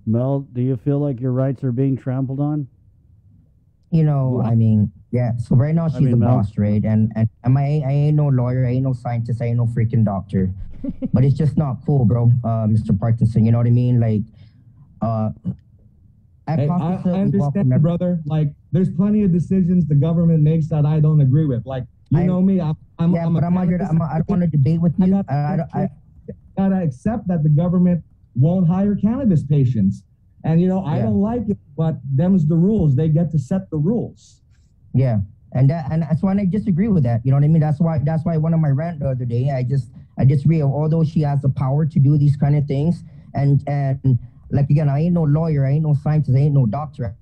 Mel, do you feel like your rights are being trampled on? You know, I mean, yeah. So right now she's the boss, right? And I ain't no lawyer, I ain't no scientist, I ain't no freaking doctor. But it's just not cool, bro, Mr. Parkinson. You know what I mean? Like, I understand, brother. Like, there's plenty of decisions the government makes that I don't agree with. Like, you know me, I don't want to debate with you. I gotta accept that the government won't hire cannabis patients. And, you know, I don't like it, but them's the rules. They get to set the rules. Yeah. And that's why I disagree with that. You know what I mean? That's why one of my rant the other day, I disagree. Although she has the power to do these kind of things. And like, again, I ain't no lawyer, I ain't no scientist, I ain't no doctor.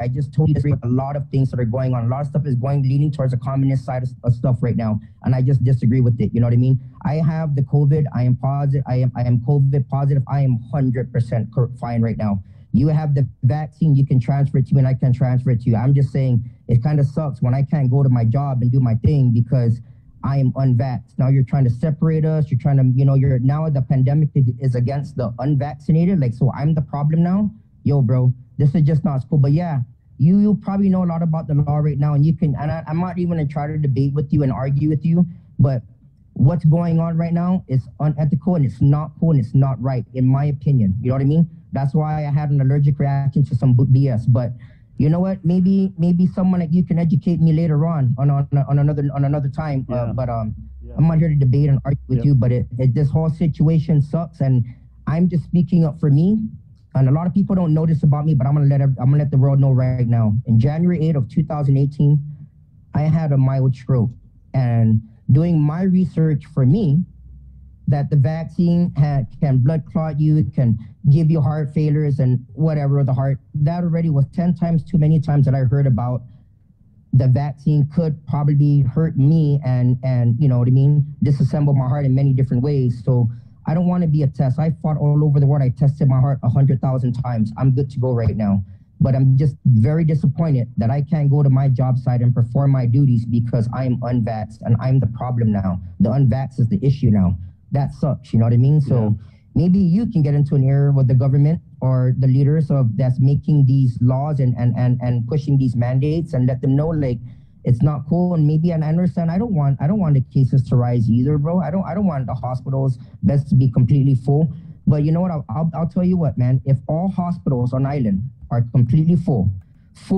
I just told you a lot of things that are going on. A lot of stuff is leading towards the communist side of stuff right now. And I just disagree with it. You know what I mean? I have the COVID. I am positive. I am COVID positive. I am 100% fine right now. You have the vaccine. You can transfer it to me and I can transfer it to you. I'm just saying it kind of sucks when I can't go to my job and do my thing because I am unvaxxed. Now you're trying to separate us. You're trying to, now the pandemic is against the unvaccinated. Like, so I'm the problem now. Yo, bro, this is just not cool. But yeah, you probably know a lot about the law right now, and I'm not even going to try to debate with you and argue with you, but what's going on right now is unethical and it's not cool and it's not right, in my opinion. You know what I mean? That's why I had an allergic reaction to some BS. But you know what? Maybe someone like you can educate me later on another time. Yeah. I'm not here to debate and argue with you, but this whole situation sucks, and I'm just speaking up for me. And a lot of people don't know this about me, but I'm gonna let the world know right now. In January 8th of 2018, I had a mild stroke, and doing my research for me, that the vaccine can blood clot you, it can give you heart failures and whatever the heart. That already was 10 times too many times that I heard about the vaccine could probably hurt me and you know what I mean, disassemble my heart in many different ways. So I don't want to be a test. I fought all over the world. I tested my heart 100,000 times. I'm good to go right now. But I'm just very disappointed that I can't go to my job site and perform my duties because I'm unvaxxed, and I'm the problem now. The unvaxxed is the issue now. That sucks, you know what I mean? So maybe you can get into an error with the government or the leaders that's making these laws and pushing these mandates, and let them know, like, it's not cool. And maybe, and I understand, I don't want the cases to rise either, bro. I don't want the hospitals beds to be completely full. But you know what? I'll tell you what, man. If all hospitals on island are completely full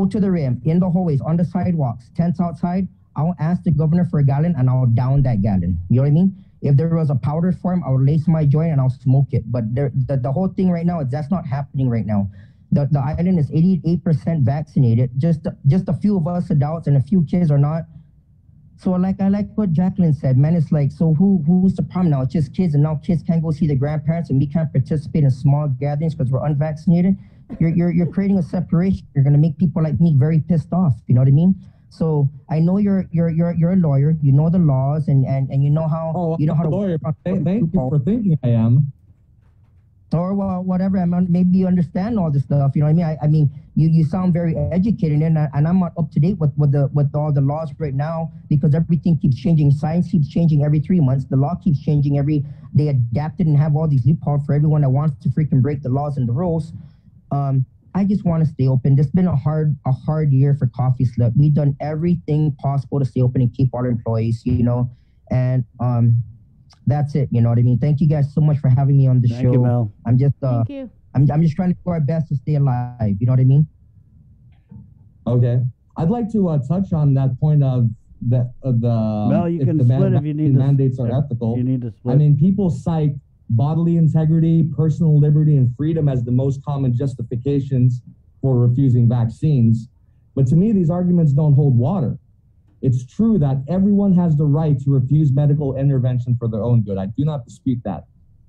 to the rim, in the hallways, on the sidewalks, tents outside, I'll ask the governor for a gallon and I'll down that gallon. You know what I mean? If there was a powder form, I'll lace my joint and I'll smoke it. But the whole thing right now, that's not happening right now. The island is 88% vaccinated. Just a few of us adults and a few kids are not. So like I like what Jacqueline said, man. It's like, so who's the problem now? It's just kids, and now kids can't go see their grandparents, and we can't participate in small gatherings because we're unvaccinated. You're creating a separation. You're gonna make people like me very pissed off. You know what I mean? So I know you're a lawyer. You know the laws, and you know how you know how to. Lawyer, thank you for thinking I am. Or well, whatever. I mean, maybe you understand all this stuff. You know what I mean? I mean, you sound very educated, and I'm not up to date with all the laws right now because everything keeps changing. Science keeps changing every 3 months. The law keeps changing they adapt it and have all these loopholes for everyone that wants to freaking break the laws and the rules. I just want to stay open. It's been a hard year for Coffee Slip. We've done everything possible to stay open and keep our employees, you know, and that's it. You know what I mean? Thank you guys so much for having me on the show. Thank you, Mel. I'm just Thank you. I'm just trying to do our best to stay alive. You know what I mean? Okay. I'd like to touch on that point of the Mel, you can split if you need to. Mandates are ethical. You need to split. I mean, people cite bodily integrity, personal liberty, and freedom as the most common justifications for refusing vaccines. But to me, these arguments don't hold water. It's true that everyone has the right to refuse medical intervention for their own good. I do not dispute that.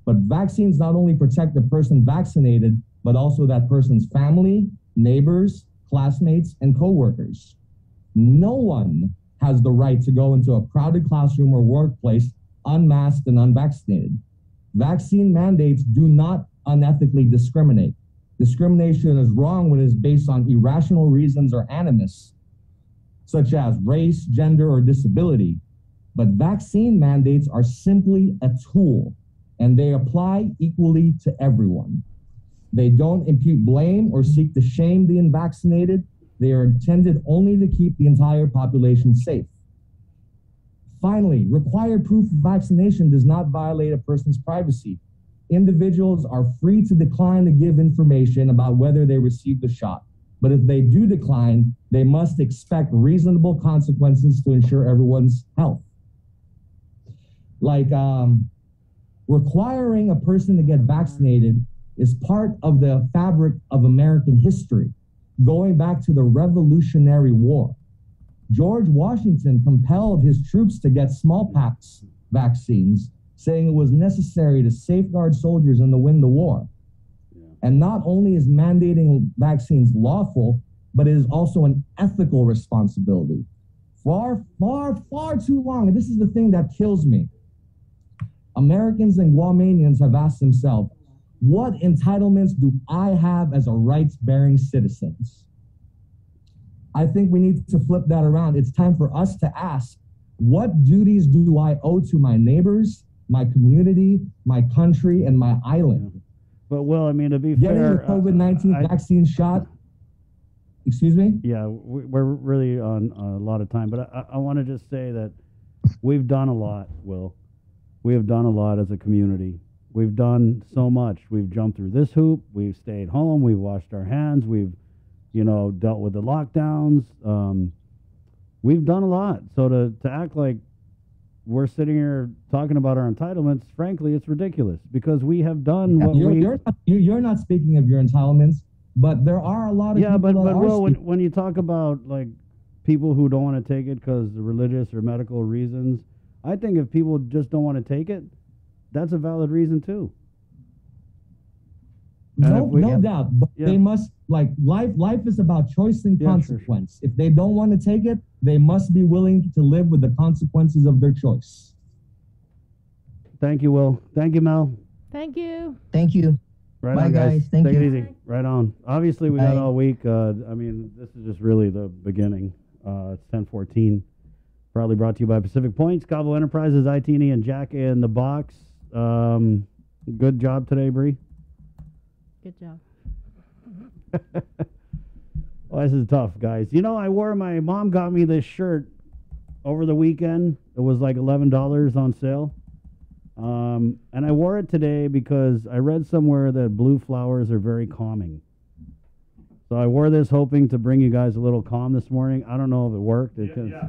But vaccines not only protect the person vaccinated, but also that person's family, neighbors, classmates, and coworkers. No one has the right to go into a crowded classroom or workplace unmasked and unvaccinated. Vaccine mandates do not unethically discriminate. Discrimination is wrong when it is based on irrational reasons or animus, such as race, gender, or disability. But vaccine mandates are simply a tool, and they apply equally to everyone. They don't impute blame or seek to shame the unvaccinated. They are intended only to keep the entire population safe. Finally, required proof of vaccination does not violate a person's privacy. Individuals are free to decline to give information about whether they received the shot. But if they do decline, they must expect reasonable consequences to ensure everyone's health. Like requiring a person to get vaccinated is part of the fabric of American history, going back to the Revolutionary War. George Washington compelled his troops to get smallpox vaccines, saying it was necessary to safeguard soldiers and to win the war. And not only is mandating vaccines lawful, but it is also an ethical responsibility. Far, far, far too long, and this is the thing that kills me, Americans and Guamanians have asked themselves, what entitlements do I have as a rights-bearing citizen? I think we need to flip that around. It's time for us to ask, what duties do I owe to my neighbors, my community, my country, and my island? But, Will, I mean, to be Getting fair... the COVID-19 vaccine shot, excuse me? Yeah, we're really on a lot of time, but I want to just say that we've done a lot, Will. We have done a lot as a community. We've done so much. We've jumped through this hoop. We've stayed home. We've washed our hands. We've, dealt with the lockdowns. We've done a lot. So to act like we're sitting here talking about our entitlements, frankly, it's ridiculous because we have done what you're not speaking of your entitlements, but there are a lot of people but that Will, when you talk about like people who don't want to take it because of religious or medical reasons, I think if people just don't want to take it, that's a valid reason too. No doubt, but they must, life is about choice and consequence. Sure. If they don't want to take it, they must be willing to live with the consequences of their choice. Thank you, Will. Thank you, Mel. Thank you. Thank you. Right Bye, on, guys. Thank Take you. it easy. Right on. Obviously, we got all week. This is just really the beginning. It's 10:14. Proudly brought to you by Pacific Point, Scavo Enterprises, IT&E, and Jack in the Box. Good job today, Bree. Good job. Well, this is tough, guys. My mom got me this shirt over the weekend. It was like $11 on sale. And I wore it today because I read somewhere that blue flowers are very calming. So I wore this hoping to bring you guys a little calm this morning. I don't know if it worked. Yeah.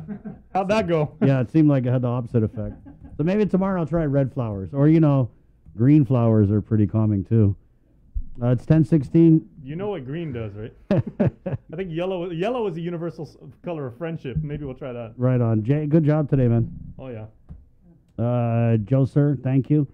How'd that go? Yeah, it seemed like it had the opposite effect. So maybe tomorrow I'll try red flowers. Or, green flowers are pretty calming too. It's 10:16. You know what green does, right? I think yellow is a universal color of friendship. Maybe we'll try that. Right on. Jay, good job today, man. Oh, yeah. Joe, sir, thank you.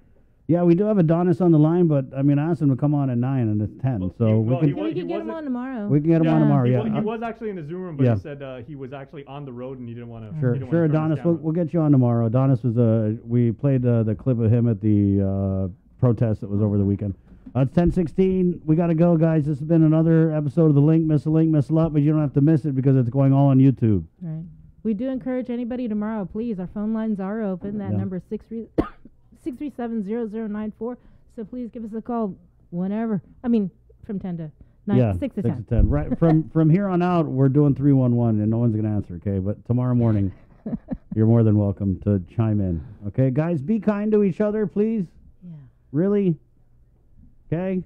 Yeah, we do have Adonis on the line, but I mean, I asked him to come on at 9 and it's 10. So we can get him on tomorrow. We can get him on tomorrow. He was actually in the Zoom room, but he said he was actually on the road and he didn't want to. Sure, Adonis. We'll get you on tomorrow. Adonis was we played the clip of him at the protest that was over the weekend. It's 10:16. We got to go, guys. This has been another episode of The Link. Miss a link, miss a lot, but you don't have to miss it because it's going all on YouTube. Right. We do encourage anybody tomorrow, please. Our phone lines are open. That number is 637-0094. So please give us a call whenever. I mean, from 10 to 9, 6 to 10. Right. From here on out, we're doing 311, and no one's going to answer, okay? But tomorrow morning, you're more than welcome to chime in. Okay, guys, be kind to each other, please. Yeah. Really? Okay.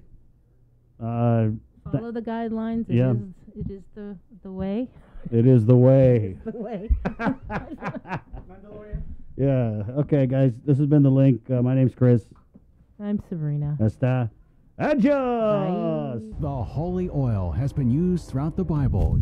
Follow the guidelines. It is the way. It is the way. The way. Yeah. Okay, guys. This has been The Link. My name's Chris. I'm Sabrina. Hasta. Adios. The holy oil has been used throughout the Bible